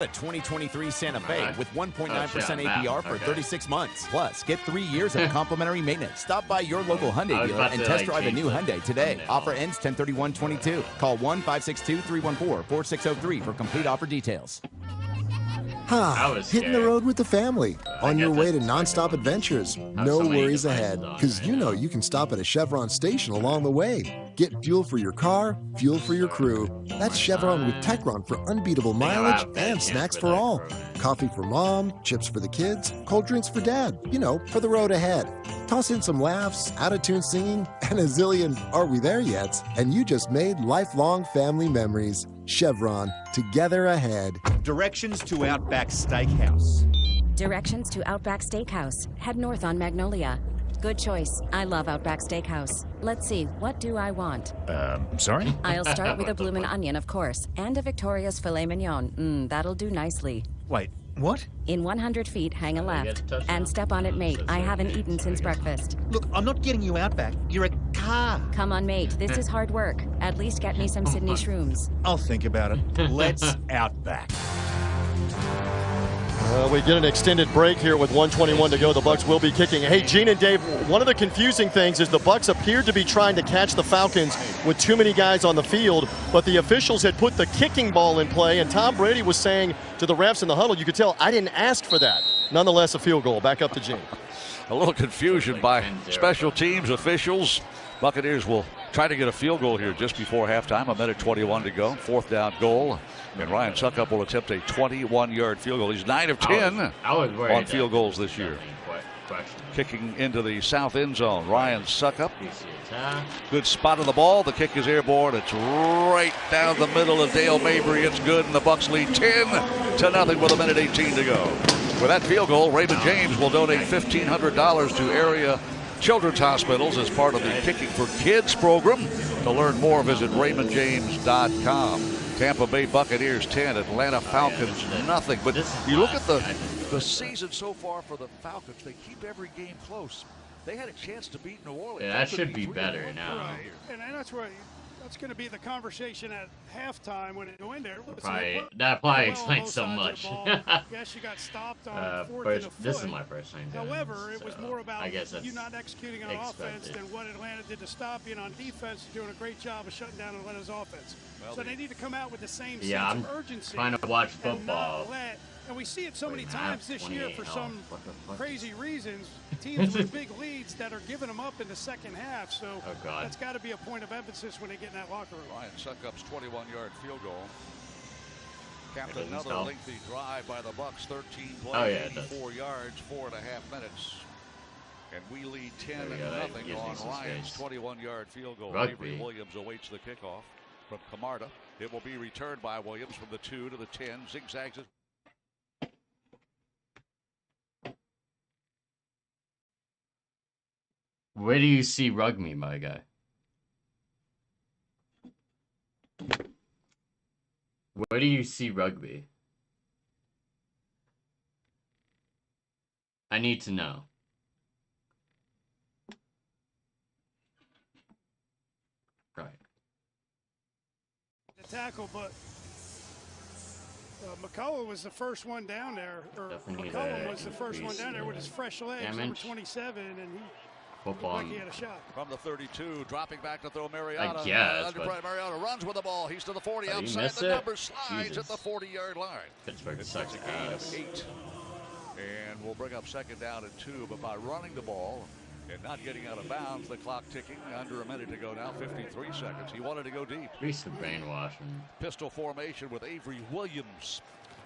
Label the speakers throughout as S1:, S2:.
S1: A 2023 Santa Fe with 1.9% APR for 36 months. Plus, get 3 years of complimentary maintenance. Stop by your local Hyundai dealer and test drive a new Hyundai today. Offer ends 10/31/22. Call 1-562-314-4603 for complete offer details.
S2: Hitting the road with the family. On your way to nonstop adventures. No worries ahead, because you know you can stop at a Chevron station along the way. Get fuel for your car, fuel for your crew. That's Chevron with Techron for unbeatable mileage and snacks for all. Coffee for mom, chips for the kids, cold drinks for dad. You know, for the road ahead. Toss in some laughs, out-of-tune singing, and a zillion "Are we there yet?" And you just made lifelong family memories. Chevron, together ahead.
S3: Directions to Outback Steakhouse.
S4: Directions to Outback Steakhouse. Head north on Magnolia. Good choice. I love Outback Steakhouse. Let's see, what do I want?
S3: Sorry?
S4: I'll start with a bloomin' onion, of course, and a Victoria's filet mignon. That'll do nicely.
S3: Wait, what?
S4: In 100 feet, hang a left. And step on it, mate. I haven't eaten since breakfast.
S3: Look, I'm not getting you Outback. You're a car.
S4: Come on, mate. This is hard work. At least get me some Sydney shrooms.
S3: I'll think about it. Let's Outback.
S5: We get an extended break here with 1:21 to go. The Bucs will be kicking. Hey, Gene and Dave, one of the confusing things is the Bucs appeared to be trying to catch the Falcons with too many guys on the field, but the officials had put the kicking ball in play, and Tom Brady was saying to the refs in the huddle, you could tell, I didn't ask for that. Nonetheless, a field goal. Back up to Gene.
S6: A little confusion by special teams officials. Buccaneers will try to get a field goal here just before halftime. 1:21 to go. Fourth down goal. And Ryan Succop will attempt a 21-yard field goal. He's 9 of 10 on field goals this year. Kicking into the south end zone. Ryan Succop. Good spot on the ball. The kick is airborne. It's right down the middle of Dale Mabry. It's good, and the Bucs lead 10-0 with 1:18 to go. With that field goal, Raymond James will donate $1,500 to area children's hospitals as part of the Kicking for Kids program. To learn more, visit RaymondJames.com. Tampa Bay Buccaneers 10, Atlanta Falcons nothing. But you look at the season so far for the Falcons, they keep every game close. They had a chance to beat New Orleans.
S7: Yeah, that should be better now.
S8: Right. And that's where that's going to be the conversation at halftime when it go in there.
S7: That probably explains so much.
S8: Yes, you got stopped on
S7: this is my first time.
S8: However, it was more about you not executing on offense than what Atlanta did to stop you. And on defense, doing a great job of shutting down Atlanta's offense. Well, so they need to come out with the same sense of urgency.
S7: Trying to watch football.
S8: And we see it so many times this year for some crazy reasons. Teams with big leads that are giving them up in the second half. So that's got to be a point of emphasis when they get in that locker room.
S6: Ryan Succop's 21-yard field goal. Capped another lengthy drive by the Bucs. 13 plays, 84 yards, 4.5 minutes. And we lead 10-0 on Ryan's 21-yard field goal. Avery Williams awaits the kickoff from Camarda. It will be returned by Williams from the 2 to the 10. Zigzags it.
S7: Where do you see Rugby, my guy? Where do you see Rugby? I need to know. Right.
S8: The tackle, but McCullough was the first one down there. Or McCullough was the first one down there with his fresh legs, number 27, and he looked like he had a shot.
S6: From the 32, dropping back to throw Mariota. Mariota runs with the ball. He's to the 40 outside. The number slides at the 40-yard line.
S7: Pittsburgh sucks ass.
S6: 8. And we'll bring up second down and 2, but by running the ball and not getting out of bounds, the clock ticking under a minute to go now, 53 seconds. He wanted to go deep.
S7: He's the brainwashing.
S6: Pistol formation with Avery Williams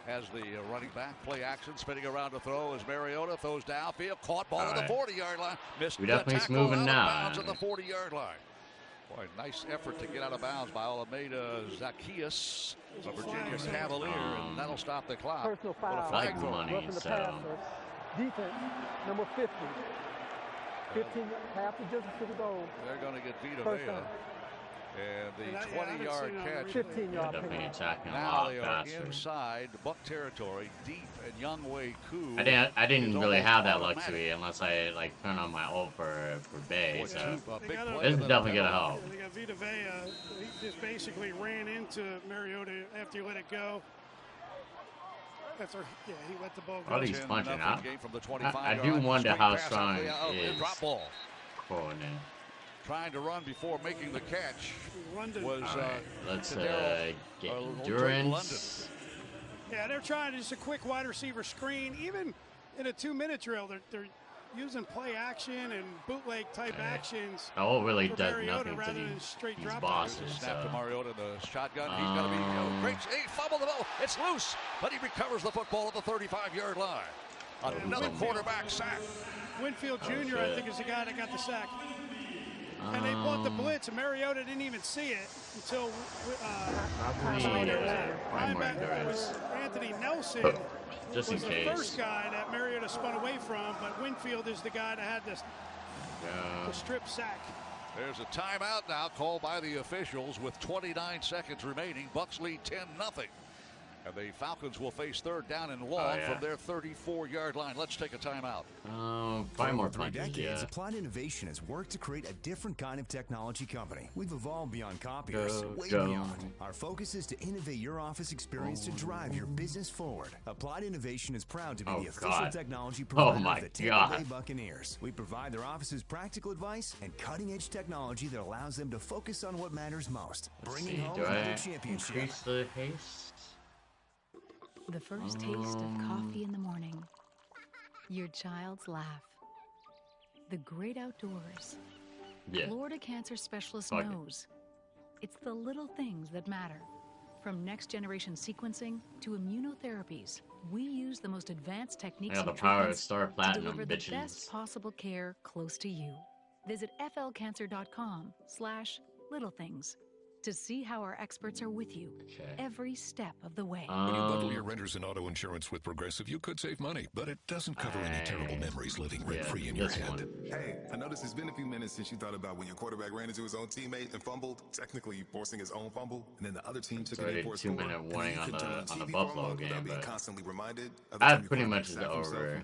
S6: as the running back. Play action, spinning around to throw as Mariota throws downfield. Caught ball at the 40-yard line. Missed the tackle
S7: moving now.
S6: Bounds at the 40-yard line. Boy, nice effort to get out of bounds by Alameda Zacchaeus, a Virginia Cavalier, and that'll stop the clock.
S9: Personal foul.
S7: Like money, so.
S9: Defense, number 50. 15, half the distance to the goal.
S6: They're going to get Vita Vea. And the 20-yard catch.
S9: 15-yard
S7: definitely attacking
S6: now they are
S7: faster.
S6: inside Buck territory, deep, and Younghoe Koo.
S7: I didn't really have that luxury unless I turn on my ult for Bay. So this is definitely gonna help.
S8: They got Vita Vea. He just basically ran into Mariota after he let it go. After, yeah, he let the ball go.
S7: Oh, he's punching out.
S6: From the
S7: I do wonder how strong is
S6: drop ball.
S7: Conan.
S6: Trying to run before making the catch was
S7: let's get endurance.
S8: Yeah, they're trying just a quick wide receiver screen. Even in a 2-minute drill, they're using play action and bootleg type actions.
S7: Oh, it really does
S8: Mariota
S7: nothing to
S8: these
S7: bosses.
S6: Snap to Mariota, the shotgun. He's got to be great. He fumbled the ball. It's loose, but he recovers the football at the 35-yard line. Another quarterback sack.
S8: Winfield Jr., I think, is the guy that got the sack. And they bought the blitz, and Mariota didn't even see it until it was Anthony Nelson.
S7: Just in
S8: was
S7: case.
S8: The first guy that Mariota spun away from, but Winfield is the guy that had the strip sack.
S6: There's a timeout now called by the officials with 29 seconds remaining. Bucks lead 10-0. And the Falcons will face third down and long from their 34-yard line. Let's take a timeout.
S7: 5 more
S1: For
S7: punches,
S1: decades, Applied Innovation has worked to create a different kind of technology company. We've evolved beyond copiers, way beyond. Our focus is to innovate your office experience to drive your business forward. Applied Innovation is proud to be the official technology provider of the Tampa Bay Buccaneers. We provide their offices practical advice and cutting-edge technology that allows them to focus on what matters most, bringing home another championship.
S7: Increase the haste?
S10: The first taste of coffee in the morning. Your child's laugh. The great outdoors. Florida Cancer Specialist knows. It's the little things that matter. From next-generation sequencing to immunotherapies, we use the most advanced techniques and treatments to deliver the best possible care close to you. Visit flcancer.com/littlethings to see how our experts are with you every step of the way.
S11: When you bundle your renters and auto insurance with Progressive, you could save money, but it doesn't cover any terrible memories living rent-free in your head.
S12: Hey, I noticed it's been a few minutes since you thought about when your quarterback ran into his own teammate and fumbled, technically forcing his own fumble, and then the other team took it in for a score.
S7: 2-minute warning on the Buffalo game, but
S12: constantly reminded
S7: that pretty much is over.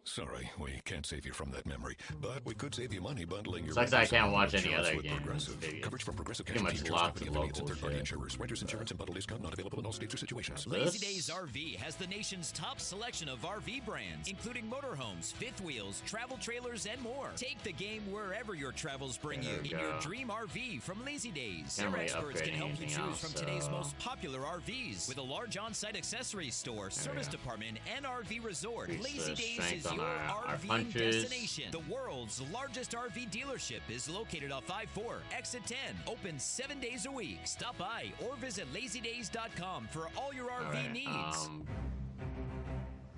S11: Sorry, we can't save you from that memory, but we could save you money bundling your
S7: Sucks I can't watch any other
S11: with
S7: games.
S11: Progressive. Coverage from Progressive
S7: Pretty
S11: Casualty
S7: much
S11: Insurance
S7: lots
S11: Company
S7: of
S11: affiliates and
S7: local
S11: third-party
S7: shit.
S11: insurers. Renters insurance and bundle discount not available in all states or situations.
S13: Lazy Days RV has the nation's top selection of RV brands, including motorhomes, fifth wheels, travel trailers, and more. Take the game wherever your travels bring you in your dream RV from Lazy Days. Their experts can help you choose from today's most popular RVs with a large on-site accessories store, service department, and RV resort. Lazy Days is your RV destination. The world's largest RV dealership is located off 5-4, exit 10. Open 7 days a week. Stop by or visit lazydays.com for all your RV needs.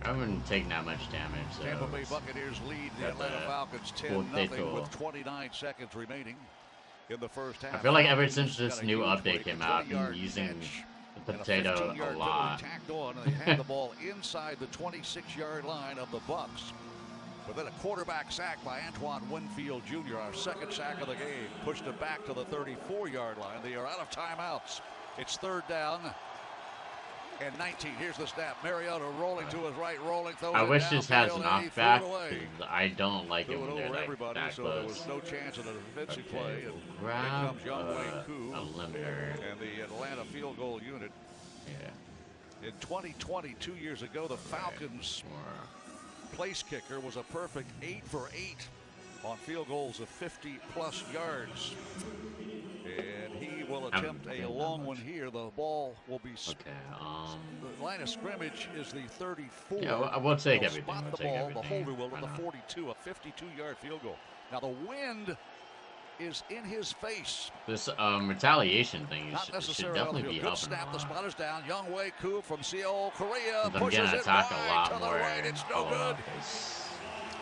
S7: I haven't taken that much damage. So
S6: Tampa Bay Buccaneers lead the Atlanta Falcons 10-0 with 29 seconds remaining in the first half.
S7: I feel like ever since this new update came out, I've been using the potato a lot.
S6: Tacked on, and they had the ball inside the 26-yard line of the Bucks. But then a quarterback sack by Antoine Winfield Jr., our second sack of the game, pushed it back to the 34-yard line. They are out of timeouts. It's third down and 19. Here's the snap. Mariota rolling to his right, rolling.
S7: I wish this has knockback. I don't like it when they're like
S6: everybody,
S7: that
S6: so
S7: close.
S6: there was no chance of an defensive play. And
S7: grab
S6: here comes Younghoe Koo
S7: a limiter.
S6: and the Atlanta field goal unit. In 2020, 2 years ago, the Falcons' place kicker was a perfect 8 for 8 on field goals of 50-plus yards. And he will attempt a long one here. The ball will be the line of scrimmage is the 34.
S7: Yeah, we'll take
S6: They'll
S7: everything.
S6: spot
S7: We'll
S6: the
S7: take
S6: ball.
S7: everything.
S6: The holder will at the 42, a 52-yard field goal. Now the wind is in his face.
S7: This retaliation thing
S6: Not
S7: should
S6: necessarily
S7: definitely be
S6: good
S7: helping
S6: snap.
S7: a
S6: The
S7: lot.
S6: spotter's down. Younghoe Koo from Seoul, Korea
S7: I'm
S6: pushes
S7: getting
S6: it
S7: attacked a
S6: wide
S7: lot
S6: to the
S7: more.
S6: right. It's no good.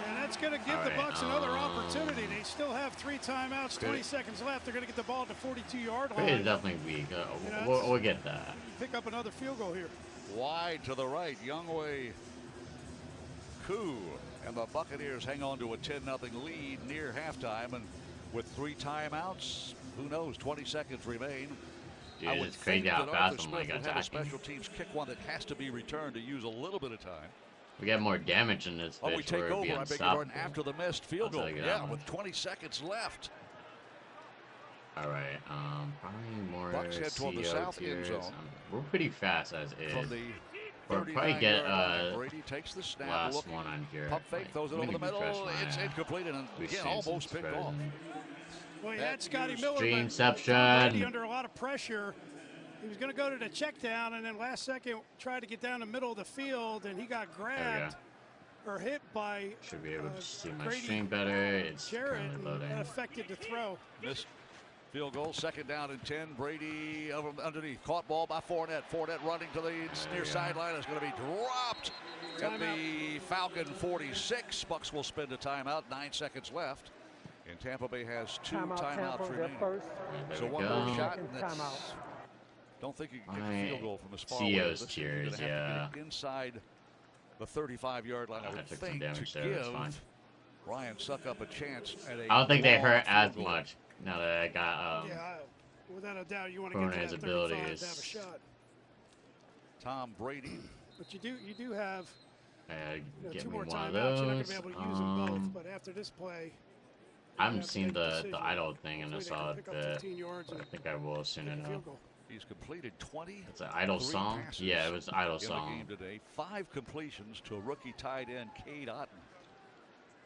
S8: And that's going to give the Bucks another opportunity. They still have 3 timeouts, 20 seconds left. They're going to get the ball at the 42-yard line.
S7: It's definitely weak. We'll get that.
S8: Pick up another field goal here.
S6: Wide to the right, Younghoe Koo, and the Buccaneers hang on to a 10-0 lead near halftime, and with 3 timeouts, who knows? 20 seconds remain.
S7: Dude,
S6: I would
S7: it's crazy
S6: think
S7: how
S6: that
S7: fast
S6: Arthur
S7: I'm
S6: Smith
S7: like
S6: would have a
S7: attacking.
S6: special teams kick one that has to be returned to use a little bit of time.
S7: We get more damage in this
S6: Oh, we
S7: bitch
S6: take
S7: where it'd be
S6: over. I beg your pardon.
S7: unstoppable.
S6: After the missed field
S7: I'll
S6: goal,
S7: tell you that
S6: yeah,
S7: much.
S6: with 20 seconds left.
S7: All right, probably more
S6: Bucks head toward the
S7: CO
S6: south end
S7: tiers.
S6: zone.
S7: We're pretty fast as is.
S6: From the
S7: probably get
S6: Brady takes the snap.
S7: last one on here.
S6: Pump fake, throws it over the middle. It's incomplete and again almost picked off.
S8: Well, he had Scotty Miller,
S7: Streamception.
S8: Brady under a lot of pressure. He was going to go to the check down, and then last second tried to get down the middle of the field, and he got grabbed or hit by
S7: should be able to see my stream better. It's
S8: Jarrett,
S7: currently loading.
S8: that affected the throw.
S6: Missed field goal, 2nd down and 10. Brady underneath, caught ball by Fournette. Fournette running to the near sideline is going to be dropped at the Falcon 46. Bucks will spend a timeout. 9 seconds left. And Tampa Bay has 2 timeouts remaining. So one more shot, and that's, don't think you can get the field goal from as far away.
S7: Cheers, yeah.
S6: Inside the 35-yard line, I would think, to give Ryan Suckup a chance at a
S7: I don't think they hurt as much now that I got
S8: without a doubt, you want to get to that 35
S7: abilities.
S8: to have a shot.
S6: Tom Brady.
S8: But you do have
S7: get
S8: 2
S7: me
S8: more
S7: one of
S8: timeouts. You're not going
S7: those.
S8: to be able to use them both. But after this play,
S7: I haven't seen the idle thing in this all
S8: pick up
S7: bit.
S8: 15 yards
S7: I think I will soon enough.
S6: He's completed 20.
S7: It's an idle song. Yeah, it was idle song.
S6: In the game today, 5 completions to a rookie tight end, Cade Otton.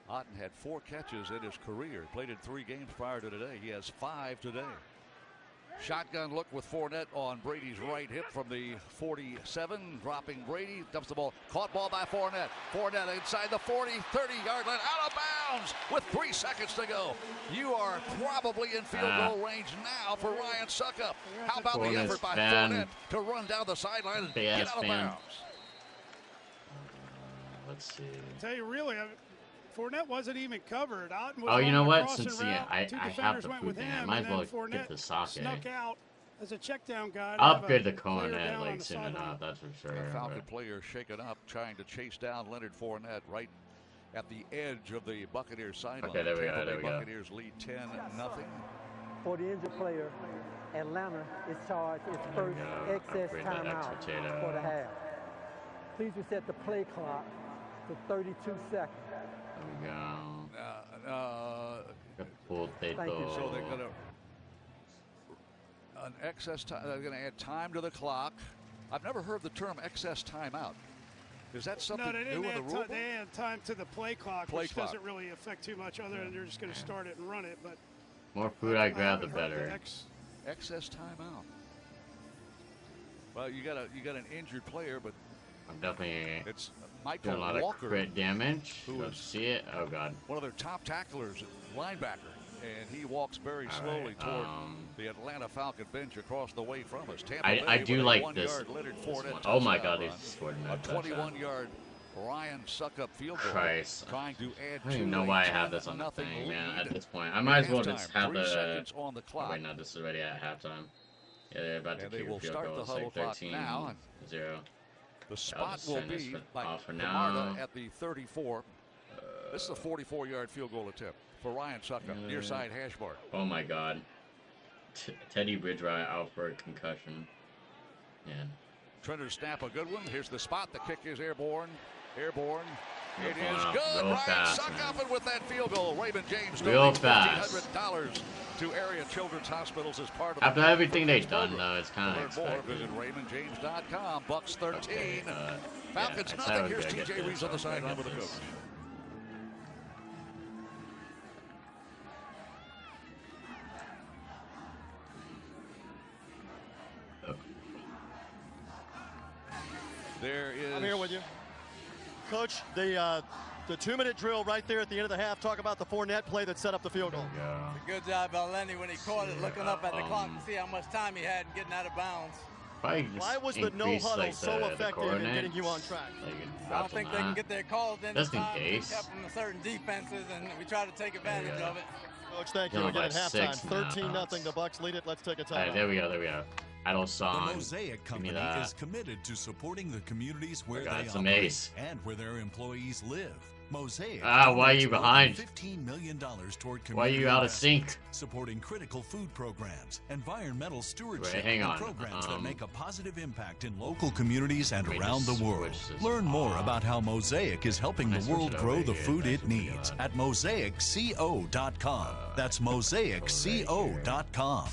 S6: Otton had 4 catches in his career. Played in 3 games prior to today. He has 5 today. Shotgun look with Fournette on Brady's right hip from the 47. Dropping Brady. Dumps the ball. Caught ball by Fournette. Fournette inside the 40, 30-yard line. Out of bounds with 3 seconds to go. You are probably in field goal range now for Ryan Suckup. How about the effort by Fournette to run down the sideline and get out of bounds?
S7: Let's see.
S8: I'll tell you really, Fournette wasn't even covered. Otten was
S7: you know
S8: on
S7: what?
S8: the
S7: Since
S8: route.
S7: I
S8: 2
S7: have
S8: defenders
S7: the
S8: went
S7: food
S8: with
S7: thing,
S8: him,
S7: I might as
S8: and then
S7: well get
S8: Fournette
S7: the socket.
S8: snuck out as a check down guy.
S7: I'll upgrade the cornet like soon enough, that's for sure.
S6: A Falcon player shaken up, trying to chase down Leonard Fournette right at the edge of the Buccaneers sideline.
S7: Okay, there we go. There we go.
S6: Buccaneers lead 10-0.
S9: For the injured player, Atlanta is charged its first excess timeout for the half. Please reset the play clock to 32 seconds.
S7: There we go.
S6: So they're going to an excess time. They're going to add time to the clock. I've never heard the term excess timeout. Is that something new in the rule?
S8: They add time to the play clock, which doesn't really affect too much other than they're just going to start it and run it. But
S7: more food I grab, the better.
S6: Excess timeout. Well, you got an injured player, but
S7: I'm definitely
S6: Michael
S7: doing a lot
S6: Walker,
S7: of crit damage.
S6: who
S7: Let's
S6: is
S7: see it. Oh god.
S6: One of their top tacklers, linebacker, and he walks very slowly toward the Atlanta Falcon bench across the way from us. Tampa
S7: I
S6: Bay
S7: do
S6: with a
S7: like
S6: 1-yard
S7: this.
S6: Leonard Fournette
S7: Oh my god,
S6: touchdown
S7: they scored
S6: run.
S7: a touchdown.
S6: 21-yard Ryan Suckup field goal.
S7: Christ.
S6: Trying to add
S7: I don't even know why I have this on the thing, man. At this point, I might as well just have
S6: 3
S7: the.
S6: seconds on the clock.
S7: Oh, wait, no, this is already at halftime. Yeah, they're about to
S6: And they
S7: kick a
S6: will
S7: field
S6: start
S7: goal.
S6: the
S7: It's
S6: huddle
S7: like
S6: clock
S7: 13-0.
S6: now. The spot will be like
S7: off for
S6: Camarda
S7: now.
S6: at the 34. This is a 44-yard field goal attempt for Ryan Suckup, near side hash mark.
S7: Oh my god. Teddy Bridgewater out for a concussion. Man.
S6: Trender snap, a good one. Here's the spot. The kick is airborne. Airborne. It is
S7: Real
S6: good. Ryan
S7: fast,
S6: Suckup and with that field goal. Raymond James
S7: Real
S6: donating
S7: fast.
S6: $1,500 to area children's hospitals as part of
S7: After
S6: the
S7: everything they've done, though, it's kind of
S6: learn more,
S7: expected.
S6: visit RaymondJames.com. Bucks 13.
S7: Okay,
S6: Falcons
S7: yeah,
S6: nothing. Here's
S7: I get
S6: TJ
S7: this.
S6: Reeves on the sideline with the coach. There is.
S5: I'm here with you. Coach, the 2-minute drill right there at the end of the half. Talk about the Fournette play that set up the field goal.
S14: Good job by Lenny when he caught it, looking up at the clock to see how much time he had in getting out of bounds.
S5: Why was the no huddle so effective in getting you on track?
S14: I don't think they can get their calls in
S7: Just in
S14: time. We
S7: case.
S14: kept them to certain defenses, and we try to take advantage of it.
S5: Coach, thank you.
S7: Down
S5: Again at
S7: by
S5: halftime,
S7: 6 now.
S5: 13-0. The Bucks lead it. Let's take a
S7: All right,
S5: time.
S7: there we go. There we go. Idle song.
S15: The Mosaic Company is committed to supporting the communities where
S7: got
S15: they
S7: some
S15: operate
S7: ace.
S15: and where their employees live. Mosaic.
S7: Why are you behind?
S15: $15 million toward community
S7: Why are you out of
S15: investment,
S7: sync?
S15: supporting critical food programs, environmental stewardship,
S7: Wait, hang
S15: and
S7: on.
S15: programs that make a positive impact in local communities and
S7: Let me
S15: around
S7: just
S15: the world.
S7: switch this
S15: Learn more about how Mosaic is helping the
S7: switch
S15: world
S7: it
S15: grow
S7: over
S15: the
S7: here.
S15: food
S7: That's
S15: it needs at mosaicco.com. That's mosaicco.com.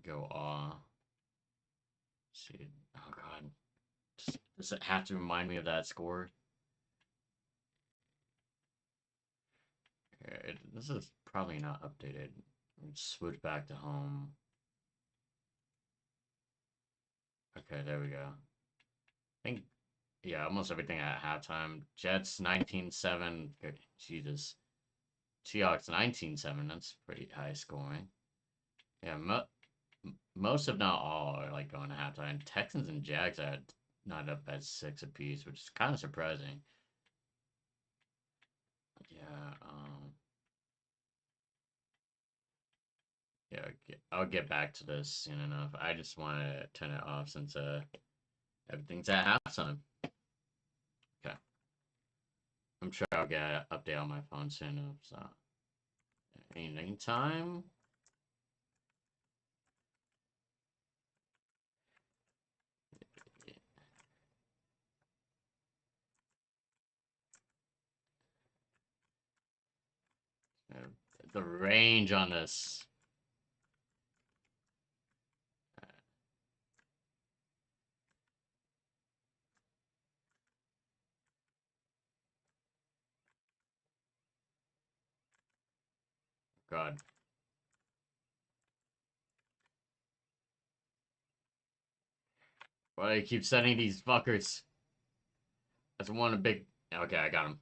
S7: Go see. Oh Does it have to remind me of that score? Okay, this is probably not updated. Switch back to home. Okay, there we go. I think, yeah, almost everything at halftime. Jets 19-7. Jesus. Seahawks 19-7. That's pretty high scoring. Yeah, most if not all are like going to halftime. Texans and Jags are not up at 6 apiece, which is kind of surprising. Yeah, yeah, I'll get back to this soon enough. I just want to turn it off since everything's at halftime. Okay. I'm sure I'll get an update on my phone soon enough, so anytime. The range on this. God. Why do I keep sending these fuckers? That's one a big. Okay, I got him.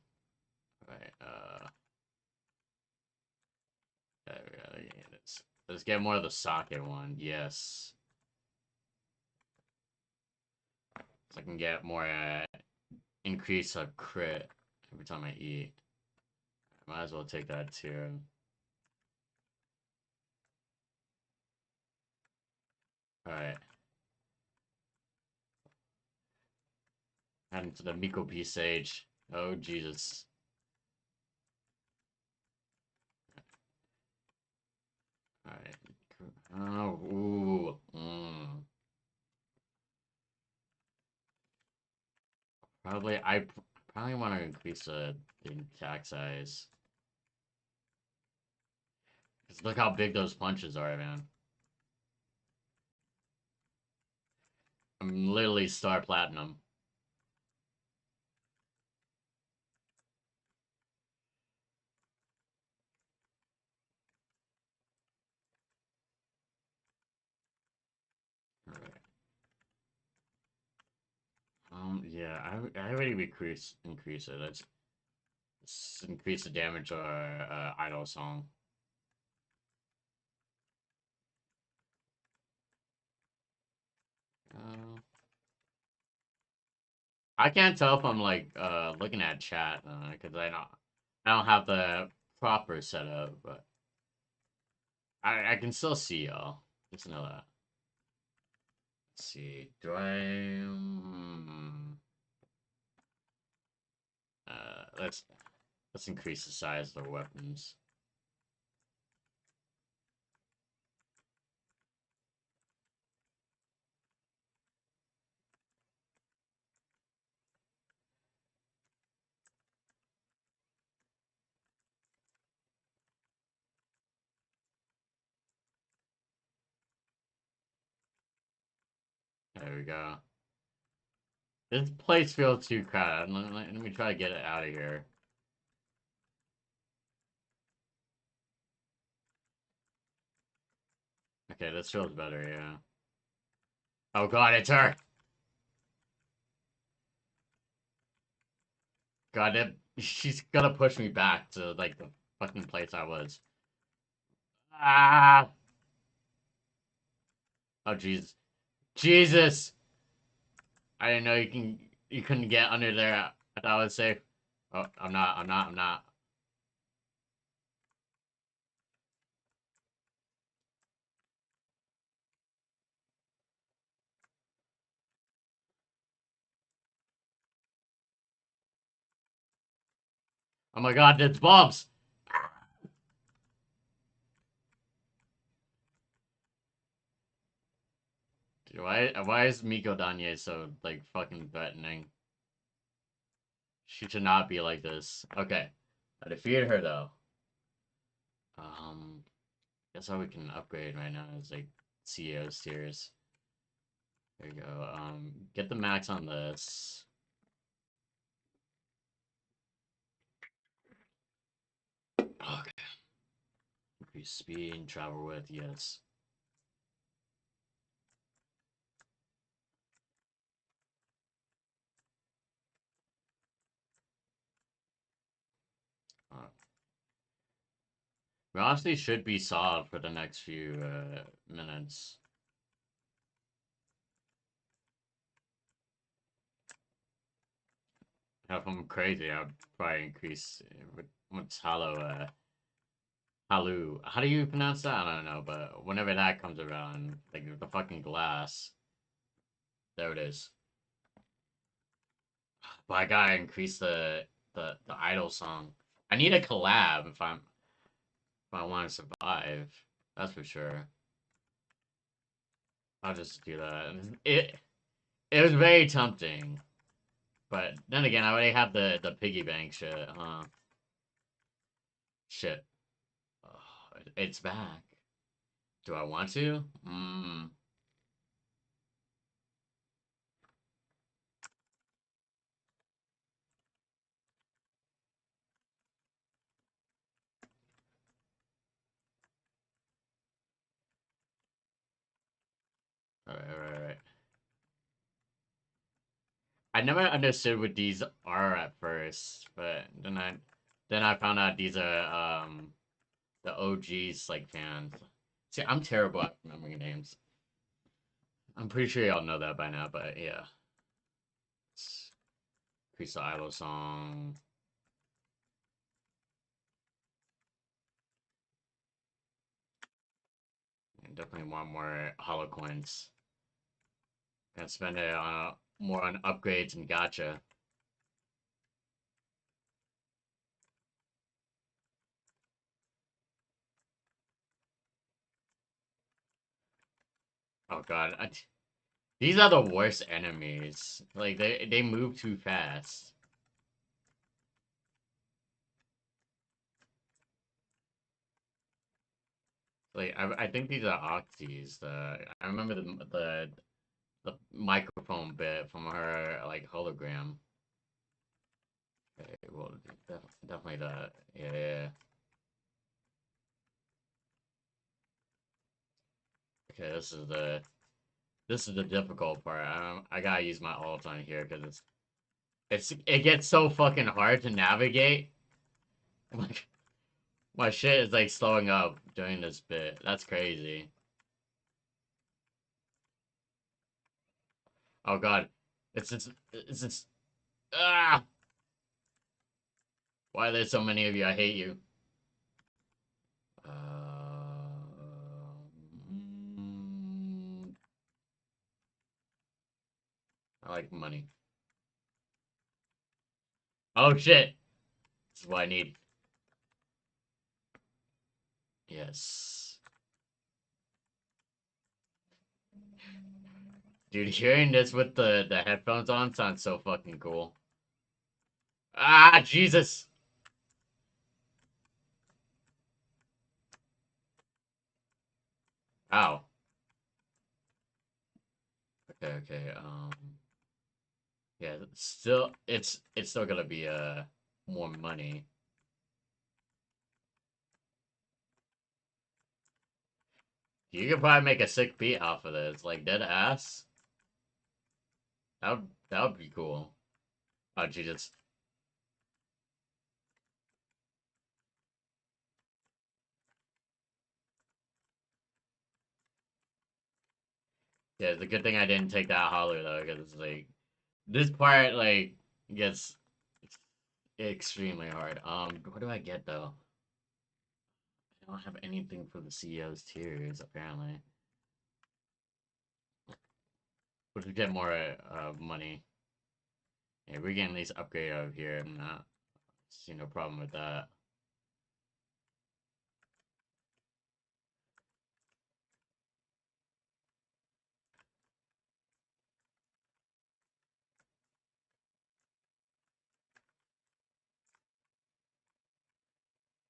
S7: Alright, there we go. Let's get more of the socket one. Yes. So I can get more increase of crit every time I eat. Might as well take that too. Alright. Heading to the Miko P Sage. Oh, Jesus. Alright. Oh, ooh. I probably want to increase the attack size. Because look how big those punches are, man. I'm literally star platinum. Yeah, I already increase it. Let's increase the damage or idle song. I can't tell if I'm like looking at chat because I don't have the proper setup, but I can still see y'all. Just know that. Let's see. Do I? Let's increase the size of the weapons. There we go. This place feels too crowded. Let me try to get it out of here. Okay, this feels better, yeah. Oh god, it's her! God, she's gonna push me back to, like, the fucking place I was. Ah! Oh, Jesus. Jesus! I didn't know you couldn't get under there. I thought I was safe. Oh, I'm not. Oh my god, it's bombs! Dude, why is Miko Danye so, like, fucking threatening? She should not be like this. Okay. I defeated her, though. Guess how we can upgrade right now is, like, CEO tiers. There you go. Get the max on this. Okay. Increase speed and travel width, yes. Velocity should be solid for the next few minutes. If I'm crazy, I would probably increase what's Halu. How do you pronounce that? I don't know, but whenever that comes around, like the fucking glass. There it is. But I gotta increase the idol song. I need a collab if I want to survive. That's for sure. I'll just do that. It was very tempting. But then again, I already have the piggy bank shit, huh? Shit. Oh, it's back. Do I want to? Alright. I never understood what these are at first, but then I found out these are the OGs like fans. See, I'm terrible at remembering names. I'm pretty sure y'all know that by now, but yeah. Increase the idol song. Definitely want more hollow coins. Gonna spend it on more on upgrades and gacha. Oh god, these are the worst enemies. Like they move too fast. Like I think these are Octies. I remember the microphone bit from her like hologram. Okay, well definitely that. Yeah. Okay, this is the difficult part. I gotta use my alt on here because it gets so fucking hard to navigate. Like my shit is like slowing up during this bit. That's crazy. Oh god. It's just ah. Why are there so many of you? I hate you. I like money. Oh shit! This is what I need. Yes. Dude, hearing this with the headphones on sounds so fucking cool. Ah, Jesus! Ow. Okay, yeah, it's still gonna be more money. You could probably make a sick beat off of this, like dead ass. That would be cool. Oh Jesus. Yeah, it's a good thing I didn't take that holler though, because it's like this part like gets extremely hard. What do I get though? I don't have anything for the CEO's tiers apparently. But we get more money. Yeah, we can at least upgrade out of here. I'm not see no problem with that.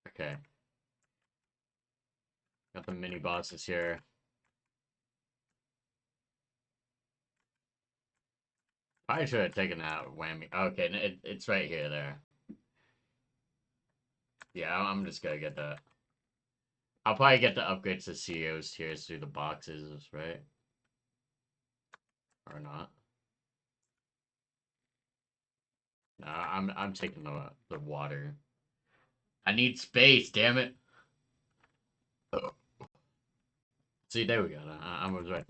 S7: Okay. Got the mini bosses here. I should have taken that whammy. Okay, it's right here, there. Yeah, I'm just gonna get that. I'll probably get the upgrades to CEO's tiers through the boxes, right? Or not. No, I'm taking the water. I need space, damn it. See, there we go. I was right.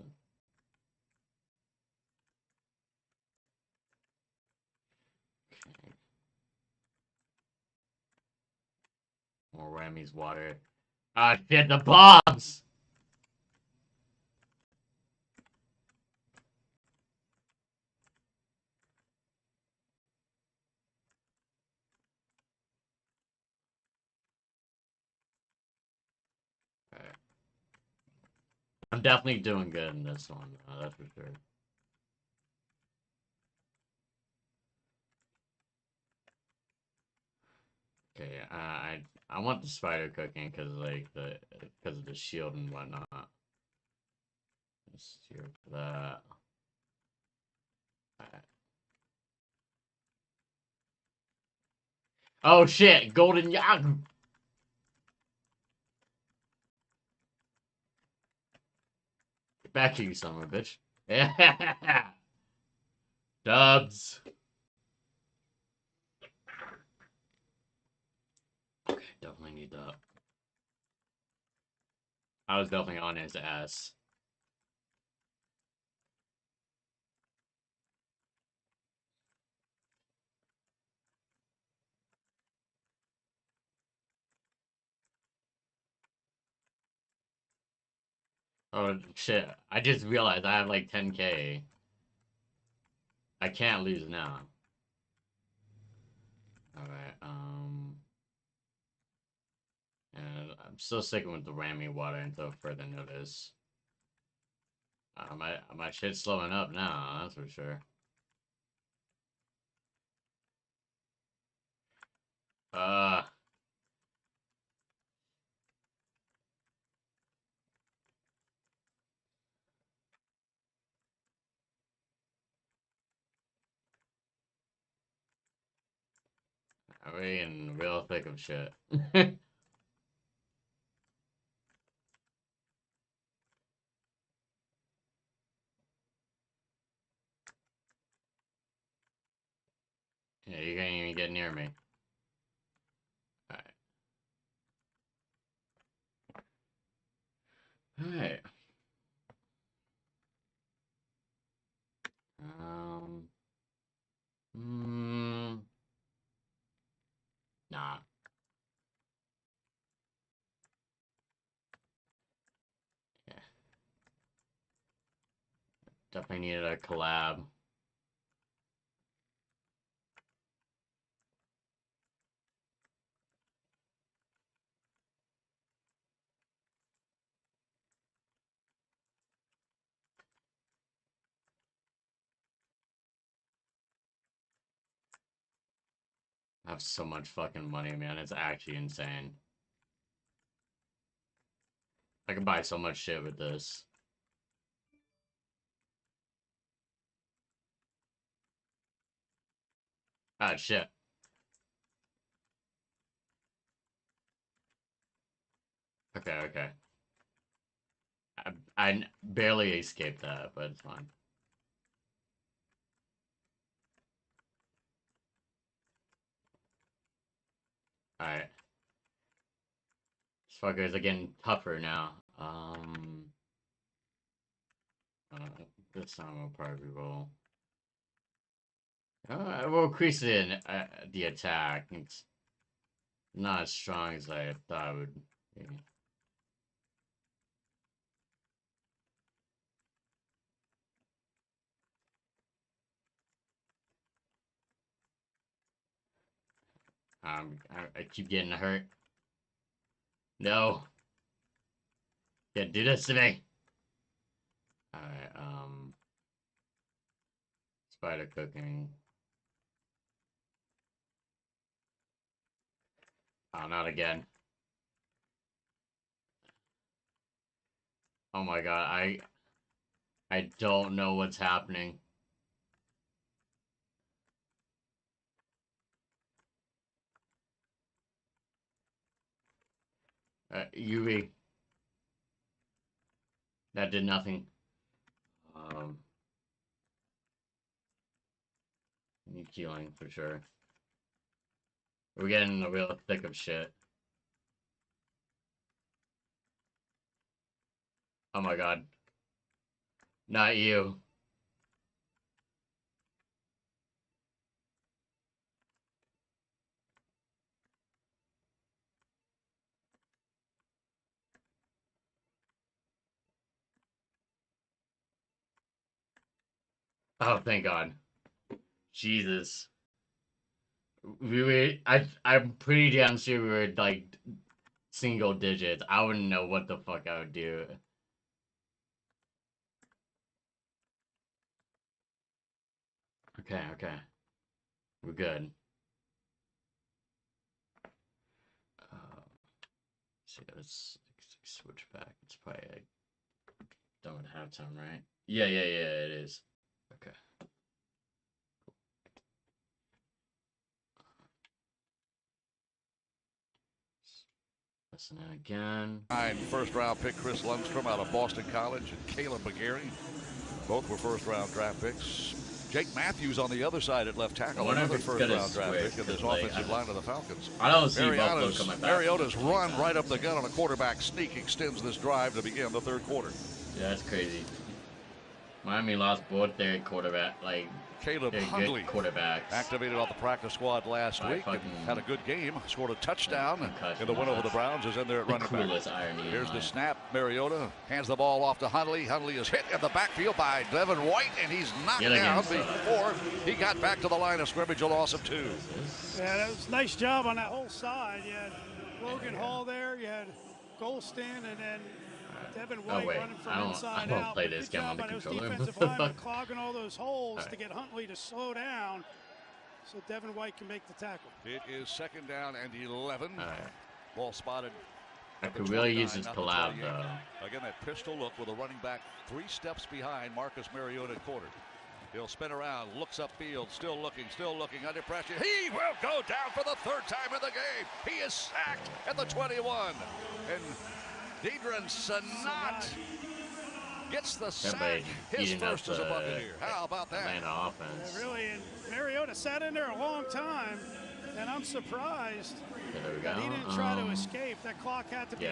S7: Okay. More whammies, water. Ah, shit, the bombs! Alright. I'm definitely doing good in this one, that's for sure. Okay, I want the spider cooking because because of the shield and whatnot. Let's here for that. Alright. Oh shit, golden Yahoo! Get back to you, son of a bitch. Yeah. Dubs. Okay, definitely need that. I was definitely on his ass. Oh shit, I just realized I have like 10k. I can't lose now. Alright, and I'm still sticking with the whammy water until further notice. My shit's slowing up now, that's for sure. We in real thick of shit. Yeah, you can't even get near me. Alright. Alright. Nah. Yeah. Definitely needed a collab. I have so much fucking money, man. It's actually insane. I can buy so much shit with this. Ah, shit. Okay, okay. I barely escaped that, but it's fine. Alright. These fuckers are getting tougher now. This time will probably roll. We'll increase the attack. It's not as strong as I thought it would be. I keep getting hurt. No. Can't do this to me. Alright, spider cooking. Oh, not again. Oh my god, I don't know what's happening. UV. That did nothing. Need healing for sure. We're getting in the real thick of shit. Oh my god. Not you. Oh, thank God. Jesus. I'm pretty damn sure we were like single digits. I wouldn't know what the fuck I would do. Okay. We're good. See, let's switch back. It's probably like done with halftime, right? Yeah, it is. Okay. Listen again.
S6: First round pick Chris Lundstrom out of Boston College and Caleb McGarry. Both were first round draft picks. Jake Matthews on the other side at left tackle, another first round draft pick in this offensive line of the Falcons.
S7: I don't see Buffalo coming back.
S6: Mariota's run right up the gut on a quarterback sneak extends this drive to begin the third quarter.
S7: Yeah, that's crazy. Miami lost both their quarterback, like
S6: Caleb Huntley,
S7: quarterbacks,
S6: activated off the practice squad last week and had a good game. Scored a touchdown in the win over the Browns. Is in there at running back. Here's the snap. Mariota hands the ball off to Huntley. Huntley is hit in the backfield by Devin White, and he's knocked down before he got back to the line of scrimmage. A loss of 2.
S8: Yeah, that was a nice job on that whole side. You had Logan Hall there. You had Golston, and then Devin White running from inside out.
S7: I don't play this game on the controller.
S8: Defensive linemen clogging all those holes to get Huntley to slow down so Devin White can make the tackle.
S6: It is second down and 11. Ball spotted.
S7: I could really use this collab, though.
S6: Again, that pistol look with a running back 3 steps behind Marcus Mariota at quarter. He'll spin around, looks upfield, still looking under pressure. He will go down for the 3rd time in the game. He is sacked at the 21. And Deidre Sanat gets the sack. His first as a Buccaneer. How about that?
S7: Offense.
S8: Yeah, really, and Mariota sat in there a long time, and I'm surprised that he didn't try to escape. That clock had to be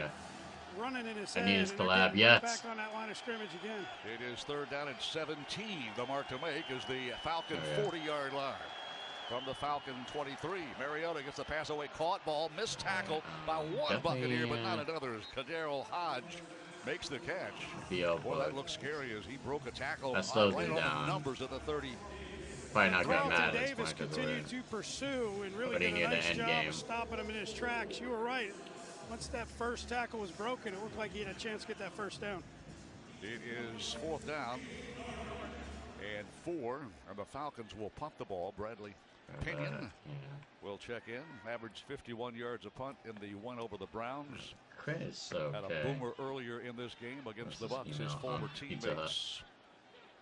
S8: running in his head.
S7: And he is the lab, yes.
S8: Back on that line of scrimmage again.
S6: It is 3rd down and 17. The mark to make is the Falcon 40-yard line. From the Falcon 23, Mariota gets the pass away, caught ball, missed tackle by one Buccaneer, but not another. As Kaderil Hodge makes the catch. Boy, that looks scary as he broke a tackle right on the numbers of the 30.
S7: Probably not going to matter.
S8: Davis continued to pursue and really did a nice job of stopping him in his tracks. You were right. Once that first tackle was broken, it looked like he had a chance to get that first down.
S6: It is 4th down and 4, and the Falcons will punt the ball. Bradley Pinion will check in. Averaged 51 yards a punt in the win over the Browns.
S7: Chris,
S6: had a boomer earlier in this game against the Bucs. His former teammates.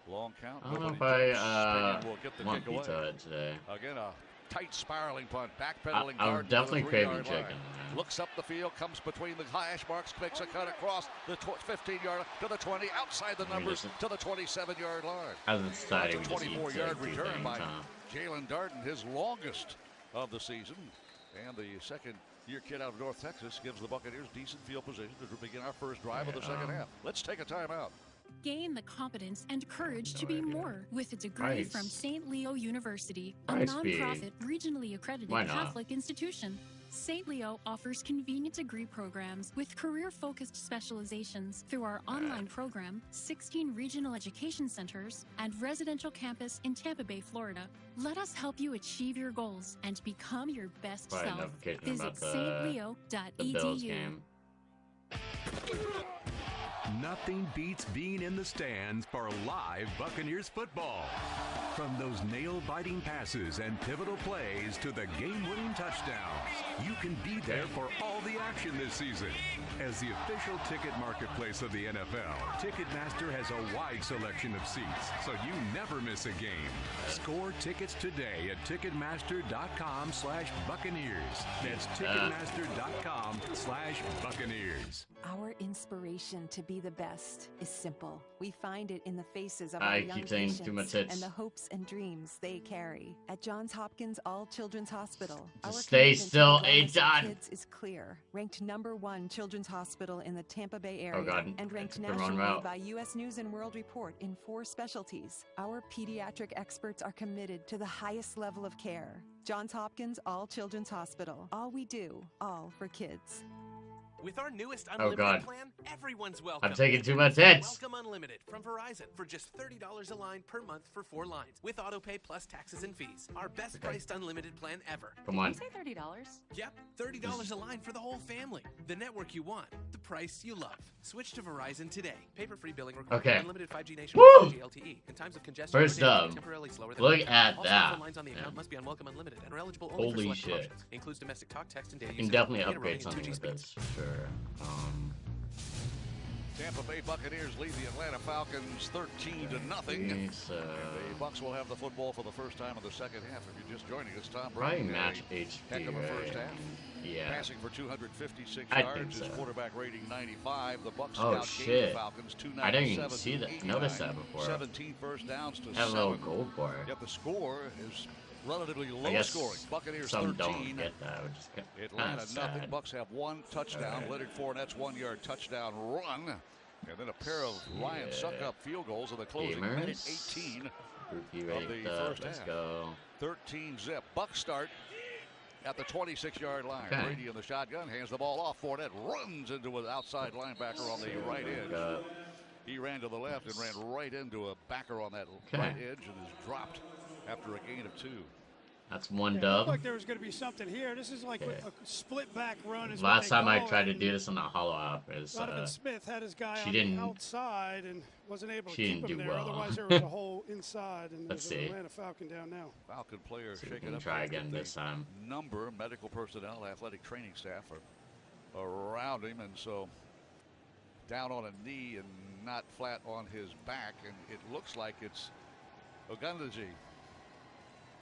S6: Long count.
S7: I don't know if I
S6: will get the
S7: want
S6: kick away.
S7: Pizza Hut today.
S6: Again, a tight spiraling punt. Backpedaling.
S7: I'm definitely craving chicken.
S6: Looks up the field, comes between the hash marks, makes a cut across the 15-yard to the 20, outside the numbers to the 27-yard line.
S7: As a society,
S6: That's a 24-yard return by Jalen Darden, his longest of the season, and the second-year kid out of North Texas gives the Buccaneers decent field position to begin our first drive of the second half. Let's take a timeout.
S16: Gain the confidence and courage to be more with a degree from St. Leo University, a nonprofit, regionally accredited Catholic institution. St. Leo offers convenient degree programs with career-focused specializations through our online program, 16 regional education centers, and residential campus in Tampa Bay, Florida. Let us help you achieve your goals and become your best self. Visit stleo.edu.
S17: Nothing beats being in the stands for live Buccaneers football. From those nail-biting passes and pivotal plays to the game-winning touchdowns, you can be there for all the action this season. As the official ticket marketplace of the NFL, Ticketmaster has a wide selection of seats, so you never miss a game. Score tickets today at Ticketmaster.com/Buccaneers. That's Ticketmaster.com/Buccaneers.
S18: Our inspiration to be the best is simple. We find it in the faces of
S7: I
S18: our
S7: keep
S18: young
S7: saying
S18: patients
S7: too much hits.
S18: and the hopes and dreams they carry. At Johns Hopkins All Children's Hospital, our
S7: stay
S18: commitment to
S7: still,
S18: the wellness of
S7: Aidan.
S18: kids is clear. Ranked #1 children's hospital in the Tampa Bay area,
S7: Oh, God.
S18: and ranked
S7: I took the wrong
S18: nationally
S7: route.
S18: by U.S. News and World Report in 4 specialties. Our pediatric experts are committed to the highest level of care. Johns Hopkins All Children's Hospital. All we do, all for kids.
S19: With our newest
S7: Oh,
S19: unlimited
S7: God.
S19: plan, everyone's welcome.
S7: I'm taking too much
S19: Everyone's
S7: hits.
S19: Welcome Unlimited from Verizon for just $30 a line per month for 4 lines with autopay plus taxes and fees. Our best priced unlimited plan ever.
S7: Come on.
S10: Did you say $30?
S19: Yep, $30 a line for the whole family. The network you want, the price you love. Switch to Verizon today. Paper-free billing required.
S7: Okay.
S19: Unlimited 5G nationwide.
S7: Woo!
S19: 5G LTE. In times of congestion,
S7: First
S19: or data
S7: up,
S19: temporarily slower than
S7: look
S19: data.
S7: at
S19: All
S7: that.
S19: telephone lines on the account
S7: Yeah.
S19: must be on Welcome Unlimited and are eligible only for
S7: Holy
S19: select
S7: shit.
S19: promotions. Includes domestic talk, text, and data
S7: You can
S19: usage.
S7: definitely
S19: Data roaming
S7: upgrade
S19: and
S7: something
S19: 2G
S7: with
S19: speeds.
S7: this, for sure.
S6: Tampa Bay Buccaneers lead the Atlanta Falcons 13-0.
S7: Nice,
S6: The Bucs will have the football for the first time in the second half. If you're just joining us, Tom
S7: Probably
S6: Brady
S7: match
S6: had a
S7: HP,
S6: heck of a first
S7: right?
S6: half.
S7: Yeah.
S6: Passing for 256
S7: I
S6: yards.
S7: think
S6: His
S7: so.
S6: quarterback rating 95. The Bucs
S7: Oh,
S6: outgained
S7: shit.
S6: the Falcons 297.
S7: I didn't even see that.
S6: 89.
S7: Notice that before.
S6: 17 first downs to
S7: Have a
S6: 7.
S7: little gold bar.
S6: Yet the score is relatively
S7: I
S6: low
S7: guess
S6: scoring. Buccaneers
S7: some
S6: 13.
S7: don't get that, which is
S6: Atlanta nothing.
S7: sad.
S6: Bucs have 1 touchdown. Leonard Fournette's 1-yard touchdown run. And then a pair of Ryan Suckup field goals in the closing minute 18
S7: Groupie
S6: of the
S7: raked up.
S6: first
S7: Let's
S6: half.
S7: go.
S6: 13-zip. Bucs start at the 26-yard line.
S7: Okay.
S6: Brady in the shotgun hands the ball off. Fournette runs into an outside linebacker on the right edge. He ran to the left and ran right into a backer on that right edge and is dropped after a gain of 2.
S7: That's one
S8: It
S7: dub.
S8: looked like there was going to be something here. This is like a split back run. Is
S7: Last time I tried to
S8: it.
S7: do this on the hollow app is
S8: Donovan Smith had his guy
S7: she
S8: on
S7: didn't-
S8: the outside and wasn't able to
S7: she
S8: keep
S7: didn't
S8: him
S7: do
S8: there.
S7: well.
S8: Otherwise, there was a hole inside, and
S7: Let's
S8: there's an
S7: see.
S8: Atlanta Falcon down now.
S6: Falcon player
S7: See if we
S6: shaking
S7: can
S6: up.
S7: try
S6: after
S7: again
S6: the
S7: this time.
S6: Number, medical personnel, athletic training staff are around him, and so down on a knee and not flat on his back, and it looks like it's Ogundeji.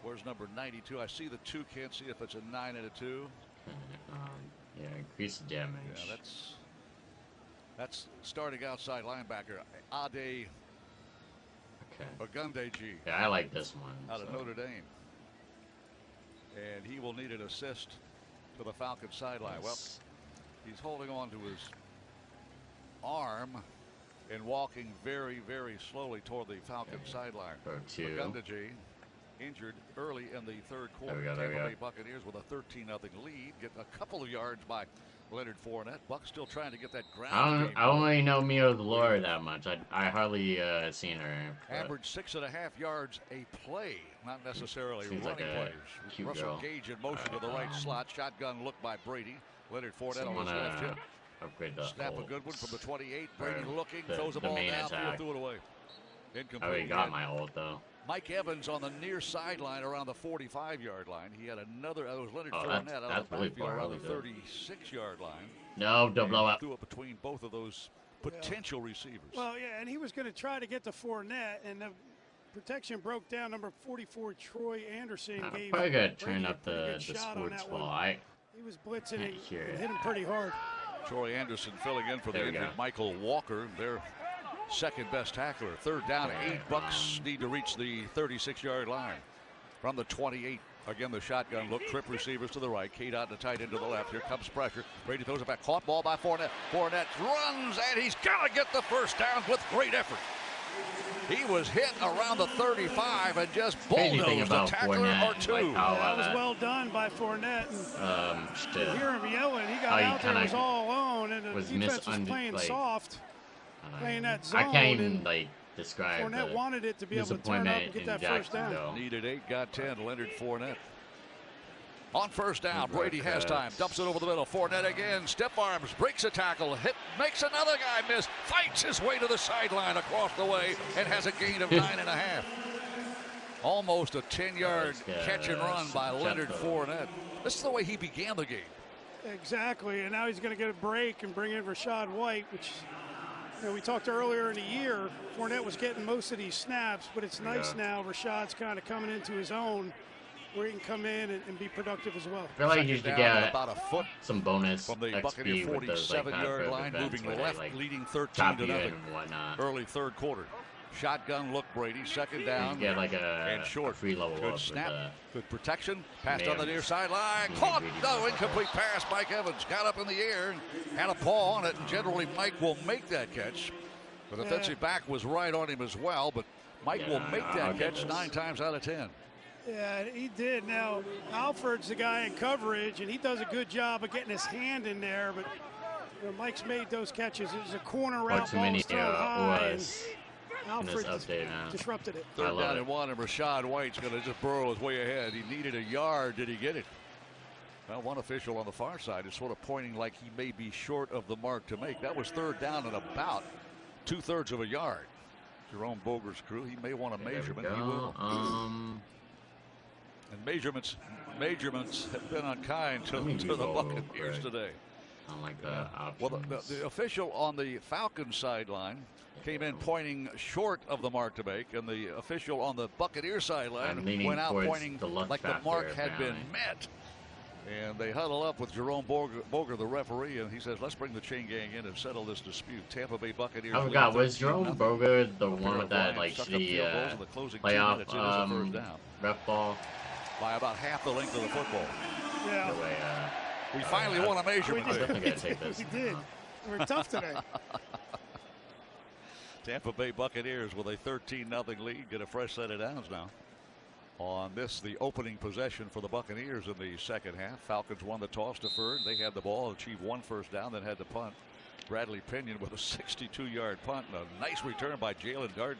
S6: Where's number 92? I see the 2, can't see if it's a 9 and a 2.
S7: Yeah, increase the damage.
S6: Yeah, that's starting outside linebacker Ade Ogundeji.
S7: Yeah, I like this one.
S6: Out of
S7: so.
S6: Notre Dame. And he will need an assist to the Falcon sideline. Well, he's holding on to his arm and walking very, very slowly toward the Falcon sideline. Ogundeji injured early in the third quarter.
S7: There we go.
S6: Tampa Bay Buccaneers with a 13-0 lead. Get a couple of yards by Leonard Fournette. Bucs still trying to get that ground game.
S7: I don't really know Mio the Lore that much. I hardly seen her. but
S6: Average 6.5 yards a play, not necessarily
S7: Seems
S6: running
S7: like a
S6: plays.
S7: cute
S6: Russell
S7: girl.
S6: Gage in motion to the right slot. Shotgun look by Brady. Leonard Fournette
S7: So
S6: on his
S7: wanna
S6: left hip.
S7: upgrade the
S6: Snap a
S7: whole-
S6: good one from the 28. Brady
S7: or
S6: looking,
S7: the-
S6: throws the
S7: the
S6: ball
S7: main
S6: downfield,
S7: attack.
S6: threw it away.
S7: I
S6: Incomplete.
S7: already got my ult though.
S6: Mike Evans on the near sideline around the 45-yard line. He had another. It was Leonard
S7: Oh,
S6: Fournette
S7: that's
S6: out of the
S7: really
S6: backfield
S7: far
S6: around
S7: out,
S6: the
S7: dude.
S6: 36-yard line.
S7: No, don't
S6: And
S7: blow
S6: he
S7: up.
S6: Threw it between both of those potential receivers.
S8: Well, yeah, and he was going to try to get to Fournette, and the protection broke down. Number 44, Troy Anderson,
S7: I'm
S8: gave
S7: probably gonna
S8: Brady
S7: turn
S8: a
S7: up
S8: pretty
S7: the
S8: good shot on
S7: sports
S8: that one.
S7: volume.
S8: He was blitzing
S7: Can't
S8: and
S7: hear it.
S8: hit him pretty hard.
S6: Troy Anderson filling in for the
S7: There we
S6: injured
S7: go.
S6: Michael Walker, their second best tackler. Third down, 8 Bucs need to reach the 36-yard line. From the 28, again the shotgun look, trip receivers to the right, K-Dot and the tight end to the left. Here comes pressure. Brady throws it back, caught ball by Fournette. Fournette runs, and he's got to get the first down with great effort. He was hit around the 35 and just
S7: Crazy thing
S6: bulldozed a
S7: about
S6: tackler
S7: Fournette,
S6: or two.
S7: like how,
S8: That was well done by Fournette. And
S7: shit.
S8: you hear him yelling. He
S7: How
S8: got
S7: he
S8: out there,
S7: kinda
S8: was all alone, and the
S7: was
S8: defense was playing
S7: like,
S8: soft, playing that zone.
S7: I can't even
S8: and
S7: like describe
S8: Fournette
S7: the
S8: wanted it to be able to turn up and get that first down.
S7: Jacksonville.
S6: Needed 8, got 10. Leonard Fournette. On first down,
S7: Good
S6: Brady
S7: work,
S6: has time. Dumps it over the middle. Fournette again. Stiff arms. Breaks a tackle. Hit. Makes another guy miss. Fights his way to the sideline across the way and has a gain of 9.5. Almost a 10-yard catch and run by Leonard Fournette. This is the way he began the game.
S8: Exactly, and now he's going to get a break and bring in Rachaad White, which we talked earlier in the year. Fournette was getting most of these snaps, but it's nice now. Rachaad's kind of coming into his own, where he can come in and be productive as well.
S7: I feel like you should get
S6: about a foot
S7: some bonus
S6: from the
S7: XP
S6: Buccaneer
S7: with those,
S6: 47-yard line, moving left, leading 13-0. Early third quarter. Shotgun look, Brady, second down.
S7: Get like
S6: and short.
S7: Free level
S6: good snap, good protection. Passed on the near sideline. Caught. No, incomplete pass. Mike Evans got up in the air, had a paw on it, and generally Mike will make that catch. The defensive back was right on him as well, but Mike will make that catch 9 times out of 10.
S8: Yeah, he did. Now, Alford's the guy in coverage, and he does a good job of getting his hand in there, but Mike's made those catches. It was a corner route, ball was thrown high, and Alfred disrupted it.
S6: Third down and 1, and Rachaad White's going to just burrow his way ahead. He needed a yard. Did he get it? Well, one official on the far side is sort of pointing like he may be short of the mark to make. That was third down and about 2/3 of a yard. Jerome Boger's crew, he may want a measurement. He will. And measurements have been unkind to the Buccaneers today.
S7: I like that.
S6: Well, the official on the Falcons sideline came in pointing short of the mark to make, and the official on the Buccaneer sideline went out pointing like the mark had been met. And they huddle up with Jerome Boger, the referee, and he says, let's bring the chain gang in and settle this dispute. Tampa Bay Buccaneers.
S7: I forgot, was Jerome Boger the one with that, like, shitty playoff ref ball?
S6: By about half the length of the football.
S8: Yeah.
S6: We finally won a measurement.
S8: We did. We're tough today.
S6: Tampa Bay Buccaneers with a 13-0 lead get a fresh set of downs now. On this, the opening possession for the Buccaneers in the second half. Falcons won the toss, deferred. They had the ball, achieved 1 first down, then had to punt. Bradley Pinion with a 62-yard punt and a nice return by Jalen Darden.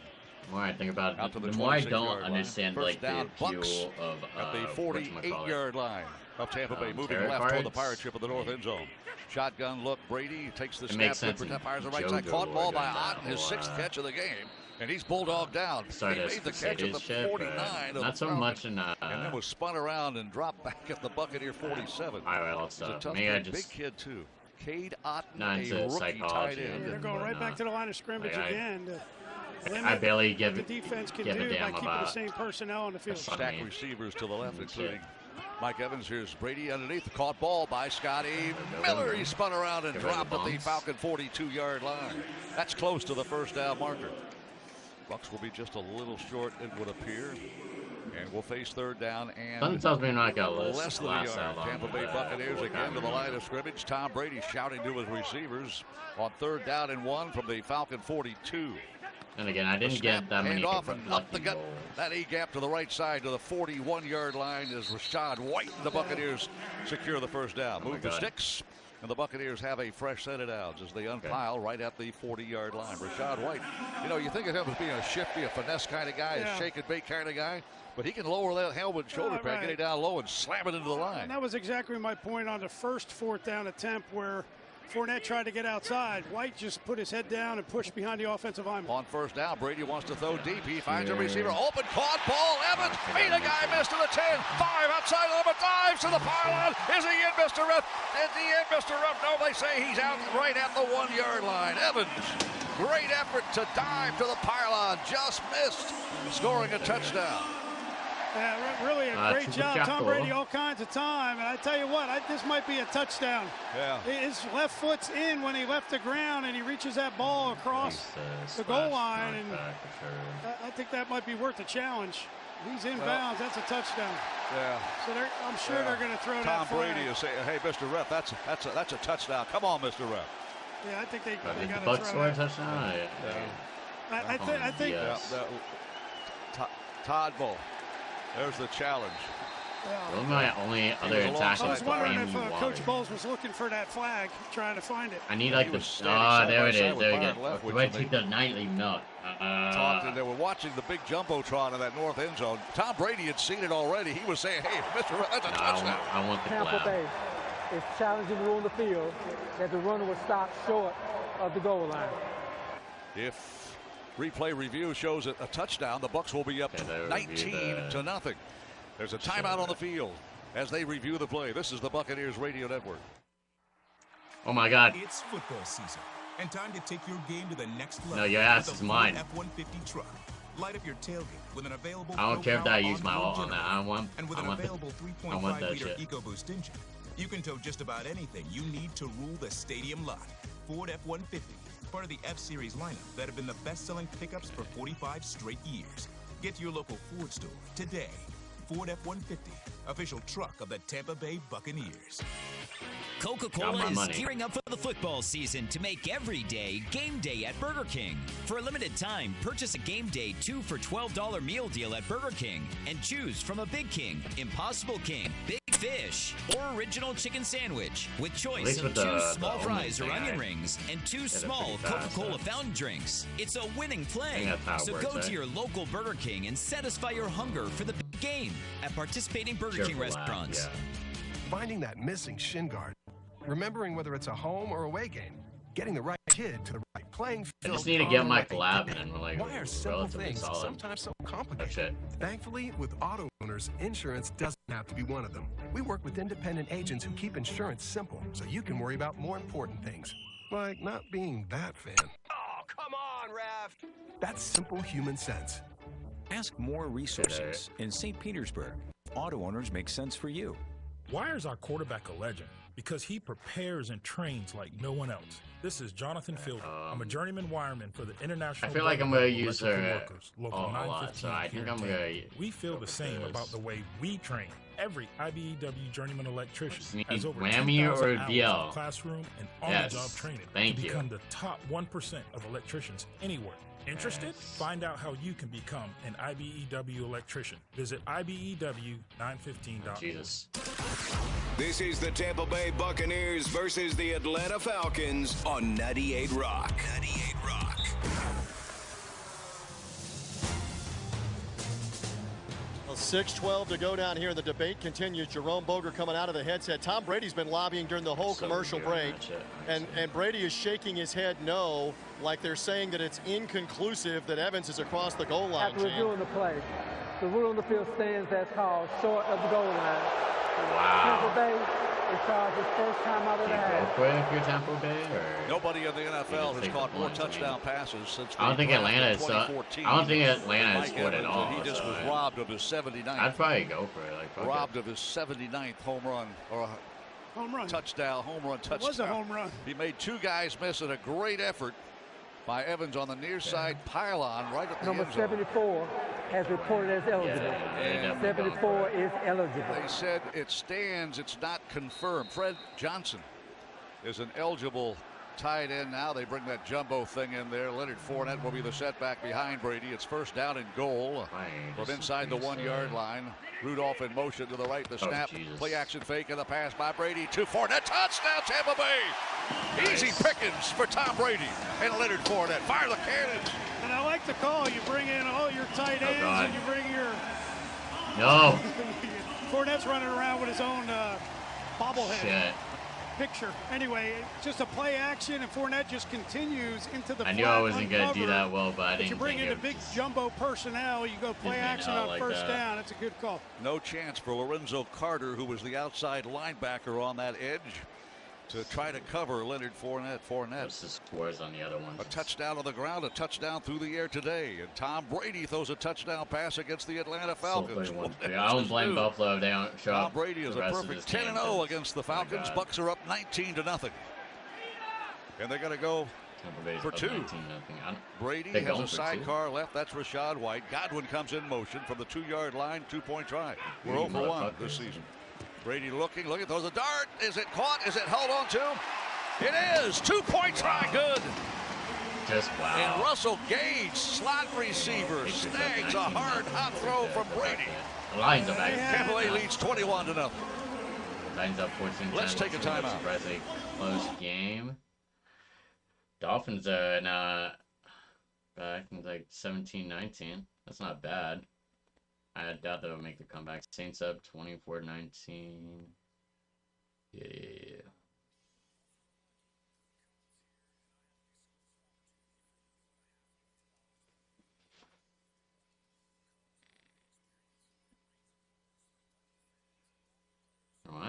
S7: The more I think about it, the more I don't understand like the appeal of
S6: at the 48-yard line of Tampa Bay, moving left toward the pirate ship of the north end zone. Shotgun look, Brady takes the snap, fires the right side, caught ball by Otten, his 6th catch of the game, and he's bulldogged down. He made the catch at the 49
S7: not so much in
S6: and then was spun around and dropped back at the Buccaneer 47.
S7: All right, let's
S6: stop. He's a tough kid, big kid too. Cade Otten, a rookie tight end.
S8: They're going right back to the line of scrimmage again.
S7: I barely give
S8: the defense can do by keeping the same personnel on the field.
S6: Stack receivers to the left, including Mike Evans. Here's Brady underneath the caught ball by Scotty Miller. He spun around and dropped at the Falcon 42-yard line. That's close to the first down marker. Bucks will be just a little short, it would appear. And we'll face third down and
S7: less than a
S6: yard. Tampa Bay Buccaneers again to the line of scrimmage. Tom Brady shouting to his receivers on third down and 1 from the Falcon 42.
S7: And again, I didn't get that many.
S6: Off and up the gut. That A-gap to the right side to the 41-yard line as Rachaad White and the Buccaneers secure the first down. Move the sticks, and the Buccaneers have a fresh set of downs as they unpile right at the 40-yard line. Rachaad White, you think of him as being a shifty, a finesse kind of guy, a shake and bake kind of guy, but he can lower that helmet and shoulder pad, get it down low, and slam it into the line.
S8: And that was exactly my point on the first 4th down attempt where Fournette tried to get outside. White just put his head down and pushed behind the offensive lineman.
S6: On first down, Brady wants to throw deep. He finds a receiver. Open, caught ball. Evans beat a guy, missed to the 10. 5 outside of the 5 to the pylon. Is he in, Mr. Ruff? Is he in, Mr. Ruff? No, they say he's out right at the 1-yard line. Evans, great effort to dive to the pylon. Just missed, scoring a touchdown.
S8: Yeah, really a great job. Tom Brady all kinds of time. And I tell you what, this might be a touchdown.
S6: Yeah.
S8: His left foot's in when he left the ground, and he reaches that ball across the goal line. And I think that might be worth a challenge. He's inbounds. That's a touchdown.
S6: Yeah.
S8: So I'm sure they're going to throw that
S6: Tom
S8: flag.
S6: Brady is saying, hey, Mr. Ref, that's a touchdown. Come on, Mr. Ref.
S8: Yeah, I think they got to throw
S7: Bucks score a touchdown?
S8: I think
S6: Todd Bowl. There's the challenge.
S7: Those are my only other attacking.
S8: I was wondering if Coach Bowles was looking for that flag, trying to find it.
S7: I need like the there it is. There we go. Do I take the nightly milk?
S6: They were watching the big jumbotron in that north end zone. Tom Brady had seen it already. He was saying, "Hey, Mr. That's a touchdown."
S7: I want the
S9: Tampa Bay is challenging the rule on the field that the runner will stop short of the goal line.
S6: If Replay review shows a touchdown. The Bucs will be up 19-0. There's a timeout on the field as they review the play. This is the Buccaneers Radio Network.
S7: Oh my God.
S15: It's football season and time to take your game to the next level.
S7: No, your ass is mine.
S15: F-150 truck. Light up your tailgate with an available.
S7: I don't care if I use my ult on that. I want.
S15: And with an available 3.5-liter EcoBoost engine, you can tow just about anything you need to rule the stadium lot. Ford F-150, part of the F-Series lineup that have been the best-selling pickups for 45 straight years. Get to your local Ford store today. Ford F-150, official truck of the Tampa Bay Buccaneers.
S13: Coca-Cola is gearing up for the football season to make every day game day at Burger King. For a limited time, purchase a Game Day 2 for $12 meal deal at Burger King and choose from a Big King, Impossible King, Big Fish, or Original Chicken Sandwich with choice of 2 small fries or onion rings and 2 small Coca-Cola fountain drinks. It's a winning play. So go to your local Burger King and satisfy your hunger for the big game at participating Burger King restaurants.
S20: Finding that missing shin guard. Remembering whether it's a home or away game, getting the right kid to the right playing field.
S7: I just need to get my collab and we're like
S20: why are simple
S7: relatively
S20: things
S7: solid.
S20: sometimes so complicated? Thankfully, with auto owners, insurance doesn't have to be one of them. We work with independent agents who keep insurance simple, so you can worry about more important things, like not being that fan. Oh, come on, Raph! That's simple human sense.
S3: Ask more resources in St. Petersburg. Auto owners make sense for you.
S21: Why is our quarterback a legend? Because he prepares and trains like no one else. This is Jonathan Fielder. I'm a journeyman wireman for the International.
S7: I feel like I'm going to use her
S21: Local
S7: a lot, so I think I'm going to.
S21: We feel the same about the way we train. Every IBEW journeyman electrician has over
S7: whammy
S21: 2,000
S7: or
S21: hours
S7: DL?
S21: of classroom and on-the-job training to become the top 1% of electricians anywhere. Interested? Find out how you can become an IBEW electrician. Visit IBEW915.com.
S7: Jesus.
S22: This is the Tampa Bay Buccaneers versus the Atlanta Falcons on 98 Rock. 98 Rock.
S5: Well, 6:12 to go down here. The debate continues. Jerome Boger coming out of the headset. Tom Brady's been lobbying during the whole commercial break. And Brady is shaking his head no, like they're saying that it's inconclusive that Evans is across the goal line.
S9: After reviewing the play, the rule on the field stands as called short of the goal line.
S7: Wow.
S9: Tampa Bay is charged his first time out of the half.
S7: If you're Tampa Bay, or
S6: nobody in the NFL has caught more touchdown passes since.
S7: I don't think Atlanta is. I don't think Atlanta has scored at all.
S6: He just was robbed of his 79th.
S7: I'd probably go for it. Like
S6: robbed of his 79th home run or
S8: home run
S6: touchdown. It
S8: was a home run.
S6: He made 2 guys miss in a great effort by Evans on the near side pylon right at the
S9: Number
S6: end zone.
S9: 74 has reported as eligible. 74 is eligible.
S6: They said it stands. It's not confirmed. Fred Johnson is an eligible tight end now. They bring that jumbo thing in there. Leonard Fournette will be the setback behind Brady. It's first down and goal from inside the 1-yard line. Rudolph in motion to the right. The snap, play action fake, and the pass by Brady to Fournette. Touchdown, Tampa Bay. Easy pickings for Tom Brady and Leonard Fournette. Fire the cannons.
S8: And I like the call. You bring in all your tight ends and you bring your.
S7: No.
S8: Fournette's running around with his own bobblehead.
S7: Shit.
S8: Picture. Anyway, just a play action, and Fournette just continues into the.
S7: I knew I wasn't going to do that well, but I didn't.
S8: You bring in the big jumbo personnel. You go play action on
S7: like
S8: first down. It's a good call.
S6: No chance for Lorenzo Carter, who was the outside linebacker on that edge, to try to cover Leonard Fournette.
S7: What's the scores on the other ones?
S6: A touchdown on the ground, a touchdown through the air today, and Tom Brady throws a touchdown pass against the Atlanta Falcons.
S7: I don't blame Buffalo if they don't show up.
S6: Tom Brady is a perfect 10-0 against the Falcons. Bucks are up 19-0, and they're going to go for 2. Brady has a sidecar left. That's Rachaad White. Godwin comes in motion from the 2-yard line. 2-point try. We're 0 for 1 this season. Brady looking, throws a dart. Is it caught? Is it held on to? It is. 2-point try. Good.
S7: Just wow.
S6: And Russell Gage, slot receiver, snags a hard hot throw from Brady.
S7: Lines up.
S6: Tampa Bay leads 21-0.
S7: Lines up 14.
S6: Let's take a timeout.
S7: Surprisingly close game. Dolphins are now back in like 17-19. That's not bad. I doubt they'll make the comeback. Saints up 24-19. Yeah.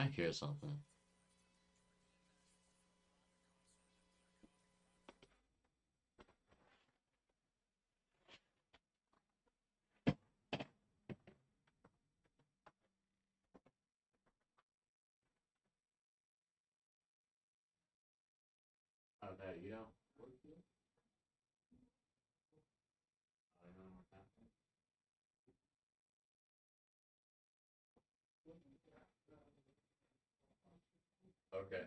S7: I hear something? That you know. Okay.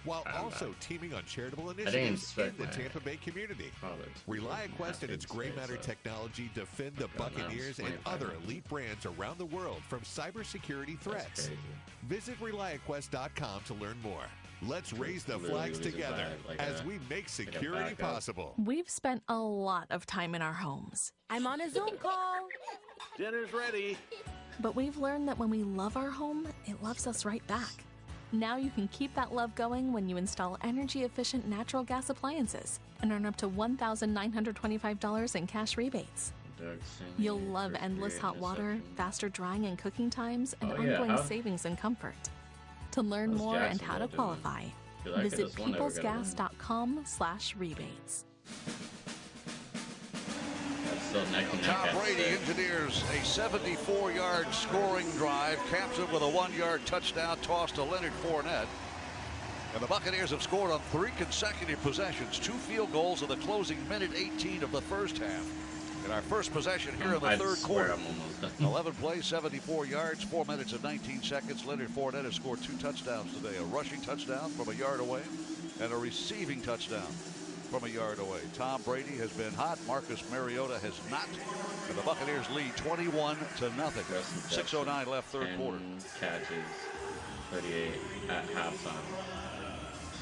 S2: While also teaming on charitable initiatives in the Tampa Bay community. ReliaQuest and its gray matter technology defend the Buccaneers and other elite brands around the world from cybersecurity threats. Visit ReliaQuest.com to learn more. Let's raise the flags together as we make security possible.
S4: We've spent a lot of time in our homes. I'm on a Zoom call.
S2: Dinner's ready.
S4: But we've learned that when we love our home, it loves us right back. Now you can keep that love going when you install energy-efficient natural gas appliances and earn up to $1,925 in cash rebates. You'll love endless hot water, faster drying and cooking times, and ongoing savings and comfort. To learn more and how to qualify, visit peoplesgas.com/rebates.
S6: Tom Brady engineers a 74-yard scoring drive, caps it with a 1-yard touchdown toss to Leonard Fournette. And the Buccaneers have scored on 3 consecutive possessions, 2 field goals in the closing minute 18 of the first half. In our first possession here in the third quarter. 11 plays, 74 yards, 4 minutes and 19 seconds. Leonard Fournette has scored 2 touchdowns today, a rushing touchdown from a yard away and a receiving touchdown from a yard away. Tom Brady has been hot. Marcus Mariota has not. And the Buccaneers lead 21-0. 6:09 left third quarter.
S7: Catches, 38 at halftime.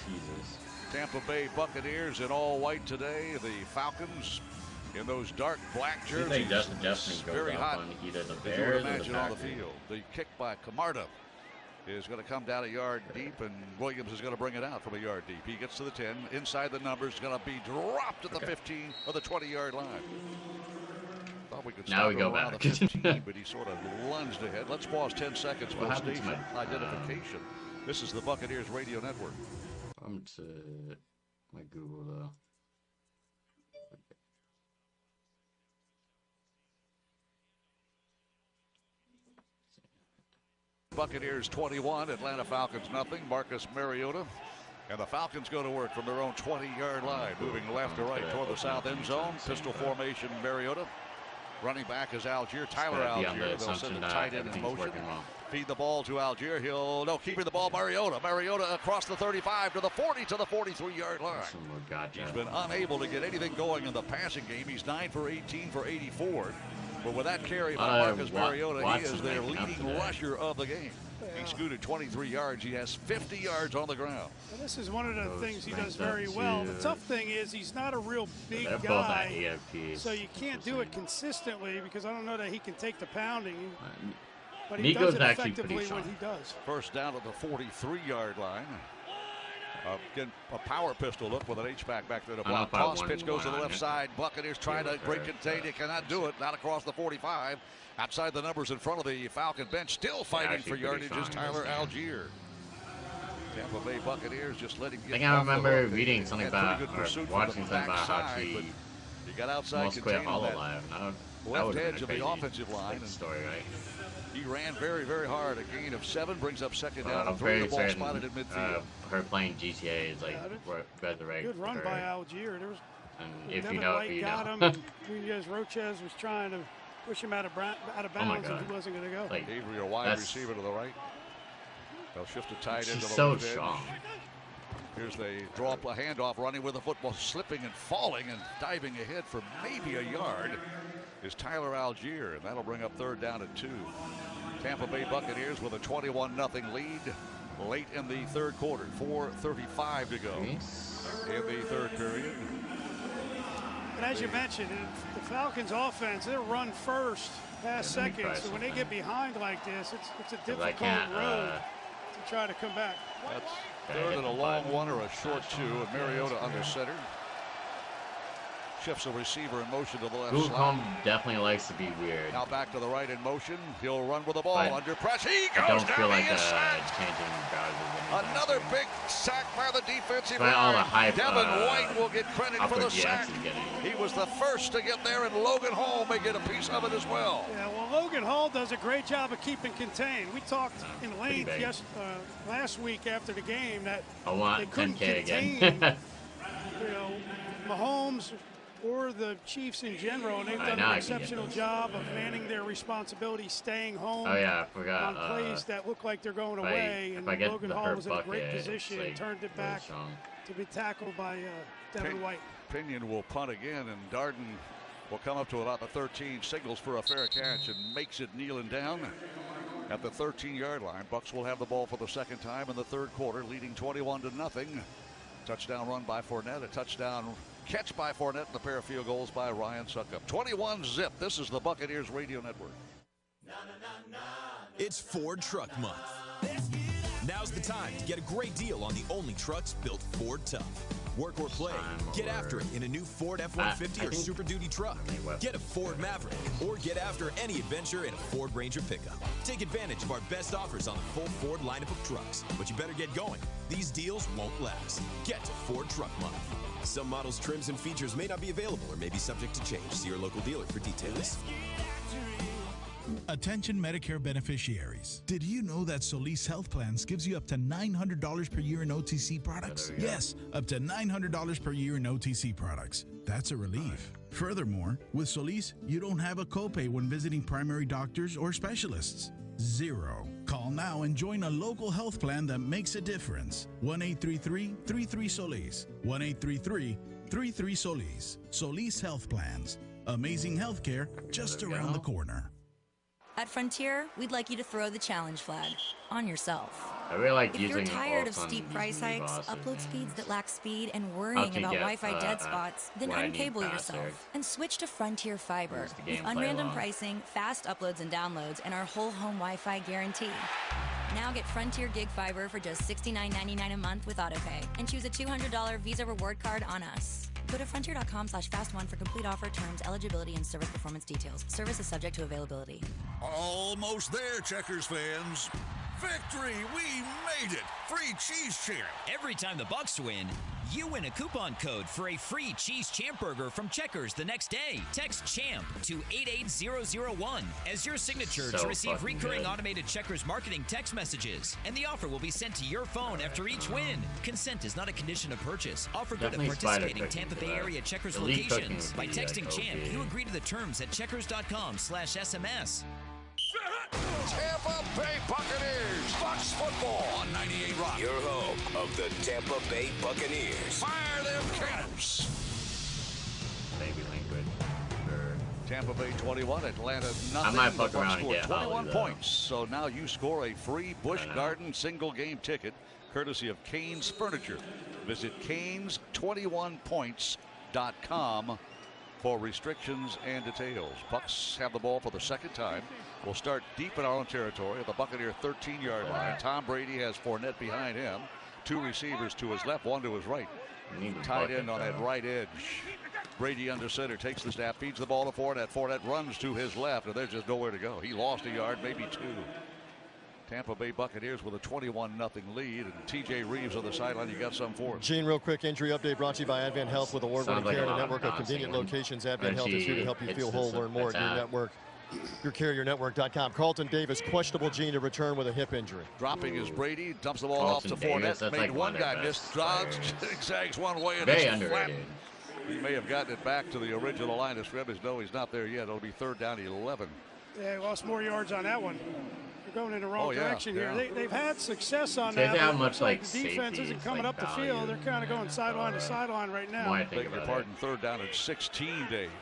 S7: Jesus.
S6: Tampa Bay Buccaneers in all white today. The Falcons in those dark black jerseys.
S7: I think Justin Jefferson goes
S6: very
S7: up
S6: hot.
S7: on either the Bears or the
S6: on the
S7: Packers.
S6: field. The kick by Camarda is going to come down a yard deep, and Williams is going to bring it out from a yard deep. He gets to the 10, inside the numbers, going to be dropped at the 15 or the 20-yard line. Thought we could
S7: Now we go
S6: around
S7: back.
S6: the 15, but he sort of lunged ahead. Let's pause 10 seconds for station identification. This is the Buccaneers Radio Network.
S7: I'm to my Google though.
S6: Buccaneers 21, Atlanta Falcons nothing. Marcus Mariota. And the Falcons go to work from their own 20-yard line, moving left to right toward the south end zone. Pistol formation, Mariota. Running back is Algier. Tyler Algier. They'll send the tight end in motion. Feed the ball to Algier. Keeping the ball, Mariota. Mariota across the 35 to the 40 to the 43-yard line. He's been unable to get anything going in the passing game. He's 9 for 18 for 84. But with that carry by Marcus Mariota, he is their leading rusher of the game. He scooted 23 yards. He has 50 yards on the ground.
S8: Well, this is one of the things he does very well. The tough thing is he's not a real big guy, so you can't do it consistently because I don't know that he can take the pounding. But he does it effectively when he does.
S6: First down at the 43-yard line. Again, a power pistol look with an H-back back there to block. Toss pitch goes to the left side. Buccaneers trying to break contain. They cannot do it. Not across the 45. Outside the numbers in front of the Falcon bench. Still fighting for yardage is Tyler Algier. Tampa Bay Buccaneers just letting get.
S7: I think I remember reading something about or watching something about how he
S6: got outside
S7: almost quit Hololive.
S6: Left edge of the offensive line.
S7: Story, right?
S6: He ran very, very hard. A gain of 7 brings up second down. I'm very ball spotted in midfield.
S7: Her playing GTA is like resurrect.
S8: Good run by Algier. There was,
S7: and if
S8: Devin
S7: you know,
S8: White
S7: you
S8: got
S7: know.
S8: him. Nunez Rochez was trying to push him out of bounds, and he wasn't going to go.
S6: Like, Avery, a wide receiver to the right. They'll shift a tight end to the
S7: so
S6: left
S7: strong.
S6: Edge. Here's the drop, a handoff, running with the football, slipping and falling and diving ahead for maybe a yard is Tyler Algier, and that'll bring up third down at 2. Tampa Bay Buccaneers with a 21-0 lead late in the third quarter. 4:35 to go in the third period.
S8: And as you mentioned, the Falcons' offense, they're run first, pass second. So when they get behind like this, it's a difficult road to try to come back.
S6: That's third and a long one or a short two, and Mariota under center. Shifts the receiver in motion to the left
S7: side. Definitely likes to be weird.
S6: Now back to the right in motion. He'll run with the ball under pressure. He goes
S7: I don't
S6: down
S7: feel like
S6: changing another big sack by the defensive line.
S7: All the hype,
S6: Devin White will get credit for the sack. He was the first to get there, and Logan Hall may get a piece of it as well.
S8: Yeah, well, Logan Hall does a great job of keeping contained. We talked in length last week after the game that they couldn't contain Mahomes or the Chiefs in general, and they've done an exceptional job of manning their responsibility, staying home on plays that look like they're going away. And Logan Hall was in a great position and turned it back to be tackled by Devin White.
S6: Pinion will punt again, and Darden will come up to about the 13, signals for a fair catch, and makes it kneeling down at the 13-yard line. Bucks will have the ball for the second time in the third quarter, leading 21-0. Touchdown run by Fournette, a touchdown catch by Fournette, and a pair of field goals by Ryan Succop. 21-0. This is the Buccaneers Radio Network.
S1: It's Ford Truck Month. Now's the time to get a great deal on the only trucks built Ford tough. Work or play, get after it in a new Ford F-150 or Super Duty truck. Get a Ford Maverick, or get after any adventure in a Ford Ranger pickup. Take advantage of our best offers on the full Ford lineup of trucks. But you better get going. These deals won't last. Get to Ford Truck Month. Some models, trims, and features may not be available or may be subject to change. See your local dealer for details.
S12: Attention Medicare beneficiaries. Did you know that Solis Health Plans gives you up to $900 per year in OTC products? Yes, up to $900 per year in OTC products. That's a relief. Furthermore, with Solis, you don't have a copay when visiting primary doctors or specialists. Zero. Call now and join a local health plan that makes a difference. 1-833-33-SOLIS. 1-833-33-SOLIS. Solis Health Plans. Amazing healthcare just around the corner.
S23: At Frontier, we'd like you to throw the challenge flag on yourself.
S7: I really like
S23: if
S7: using
S23: you're tired of steep price hikes, upload speeds that lack speed, and worrying about Wi-Fi dead spots, then uncable yourself and switch to Frontier Fiber with unrandom pricing, fast uploads and downloads, and our whole home Wi-Fi guarantee. Now get Frontier Gig Fiber for just $69.99 a month with AutoPay, and choose a $200 Visa reward card on us. Go to frontier.com/fast1 for complete offer, terms, eligibility, and service performance details. Service is subject to availability.
S6: Almost there, Checkers fans. Victory! We made it! Free Cheese Champ!
S13: Every time the Bucks win, you win a coupon code for a free Cheese Champ burger from Checkers the next day. Text CHAMP to 88001 as your signature to receive recurring automated Checkers marketing text messages. And the offer will be sent to your phone after each win. Consent is not a condition of purchase. Offer good at participating Tampa Bay area Checkers locations. By texting CHAMP, you agree to the terms at checkers.com/SMS.
S22: Tampa Bay Buccaneers, Bucks football on 98 Rock. Your home of the Tampa Bay Buccaneers.
S6: Fire them cannons.
S7: Maybe language.
S6: Tampa Bay 21, Atlanta nothing.
S7: I might fuck
S6: the Bucks
S7: around and get
S6: 21 points. So now you score a free Busch Garden single game ticket, courtesy of Canes Furniture. Visit Canes21points.com for restrictions and details. Bucks have the ball for the second time. We'll start deep in our own territory at the Buccaneer 13-yard line. Tom Brady has Fournette behind him. Two receivers to his left, one to his right. Tight end on that right edge. Brady under center, takes the snap, feeds the ball to Fournette. Fournette runs to his left, and there's just nowhere to go. He lost a yard, maybe two. Tampa Bay Buccaneers with a 21-0 lead, and TJ Reeves on the sideline. You got some for us.
S5: Gene, real quick injury update brought to you by Advent Health with award-winning care and a network of convenient locations. Advent Health is here to help you feel whole. Learn more at your network. YourCarrierNetwork.com. Carlton Davis, questionable, Gene, to return with a hip injury.
S6: Dropping is Brady, dumps the ball off to Fournette. Made like one guy miss, dodges, zigzags one way, and
S7: very
S6: it's flat. He may have gotten it back to the original line of scrimmage. No, he's not there yet. It'll be third down 11.
S8: Yeah, lost more yards on that one. They're going in the wrong direction here. They've had success on that.
S7: How much
S8: the defense isn't coming up the field. They're kind of going sideline to sideline right now.
S6: Beg your pardon, third down at 16, Dave.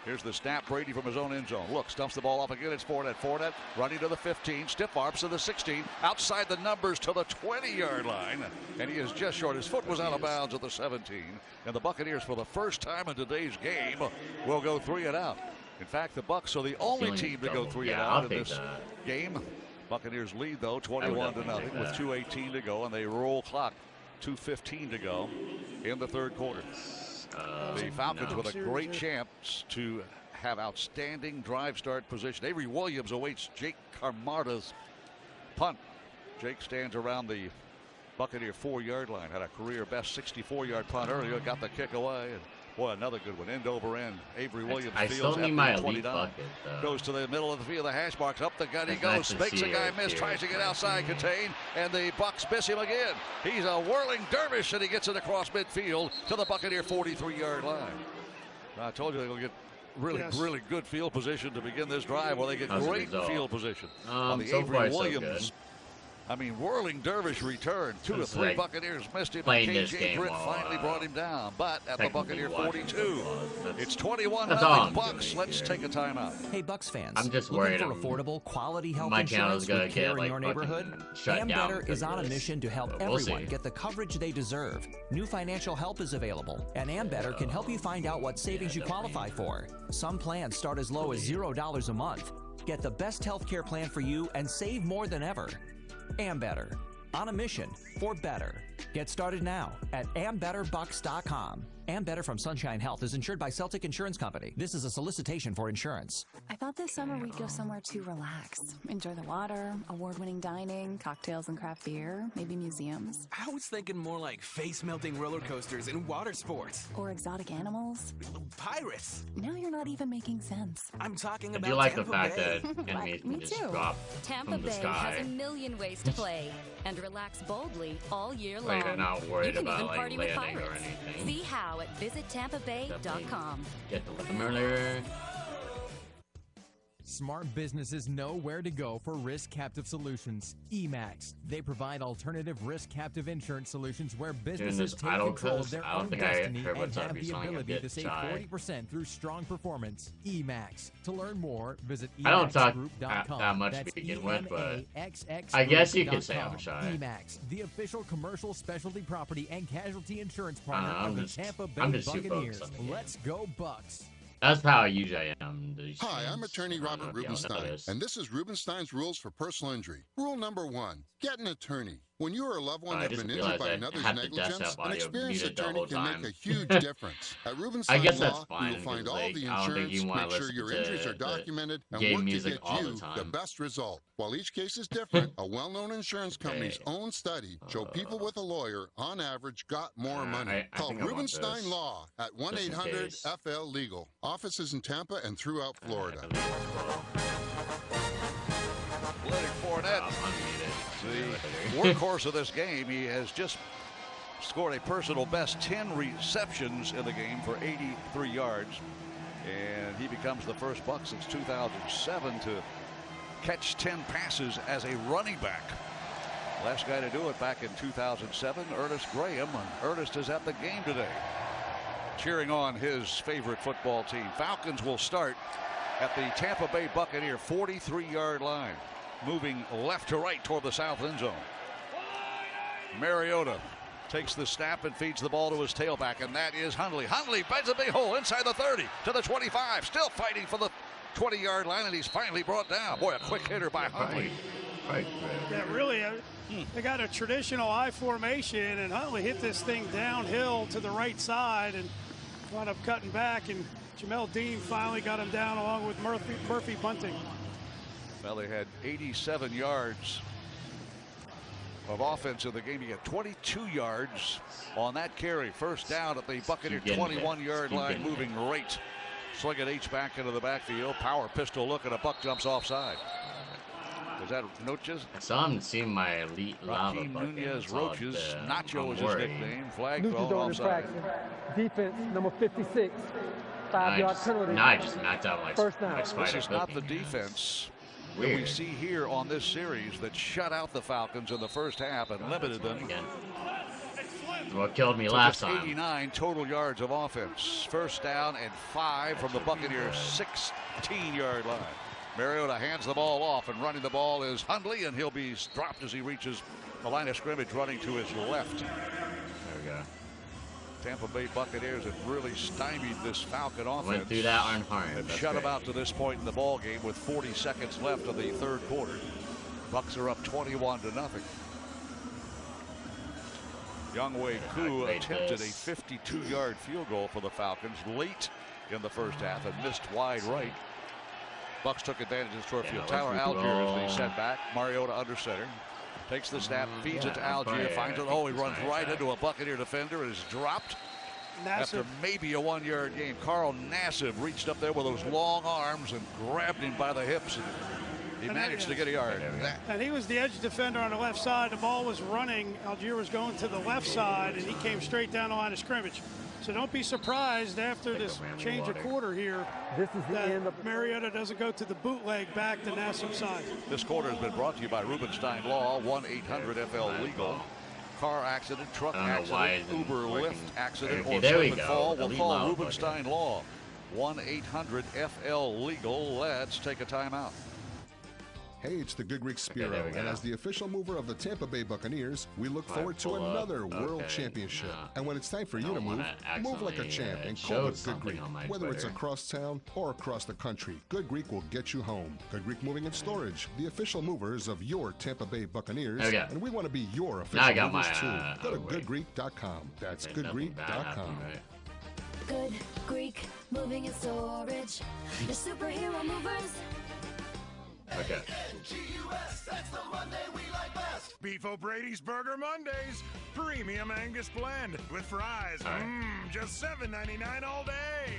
S6: Here's the snap. Brady from his own end zone. Looks, dumps the ball off again. It's Fournette. Fournette running to the 15. Stiff arms to the 16. Outside the numbers to the 20-yard line. And he is just short. His foot was out of bounds at the 17. And the Buccaneers, for the first time in today's game, will go 3 and out. In fact, the Bucs are the only team to go 3 and out in this game. Buccaneers lead, though, 21-0 with 2:18 to go, and they roll clock. 2:15 to go in the third quarter. The Falcons with a great chance to have outstanding drive start position. Avery Williams awaits Jake Camarda's punt. Jake stands around the Buccaneer 4-yard line. Had a career best 64-yard punt earlier. Got the kick away. And boy, another good one. End over end. Avery Williams fields at the 29. Goes to the middle of the field. The hash marks. Up the gut he goes. Makes a guy miss. Tries to get outside contained. And the Bucs miss him again. He's a whirling dervish, and he gets it across midfield to the Buccaneer 43-yard line. I told you they're going to get really good field position to begin this drive. Well, they get great field position on the Avery Williams. I mean, whirling dervish return. 2 of 3 Buccaneers missed him. KJ Britt finally brought him down, but at the Buccaneer 42, it's 21-0 Bucs. Let's take a timeout.
S11: Hey, Bucs fans,
S7: I'm just worried
S11: looking for affordable, quality health insurance with care in your neighborhood? Ambetter is on a mission to help everyone get the coverage they deserve. New financial help is available, and Ambetter can help you find out what savings you qualify for. Some plans start as low as $0 a month. Get the best health care plan for you and save more than ever. Ambetter, on a mission for better. Get started now at ambetterbucks.com. Ambetter from Sunshine Health is insured by Celtic Insurance Company. This is a solicitation for insurance.
S14: I thought this summer we'd go somewhere to relax. Enjoy the water, award-winning dining, cocktails and craft beer, maybe museums.
S19: I was thinking more like face-melting roller coasters and water sports.
S14: Or exotic animals.
S19: Pirates.
S14: Now you're not even making sense.
S19: I'm talking about
S7: I do like
S19: Tampa
S7: the fact
S19: Bay.
S7: that enemies can just drop
S23: Tampa
S7: from the
S23: Bay
S7: sky.
S23: has a million ways to play and relax boldly all year long.
S7: Like, they're not worried
S23: you can
S7: about
S23: even
S7: like
S23: party with
S7: landing or
S23: pirates.
S7: anything.
S23: See how at visitTampaBay.com.
S7: Get the familiar.
S16: Smart businesses know where to go for risk captive solutions. EMAX. They provide alternative risk captive insurance solutions where businesses take control of their own destiny and have the ability to save 40% through strong performance. EMAX. To learn more, visit EMAXgroup.com.
S7: I don't talk that much to begin with, but I guess you could say I'm shy.
S16: EMAX, the official commercial specialty property and casualty insurance partner of the Tampa Bay Buccaneers. Let's go Bucs.
S7: That's how I usually am.
S24: Hi, I'm attorney Robert Rubenstein, and this is Rubenstein's Rules for Personal Injury. Rule number 1, get an attorney. When you or a loved one have been injured by another's negligence, an experienced attorney can make a huge difference. At Rubenstein Law, you will find all the insurance, make sure your injuries are documented, and work to get you the best result. While each case is different, a well-known insurance company's own study showed people with a lawyer, on average, got more money. Call Rubenstein Law at 1-800-FL-LEGAL. Offices in Tampa and throughout Florida.
S6: Leonard Fournette, the workhorse of this game. He has just scored a personal best 10 receptions in the game for 83 yards. And he becomes the first Buck since 2007 to catch 10 passes as a running back. Last guy to do it back in 2007, Ernest Graham. And Ernest is at the game today, cheering on his favorite football team. Falcons will start at the Tampa Bay Buccaneer 43-yard line, moving left to right toward the south end zone. Mariota takes the snap and feeds the ball to his tailback, and that is Hundley. Hundley bends a big hole inside the 30 to the 25, still fighting for the 20-yard line, and he's finally brought down. Boy, a quick hitter by Hundley.
S8: Yeah, really, they got a traditional I formation, and Huntley hit this thing downhill to the right side and wound up cutting back, and Jamel Dean finally got him down along with Murphy Bunting.
S6: Well, they had 87 yards of offense in the game. He got 22 yards on that carry. First down at the Buccaneer 21-yard line, moving right. Swing an H-back into the backfield. Power pistol look, and a Buck jumps offside. Was that Noches?
S7: I saw him see my elite lava
S6: Joaquin
S7: bucket.
S6: Nunez Roaches. Nacho is his nickname. Flag
S9: Nucci's
S6: thrown
S9: on
S6: offside.
S9: Defense number 56. 5-yard penalty.
S7: I just knocked out like
S9: first down.
S6: This is not the defense that we see here on this series that shut out the Falcons in the first half and limited them.
S7: What killed me last time.
S6: 89 total yards of offense. First down and 5 from the Buccaneers' 16-yard line. Mariota hands the ball off, and running the ball is Hundley, and he'll be dropped as he reaches the line of scrimmage, running to his left.
S7: There we go.
S6: Tampa Bay Buccaneers have really stymied this Falcon offense.
S7: Went through that unharmed.
S6: And shut them out to this point in the ball game with 40 seconds left of the third quarter. Bucks are up 21-0. Younghoe Koo attempted a 52-yard field goal for the Falcons late in the first half and missed wide right. Bucks took advantage of the short field. Tyler Algier is the setback. Mariota under center. Takes the snap, feeds it to Algier, finds it. Oh, he runs right into a Buccaneer defender and is dropped. After maybe a 1-yard gain. Carl Nassib reached up there with those long arms and grabbed him by the hips. And he managed to get a yard.
S8: And he was the edge defender on the left side. The ball was running. Algier was going to the left side, and he came straight down the line of scrimmage. So don't be surprised after this change of quarter here that Mariota doesn't go to the bootleg back to Nassib's side.
S6: This quarter has been brought to you by Rubenstein Law, 1-800-FL-LEGAL. Car accident, truck accident, Uber, Lyft accident, or slip and fall. We'll call Rubenstein Law. 1-800-FL-LEGAL. Let's take a timeout.
S10: Hey, it's the Good Greek Spiro, and as the official mover of the Tampa Bay Buccaneers, we look forward to another World Championship. And when it's time for you to move like a champ and call it Good Greek. Whether it's across town or across the country, Good Greek will get you home. Good Greek Moving and Storage, the official movers of your Tampa Bay Buccaneers, and we want to be your official movers too. Go to goodgreek.com. That's goodgreek.com.
S15: Good Greek Moving and Storage, your superhero movers.
S7: Okay.
S17: That's the Monday we like best. Beef O'Brady's Burger Mondays. Premium Angus blend with fries. Just $7.99 all day.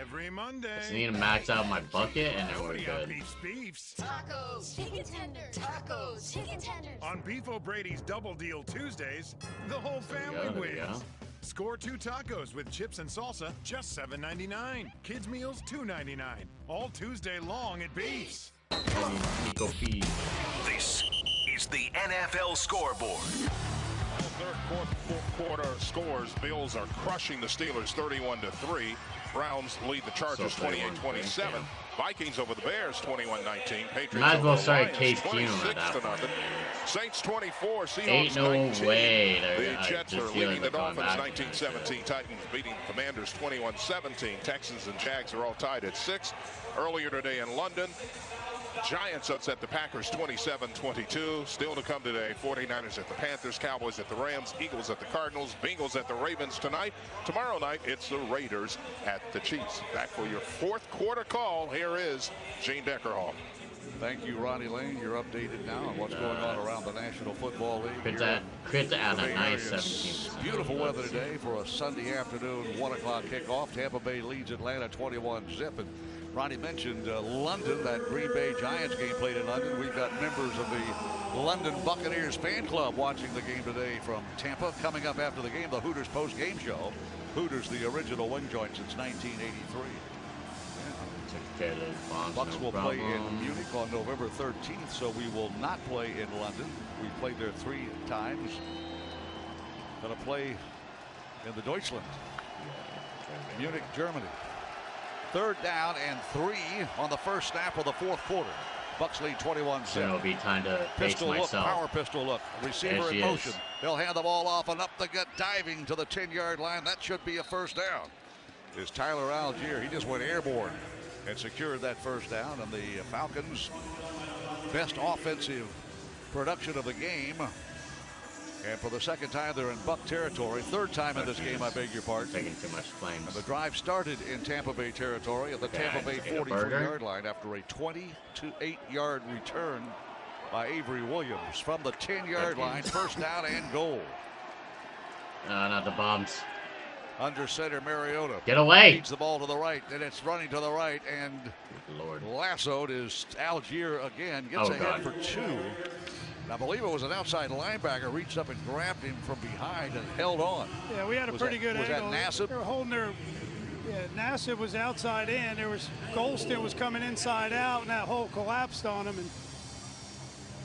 S17: Every Monday.
S7: I just need to max out my bucket and then we're good.
S17: Beefs.
S15: Tacos. Chicken tenders. Tacos. Chicken tenders.
S17: On Beef O'Brady's Double Deal Tuesdays, the whole family wins. Score 2 tacos with chips and salsa, just $7.99. Kids meals, $2.99. All Tuesday long at Beefs.
S22: This is the NFL scoreboard.
S18: Third, fourth quarter scores. Bills are crushing the Steelers 31-3. Browns lead the Chargers 28-27. Vikings over the Bears 21-19. Patriots
S7: might as well start
S18: Case
S7: Keenum at that point.
S18: Saints 24, Seahawks
S7: Ain't no
S18: 19.
S7: way
S18: The Jets are leading the Dolphins 19-17. Titans beating Commanders 21-17. Texans and Jags are all tied at 6. Earlier today in London, Giants upset the Packers 27-22. Still to come today, 49ers at the Panthers, Cowboys at the Rams, Eagles at the Cardinals, Bengals at the Ravens tonight. Tomorrow night, it's the Raiders at the Chiefs. Back for your fourth quarter call. Here is Gene Deckerhall.
S6: Thank you, Ronnie Lane. You're updated now on what's going on around the National Football League.
S7: Crit to add a nice 17%.
S6: Beautiful weather today for a Sunday afternoon, 1 o'clock kickoff. Tampa Bay leads Atlanta 21-0. And Ronnie mentioned London, that Green Bay Giants game played in London. We've got members of the London Buccaneers fan club watching the game today from Tampa. Coming up after the game, the Hooters post-game show. Hooters, the original wing joint since 1983. Bucks will play in Munich on November 13th, so we will not play in London. We played there 3 times. Going to play in the Deutschland. Munich, Germany. 3rd down and 3 on the first snap of the fourth quarter. Bucks lead 21-7.
S7: So it'll be time to
S6: pistol look,
S7: myself.
S6: Power pistol look. Receiver in motion. They'll hand the ball off and up the gut, diving to the 10-yard line. That should be a first down. Is Tyler Algier. He just went airborne and secured that first down. And the Falcons' best offensive production of the game. And for the second time, they're in Buck territory. 3rd time in this game, I beg your pardon.
S7: Taking too much flames.
S6: And the drive started in Tampa Bay territory at the Tampa Bay 43-yard line after a 28-yard return by Avery Williams from the 10-yard line. First down and goal.
S7: No, not the bombs.
S6: Under center, Mariota.
S7: Get away.
S6: Feeds the ball to the right, and it's running to the right, and lassoed is Algier again. Gets ahead for 2. I believe it was an outside linebacker reached up and grabbed him from behind and held on.
S8: Yeah, we had a pretty good angle.
S6: Was that Nassib?
S8: They were holding their. Yeah, Nassib was outside in. There was Golston was coming inside out, and that hole collapsed on him. And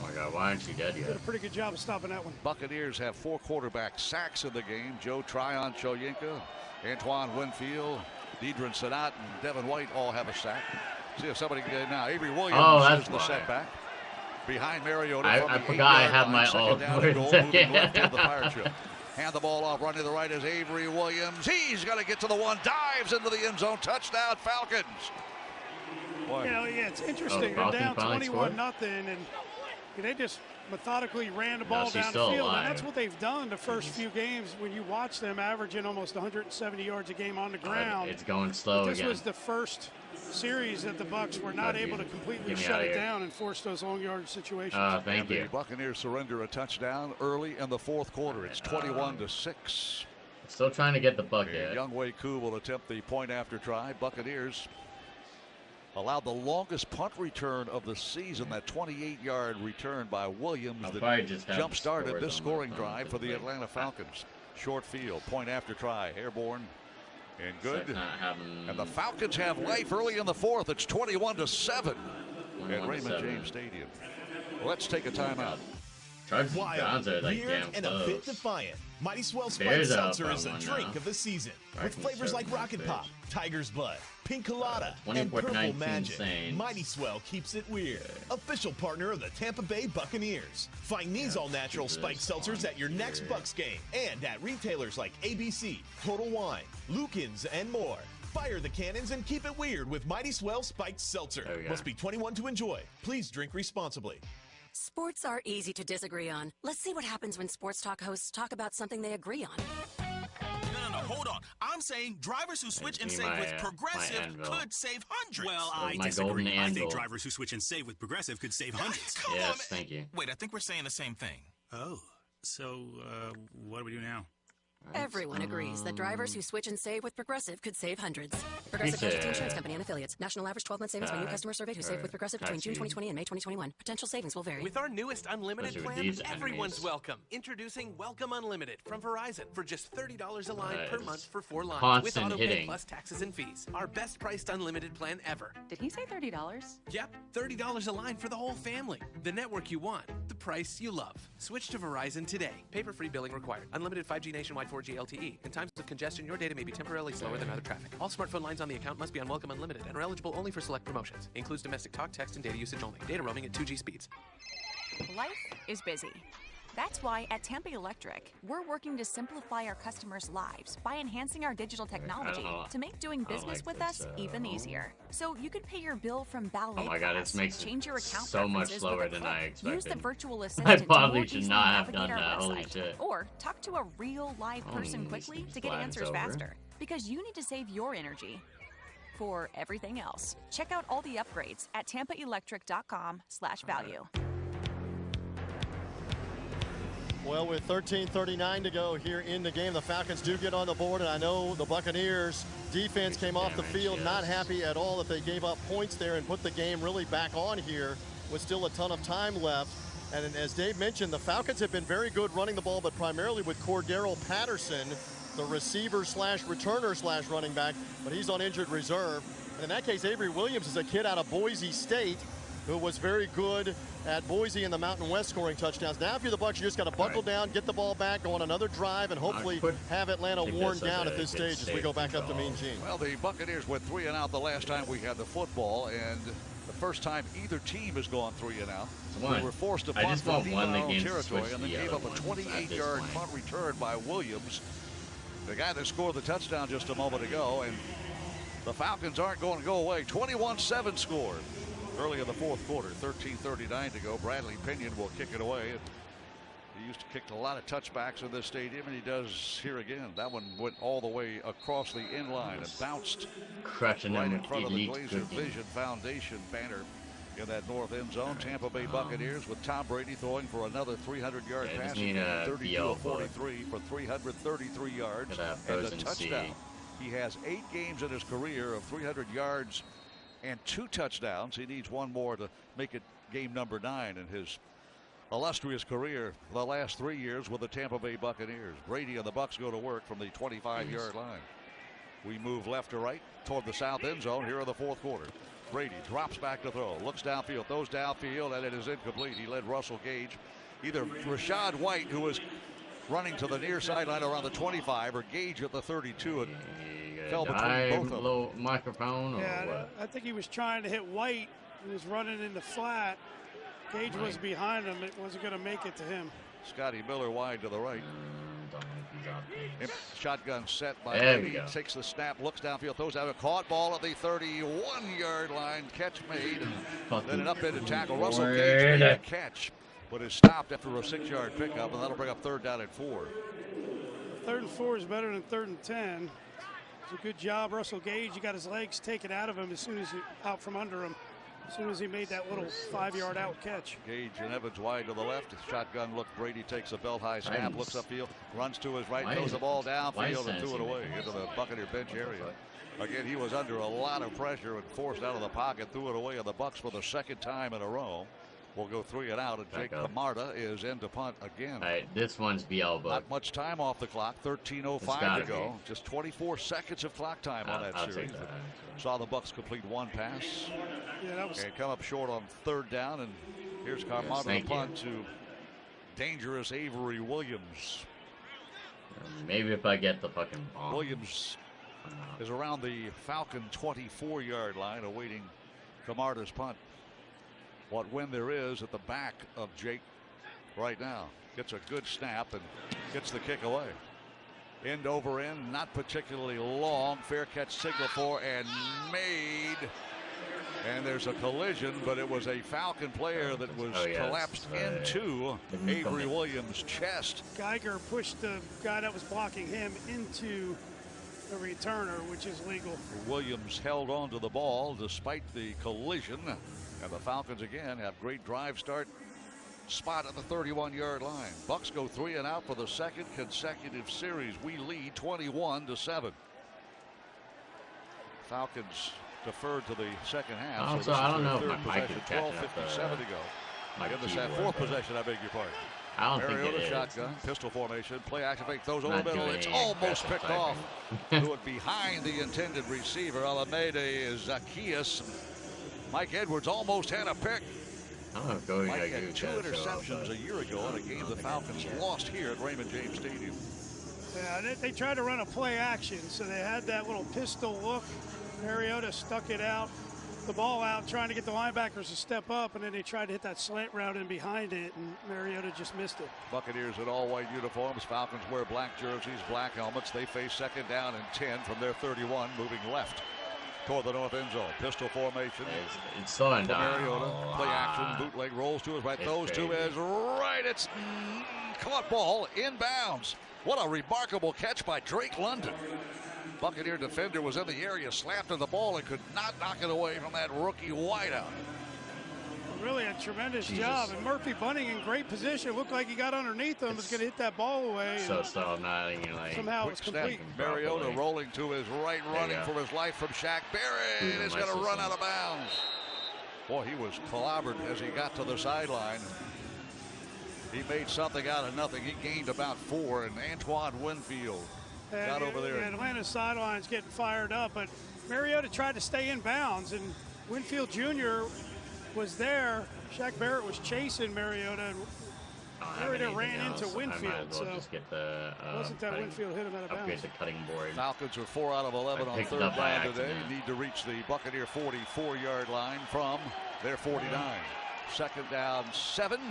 S7: oh my God, why aren't you dead yet?
S8: Did a pretty good job of stopping that one.
S6: Buccaneers have 4 quarterback sacks in the game. Joe Tryon, Choyinka, Antoine Winfield, Deidre Sanat, and Devin White all have a sack. See if somebody can get it now. Avery Williams is the setback. Behind Mariota.
S7: I forgot I had my
S6: ult. Left of the fire chip. Hand the ball off, running to the right is Avery Williams. He's going to get to the 1, dives into the end zone. Touchdown, Falcons.
S8: Boy. You know, yeah, it's interesting. They're down 21-0, and They just methodically ran the ball down the field, and that's what they've done the first few games. When you watch them averaging almost 170 yards a game on the ground,
S7: it's going slow
S8: again. This was the first series that the Bucks were not able to completely shut it down and force those long yardage situations.
S6: Thank you. The Buccaneers surrender a touchdown early in the fourth quarter. It's 21-6.
S7: Still trying to get the bucket.
S6: Younghoe Koo will attempt the point after try. Buccaneers allowed the longest punt return of the season, that 28-yard return by Williams that jump-started this scoring drive for the Atlanta Falcons. Short field, point after try, airborne and good. And the Falcons have life early in the fourth. It's 21-7 at Raymond James Stadium. Let's take a timeout.
S2: Wild, weird, and a bit defiant. Mighty Swell Spiked Seltzer is the drink of the season. With flavors like Rocket Pop, Tiger's Blood, Pink Colada, and Purple Magic. Mighty Swell keeps it weird. Official partner of the Tampa Bay Buccaneers. Find these all-natural spiked seltzers at your next Bucs game and at retailers like ABC, Total Wine, Lukens, and more. Fire the cannons and keep it weird with Mighty Swell Spiked Seltzer. Must be 21 to enjoy. Please drink responsibly.
S3: Sports are easy to disagree on. Let's see what happens when sports talk hosts talk about something they agree on.
S20: No, hold on. I'm saying drivers who switch and save with Progressive could save hundreds.
S21: Well, I disagree. I think drivers who switch and save with Progressive could save hundreds.
S7: Yes, thank you.
S20: Wait, I think we're saying the same thing.
S21: Oh, so what do we do now?
S3: Everyone agrees that drivers who switch and save with Progressive could save hundreds. Progressive Casualty Insurance Company and affiliates. National average 12-month savings by new customer surveyed who saved with Progressive between June 2020 and May 2021. Potential savings will vary.
S19: With our newest unlimited plan, everyone's welcome. Introducing Welcome Unlimited from Verizon for just $30 a line per month for 4 lines with auto pay plus taxes and fees. Our best priced unlimited plan ever.
S25: Did he say $30?
S19: Yep, $30 a line for the whole family. The network you want, the price you love. Switch to Verizon today. Paper-free billing required. Unlimited 5G nationwide 4G LTE. In times of congestion, your data may be temporarily slower than other traffic. All smartphone lines on the account must be on Welcome Unlimited and are eligible only for select promotions. Includes domestic talk, text, and data usage only. Data roaming at 2G speeds.
S25: Life is busy. That's why at Tampa Electric, we're working to simplify our customers' lives by enhancing our digital technology to make doing business with us even easier. So you can pay your bill from ballet class, change your account
S7: so much slower than I expected.
S25: Use the virtual assistant
S7: I probably should not have done that. Holy shit.
S25: Or talk to a real live person quickly to get answers faster. Because you need to save your energy for everything else. Check out all the upgrades at tampaelectric.com/value.
S5: Well, with 13:39 to go here in the game, the Falcons do get on the board, and I know the Buccaneers defense came off the field not happy at all that they gave up points there and put the game really back on here with still a ton of time left. And as Dave mentioned, the Falcons have been very good running the ball, but primarily with Cordero Patterson, the receiver/returner/running back, but he's on injured reserve. And in that case, Avery Williams is a kid out of Boise State who was very good at Boise in the Mountain West scoring touchdowns. Now, if you're the Bucs, you just got to buckle down, get the ball back, go on another drive, and hopefully have Atlanta worn down at this stage as we go back up to Mean Gene.
S6: Well, the Buccaneers went 3 and out the last time we had the football, and the first time either team has gone 3 and out. We were forced to punt from deep in our own territory and then gave up a 28-yard punt return by Williams, the guy that scored the touchdown just a moment ago. And the Falcons aren't going to go away. 21-7 scored early in the fourth quarter. 13:39 to go. Bradley Pinion will kick it away. He used to kick a lot of touchbacks in this stadium, and he does here again. That one went all the way across the end line and bounced right in front of the Glazer Vision Foundation banner in that north end zone. Tampa Bay Buccaneers with Tom Brady throwing for another 300-yard pass. 32-43 for 333 yards and a touchdown. He has 8 games in his career of 300 yards and 2 touchdowns. He needs one more to make it game number 9 in his illustrious career the last 3 years with the Tampa Bay Buccaneers. Brady and the Bucs go to work from the 25-yard line. We move left to right toward the south end zone here in the fourth quarter. Brady drops back to throw, looks downfield, throws downfield, and it is incomplete. He led Russell Gage, either Rachaad White, who was running to the near sideline around the 25, or Gage at the 32. And fell between both of them.
S7: Microphone.
S8: Yeah, I think he was trying to hit White. He was running in the flat. Gage was behind him. It wasn't going to make it to him.
S6: Scotty Miller wide to the right. Shotgun set by Brady. Takes the snap, looks downfield, throws out a caught ball at the 31-yard line. Catch made. And then an upended tackle. Russell Gage made a catch but is stopped after a 6-yard pickup, and that'll bring up 3rd down and 4.
S8: 3rd and 4 is better than 3rd and 10. It's a good job. Russell Gage, he got his legs taken out of him as soon as he out from under him. As soon as he made that little 5-yard out catch.
S6: Gage and Evans wide to the left. Shotgun look. Brady takes a belt high snap, looks upfield, runs to his right, throws the ball downfield and threw it away into the Buccaneer bench area. Again, he was under a lot of pressure and forced out of the pocket, threw it away, and the Bucs for the 2nd time in a row will go 3 and out, and Jake Camarda is in to punt again.
S7: All right, this one's BL book.
S6: Not much time off the clock, 13:05 to go. Just 24 seconds of clock time on that series. Saw the Bucs complete 1 pass.
S8: Yeah, that was...
S6: And come up short on 3rd down, and here's Camarda the punt to dangerous Avery Williams.
S7: Maybe if I get the fucking bomb.
S6: Williams is around the Falcon 24-yard line awaiting Camarda's punt. What wind there is at the back of Jake right now. Gets a good snap and gets the kick away. End over end, not particularly long. Fair catch signal for and made. And there's a collision, but it was a Falcon player that was collapsed into Avery Williams' chest.
S8: Geiger pushed the guy that was blocking him into the returner, which is legal.
S6: Williams held on to the ball despite the collision. And the Falcons again have great drive start spot at the 31-yard line. Bucs go 3 and out for the 2nd consecutive series. We lead 21-7. Falcons deferred to the 2nd half.
S7: So I don't know if my mic is
S6: 12:57 to go. In this 4th possession, I beg your pardon.
S7: I don't
S6: Mariota
S7: think it
S6: shotgun,
S7: is.
S6: Pistol formation, play action fake, throws over the middle. It's almost picked off. Threw it behind the intended receiver. Alameda is Zacchaeus. Mike Edwards almost had a pick. Mike had 2 interceptions a year ago in a game the Falcons lost here at Raymond James Stadium.
S8: Yeah, they tried to run a play action, so they had that little pistol look. Mariota stuck it out, the ball out, trying to get the linebackers to step up, and then they tried to hit that slant route in behind it, and Mariota just missed it.
S6: Buccaneers in all white uniforms. Falcons wear black jerseys, black helmets. They face 2nd down and 10 from their 31, moving left toward the north end zone. Pistol formation.
S7: It's slowing down.
S6: Mariota, play action, bootleg, rolls to his right, throws to his right. It's caught ball inbounds. What a remarkable catch by Drake London. Buccaneer defender was in the area, slapped at the ball, and could not knock it away from that rookie wideout.
S8: Really a tremendous job. And Murphy Bunting in great position. Looked like he got underneath him, was going to hit that ball away. Somehow it's complete.
S6: Mariota rolling to his right, running for his life from Shaq Barrett. Is going to run out of bounds. Boy, he was clobbered as he got to the sideline. He made something out of nothing. He gained about 4, and Antoine Winfield got over there.
S8: Atlanta's sidelines getting fired up, but Mariota tried to stay in bounds, and Winfield Jr. was there. Shaq Barrett was chasing Mariota, and Mariota ran into Winfield. So
S7: get the,
S8: wasn't that Winfield hit him out of bounds?
S7: The cutting board.
S6: Falcons are 4 out of 11 on 3rd down today. Need to reach the Buccaneer 44-yard line from their 49. 2nd down, 7.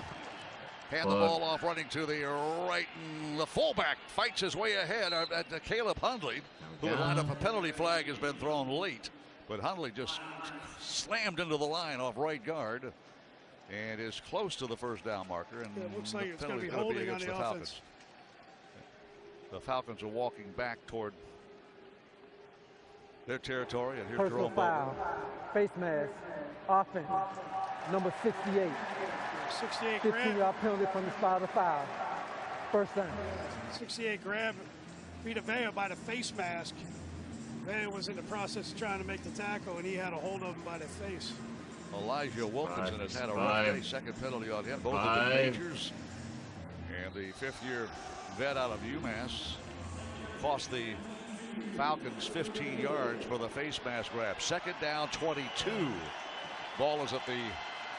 S6: Hand the ball off, running to the right, and the fullback fights his way ahead at Caleb Hundley, who would line up. A penalty flag has been thrown late, but Hundley just slammed into the line off right guard and is close to the 1st down marker. And
S8: it looks like it's going to be holding on the offense.
S6: The Falcons are walking back toward their territory, and here's
S9: personal
S6: Jerome
S9: foul, face mask, offense, number 68.
S8: 68 grab.
S9: 15-yard penalty from the spot of foul. 1st down.
S8: 68 grab Vita Vea by the face mask. Vea was in the process of trying to make the tackle, and he had a hold of him by the face.
S6: Elijah Wilkinson has had a rough day. 2nd penalty on him. Both of the majors. And the 5th-year vet out of UMass cost the Falcons 15 yards for the face mask grab. 2nd down, 22. Ball is at the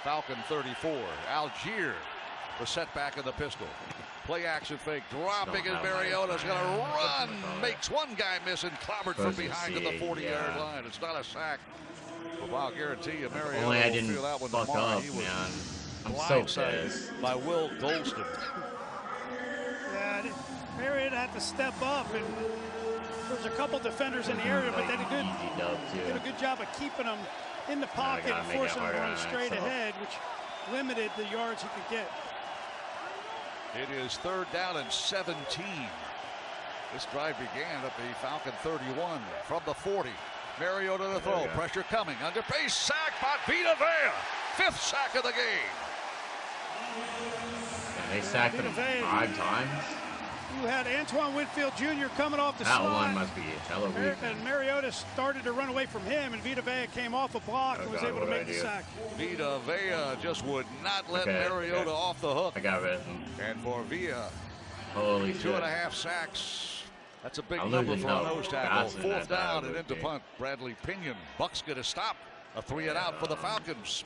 S6: Falcon 34. Algier, the setback of the pistol. Play action fake, dropping as Mariota's going to run. Makes one guy miss and clobbered from behind to the 40-yard line. It's not a sack. Well, I'll guarantee you, Mariota
S7: only I didn't
S6: feel that one
S7: fuck
S6: tomorrow.
S7: up,
S6: He was
S7: man. I'm so pissed.
S6: by Will Golston.
S8: Yeah, Mariota had to step up, and there's a couple defenders in the area, but they did a good job of keeping them in the pocket and forcing them to run straight ahead, which limited the yards he could get.
S6: It is 3rd down and 17. This drive began at the Falcon 31 from the 40. Mariota to throw. Pressure coming. Under base sack by Vita Vea. 5th sack of the game.
S7: And they sacked him 5 times.
S8: You had Antoine Winfield Jr. coming off the slide.
S7: That one must be hella weak.
S8: And Mariota started to run away from him, and Vita Vea came off a block and was able to make the sack.
S6: Vita Vea just would not let Mariota off the hook.
S7: I got written.
S6: And for Vea,
S7: holy
S6: 2.5 sacks. That's a big number for a nose tackle. 4th down and into punt. Bradley Pinion. Bucks get a stop. A 3-and-out for the Falcons.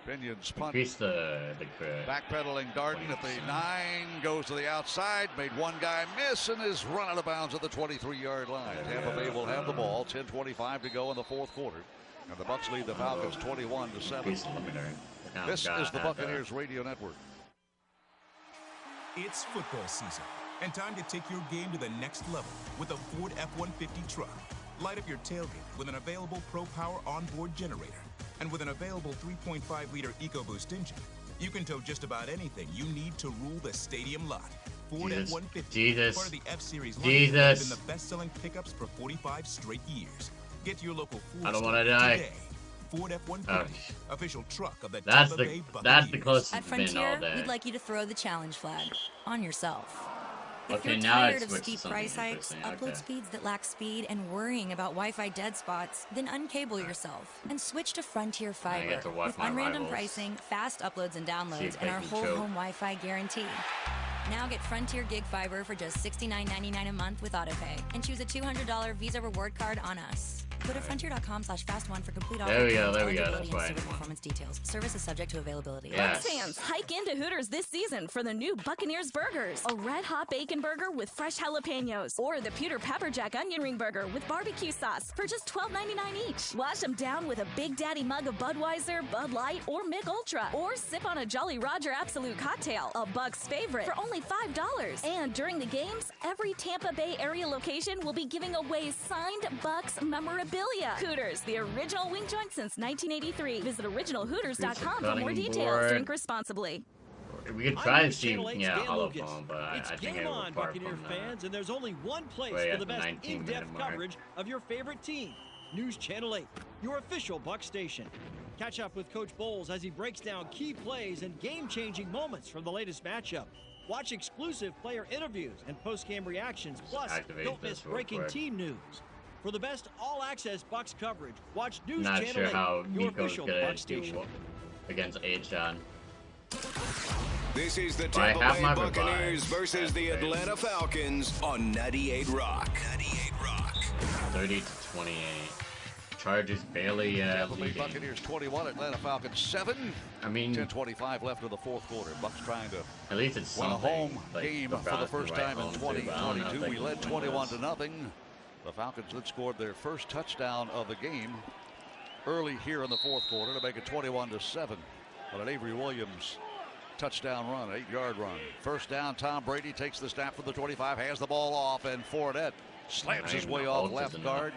S6: Pinion's punt. Backpedaling Darden at the 9, goes to the outside, made one guy miss and is run out of bounds at the 23-yard line. Tampa Bay will have the ball. 10:25 to go in the 4th quarter. And the Bucks lead the Falcons 21-7. This is the Buccaneers Radio Network.
S1: It's football season and time to take your game to the next level with a Ford F-150 truck. Light up your tailgate with an available Pro Power onboard generator. And with an available 3.5-liter EcoBoost engine, you can tow just about anything you need to rule the stadium lot. Ford F-150, part of the F-Series line, has been the best-selling pickups for 45 straight years. Get to your local Ford
S7: I don't want to die.
S1: Today. Ford F-150, official truck of the
S7: That's
S1: Tampa
S7: the
S1: Bay Buccaneers.
S7: that's the closest
S23: At
S7: it's been all
S23: Frontier,
S7: day.
S23: we'd like you to throw the challenge flag on yourself. If
S7: Okay,
S23: you're
S7: now
S23: tired
S7: it
S23: of
S7: switched to
S23: steep
S7: something
S23: price hikes,
S7: interesting.
S23: upload
S7: Okay.
S23: speeds that lack speed, and worrying about Wi-Fi dead spots, then uncable yourself and switch to Frontier Fiber.
S7: get to watch
S23: With
S7: my
S23: unrandom
S7: rivals.
S23: pricing, fast uploads and
S7: See
S23: downloads,
S7: if
S23: and
S7: they
S23: our
S7: can
S23: whole
S7: choke.
S23: home Wi-Fi guarantee. Now get Frontier Gig Fiber for just $69.99 a month with AutoPay, and choose a $200 Visa reward card on us. Go to frontier.com/fast1 for complete offer.
S7: There we go,
S23: details,
S7: there we go,
S23: eligibility,
S7: that's
S23: and
S7: what I
S23: service
S7: want.
S23: performance details. Service is subject to availability.
S7: Yes.
S4: Bucs fans, hike into Hooters this season for the new Buccaneers burgers. A red hot bacon burger with fresh jalapenos. Or the Pewter Pepper Jack onion ring burger with barbecue sauce for just $12.99 each. Wash them down with a Big Daddy mug of Budweiser, Bud Light, or Mick Ultra. Or sip on a Jolly Roger Absolute cocktail, a Bucs favorite, for only $5. And during the games, every Tampa Bay area location will be giving away signed Bucs memorabilia. Hooters, the original wing joint since 1983. Visit originalhooters.com for more
S7: Cutting
S4: details.
S7: board.
S4: Drink responsibly.
S7: We could try to see, Hollow Bone, but I
S11: It's
S7: think
S11: game
S7: it will
S11: on,
S7: part
S11: Buccaneer
S7: from
S11: fans, and there's only one place
S7: way
S11: for
S7: at
S11: the
S7: the
S11: best
S7: 19-minute
S11: in-depth
S7: mark.
S11: coverage of your favorite team. News Channel 8, your official Bucs station. Catch up with Coach Bowles as he breaks down key plays and game-changing moments from the latest matchup. Watch exclusive player interviews and post-game reactions. Plus,
S7: activate
S11: don't
S7: this
S11: miss
S7: real
S11: breaking
S7: quick.
S11: team news. For the best all-access Bucs coverage, watch News
S7: Not
S11: Channel
S7: sure
S11: 8,
S7: how
S11: your
S7: Nico's
S11: official
S7: gonna
S11: Bucs
S7: do
S11: station.
S7: against H-John.
S22: This is the
S7: Well, I
S22: Tampa
S7: have
S22: Bay
S7: my
S22: Buccaneers
S7: revive.
S22: versus the Atlanta Falcons on 98 Rock. 98 Rock.
S7: 30-28. Chargers barely
S6: Tampa Bay
S7: leading.
S6: Buccaneers 21, Atlanta Falcons 7.
S7: I mean,
S6: 10:25 left of the 4th quarter. Bucks trying to
S7: at least it's
S6: win a
S7: something.
S6: home
S7: Like,
S6: game
S7: the
S6: for the
S7: Browns
S6: first
S7: can write
S6: time in
S7: home too, but I don't know if
S6: 2022.
S7: they
S6: We
S7: can
S6: led
S7: win
S6: 21-0. The Falcons then scored their first touchdown of the game early here in the 4th quarter to make it 21-7. But an Avery Williams touchdown run, 8-yard run. First down, Tom Brady takes the snap from the 25, hands the ball off, and Fournette slams his way off left guard.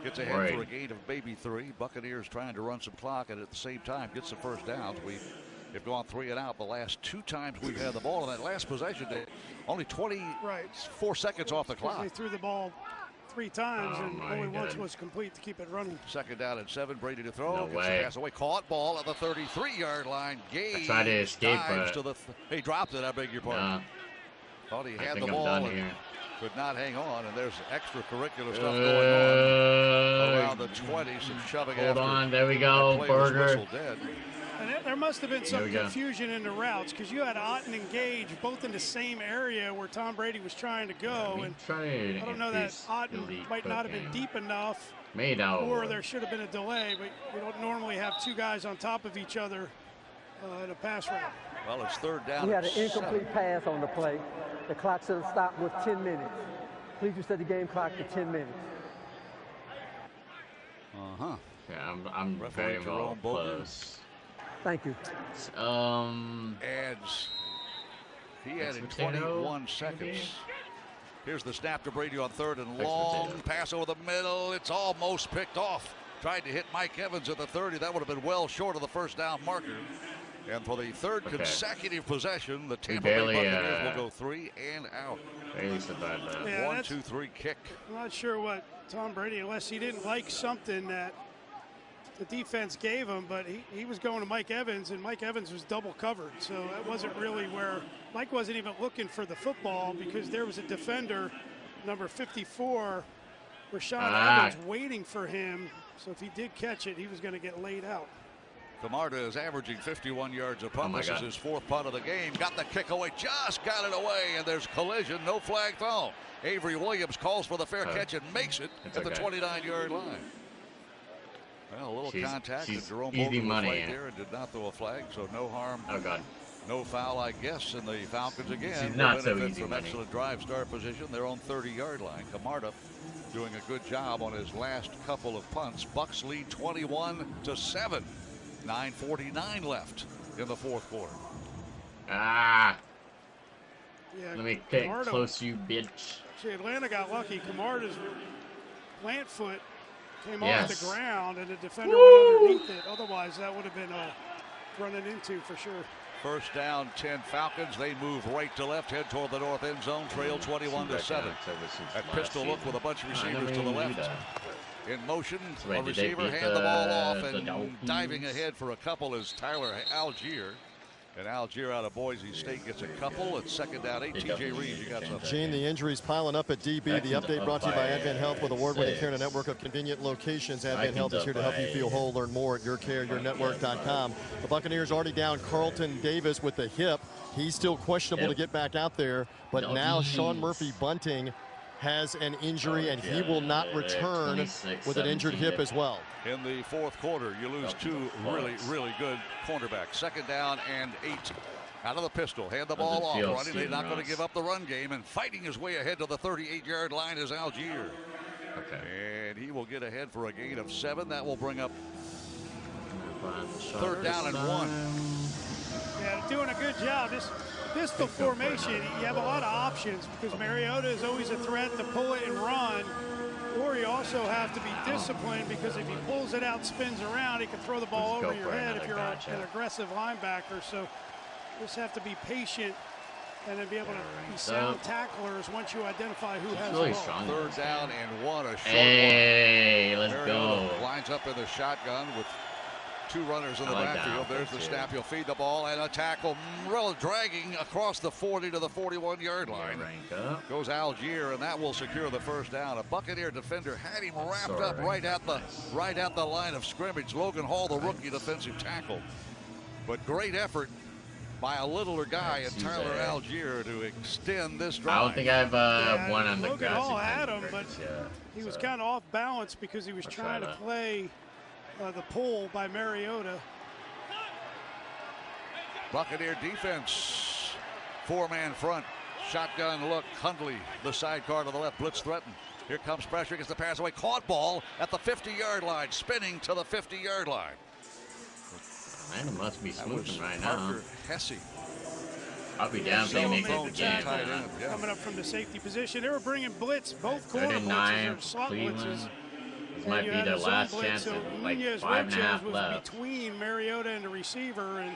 S6: Gets ahead for a gain of maybe 3. Buccaneers trying to run some clock and at the same time get some first downs. We've gone 3 and out the last 2 times we've had the ball. In that last possession, only 24 seconds off the clock.
S8: They threw the ball 3 times and
S7: my
S8: only once
S7: God.
S8: was complete to keep it running.
S6: Second down and 7. Brady to throw.
S7: No
S6: Gets
S7: way.
S6: the pass away. Caught ball at the 33-yard line. Gage
S7: I tried to escape,
S6: dives
S7: but
S6: to the he dropped it. I beg your pardon.
S7: Nah.
S6: Thought he
S7: I
S6: had
S7: think
S6: the
S7: I'm
S6: ball
S7: done
S6: and
S7: here.
S6: could not hang on. And there's extracurricular stuff going on around the 20. Some shoving
S7: Hold
S6: after
S7: on, there we go.
S6: that play was
S7: Burger.
S6: whistled dead.
S8: And there must have been
S7: Here
S8: some
S7: we go.
S8: confusion in the routes because you had Otten and Gage both in the same area where Tom Brady was trying to go. And I don't know that Otten might not have been deep enough,
S7: Made out.
S8: or there should have been a delay, but you don't normally have 2 guys on top of each other in a pass route.
S6: Well, it's 3rd down.
S9: We had
S6: and
S9: an incomplete
S6: 7.
S9: pass on the play. The clock should have stopped with 10 minutes. Please reset the game clock to 10 minutes.
S6: Uh-huh.
S7: Yeah, I'm
S6: Referee
S7: very well
S6: Jerome Boger.
S7: close.
S9: Thank you.
S6: Adds. He added
S7: potato,
S6: 21 seconds.
S7: maybe?
S6: Here's the snap to Brady on 3rd and
S7: Next
S6: long.
S7: potato.
S6: Pass over the middle. It's almost picked off. Tried to hit Mike Evans at the 30. That would have been well short of the first down marker. And for the third consecutive possession, the Tampa Bay Buccaneers will go 3 and out.
S7: Barely survived that.
S8: Yeah,
S6: 1, 2, 3 kick.
S8: I'm not sure what Tom Brady, unless he didn't like something that the defense gave him, but he was going to Mike Evans, and Mike Evans was double covered. So that wasn't really where Mike wasn't even looking for the football, because there was a defender, number 54, Rashaan Evans, waiting for him. So if he did catch it, he was going to get laid out.
S6: Camarda is averaging 51 yards a punt. This is his 4th punt of the game. Got the kick away, just got it away, and there's collision, no flag thrown. Avery Williams calls for the fair catch and makes it at the 29-yard line. Well, a little contact, and Jerome Bogan was right there and did not throw a flag, so no harm.
S7: Oh, God.
S6: No foul, I guess, and the Falcons again.
S7: She's not so easy
S6: from
S7: money.
S6: Excellent drive start position, their own 30-yard line. Camarda doing a good job on his last couple of punts. Bucks lead 21-7. 9:49 left in the 4th quarter.
S7: Yeah, let me pick
S8: Camarda,
S7: close, you bitch.
S8: See, Atlanta got lucky. Camarda's plant foot came off the ground, and the defender went underneath it. Otherwise, that would have been running into for sure.
S6: First down, 10 Falcons. They move right to left, head toward the north end zone, trail 21-7. That pistol look with a bunch of receivers to the left. In motion, a receiver hand the ball off, and diving ahead for a couple is Tyler Algier. And Algier out of Boise State gets a couple. It's 2nd down 8. TJ Reed, you got something.
S5: Gene, the injuries piling up at DB. The update brought to you by Advent Health with award-winning care and a network of convenient locations. Advent Health is here to help you feel whole. Learn more at yourcareyournetwork.com. The Buccaneers already down Carlton Davis with the hip. He's still questionable to get back out there, but now Sean Murphy-Bunting has an injury, and he will not return with an injured hip as well.
S6: In the 4th quarter, you lose 2 really, really good cornerbacks. 2nd down and 8. Out of the pistol, hand the ball off, running. They're not going to give up the run game, and fighting his way ahead to the 38-yard line is Algier. And he will get ahead for a gain of 7. That will bring up 3rd down and 1.
S8: Yeah, doing a good job. This pistol formation, you have a lot of options, because Mariota is always a threat to pull it and run, or you also have to be disciplined, because if he pulls it out, spins around, he can throw the ball over your head if you're an aggressive linebacker. So you just have to be patient and then be able to be sound tacklers once you identify who has the ball.
S6: 3rd down and 1, a short
S7: one. Let's
S6: Mariota lines up in the shotgun with 2 runners in the backfield. There's the snap. He'll feed the ball, and a tackle dragging across the 40 to the 41-yard line. Goes Algier, and that will secure the 1st down. A Buccaneer defender had him wrapped up right at the line of scrimmage. Logan Hall, the rookie defensive tackle. But great effort by a littler guy and Tyler Algier to extend this drive.
S7: I don't think I've won on the
S8: Logan Hall had him, but he was kind of off balance because he was trying to play the pull by Mariota.
S6: Buccaneer defense, 4-man front, shotgun look. Hundley, the sidecar to the left, blitz threatened. Here comes pressure, gets the pass away, caught ball at the 50-yard line, spinning to the 50-yard line.
S7: Atlanta must be smoothing right
S6: Parker
S7: now.
S6: Hesse.
S7: I'll be down if they make it again.
S8: Coming up from the safety position, they were bringing blitz, both corner blitzes or slot blitzes.
S7: This might be their last chance at like 5.5
S8: was
S7: left.
S8: Between Mariota and the receiver, and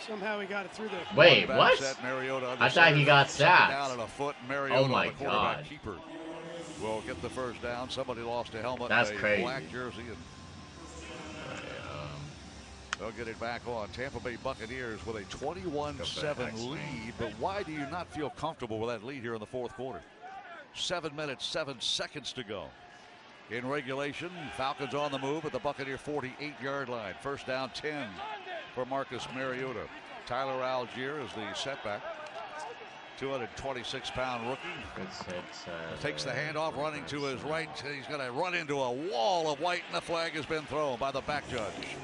S8: somehow he got it through the.
S7: Wait, what? I thought he got sacked.
S6: Down at a foot. Mariota,
S7: oh my
S6: the
S7: God!
S6: Keeper will get the 1st down. Somebody lost a helmet.
S7: That's
S6: and a
S7: crazy.
S6: Black jersey. And they'll get it back on. Tampa Bay Buccaneers with a 21-7 lead. But why do you not feel comfortable with that lead here in the 4th quarter? 7 minutes, 7 seconds to go. In regulation, Falcons on the move at the Buccaneer 48-yard line. 1st down 10 for Marcus Mariota. Tyler Algier is the setback. 226-pound rookie. Takes the handoff, running to his right. He's going to run into a wall of white, and the flag has been thrown by the back judge.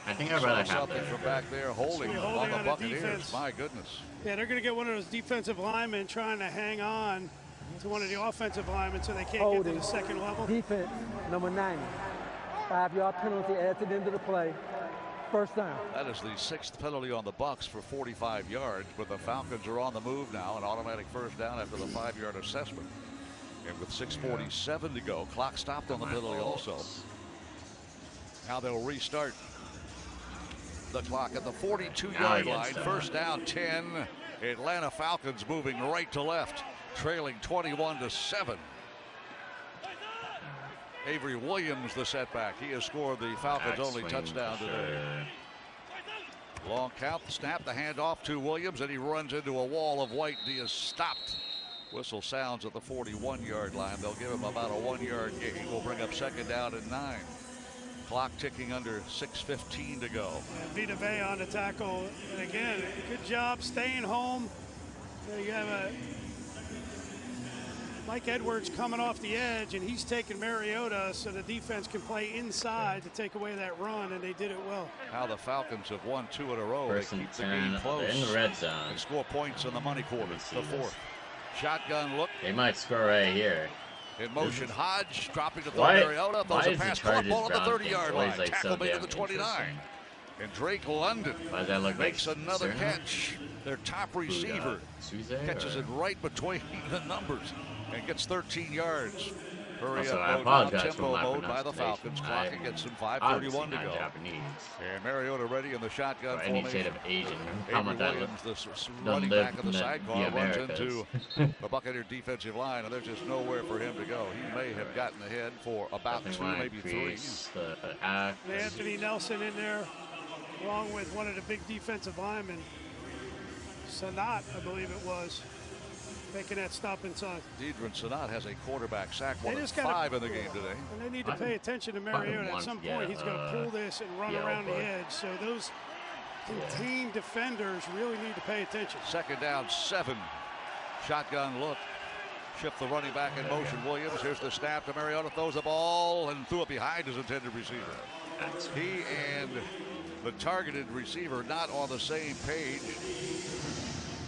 S7: I think I'd rather have
S6: something from back there holding on the Buccaneers.
S8: Defense.
S6: My goodness.
S8: Yeah, they're going to get one of those defensive linemen trying to hang on to one of the offensive linemen so they can't get to the 2nd level.
S9: Defense, number 90. 5-yard penalty at the end of the play. 1st down.
S6: That is the 6th penalty on the Bucks for 45 yards, but the Falcons are on the move now. An automatic 1st down after the 5-yard assessment. And with 6:47 to go, clock stopped on the penalty also. Now they'll restart. the clock at the 42-yard line. First down, 10. Atlanta Falcons moving right to left, trailing 21-7. Avery Williams, the setback. He has scored the Falcons' only touchdown today. Long count, snap, the handoff to Williams, and he runs into a wall of white. He is stopped. Whistle sounds at the 41-yard line. They'll give him about a 1-yard gain. Will bring up second down and 9. Clock ticking under 6:15 to go.
S8: Vita Vea on the tackle. And again, good job staying home. You have Mike Edwards coming off the edge, and he's taking Mariota so the defense can play inside to take away that run, and they did it well.
S6: Now the Falcons have won 2 in a row. They keep the game close.
S7: In the red zone.
S6: They score points in the money quarter, the 4th. Shotgun look.
S7: They might score right here.
S6: In motion, Hodge dropping to Mariota. Throws a pass, caught ball on the 30-yard line. Tackle made to the 29. And Drake London makes another catch. Their top receiver catches it right between the numbers and gets 13 yards. Hurry up mode, tempo mode by the Falcons. Clock against them, 5:31 to go. And Mariota ready in the shotgun formation.
S7: Any shade of Asian.
S6: Avery Williams, the running back of the sidecar, runs into the Buccaneer defensive line, and there's just nowhere for him to go. He may have gotten ahead for about 2, maybe 3.
S8: Anthony Nelson in there, along with one of the big defensive linemen, Sanat, I believe it was, making that stop inside.
S6: Deidre Sanat has a quarterback sack, 1 of 5 in the game today.
S8: And they need to pay attention to Mariota. At some point, he's going to pull this and run around the edge. So those contained defenders really need to pay attention.
S6: Second down, 7. Shotgun look. Shift the running back in motion. Williams, here's the snap to Mariota. Throws the ball and threw it behind his intended receiver. He and the targeted receiver not on the same page.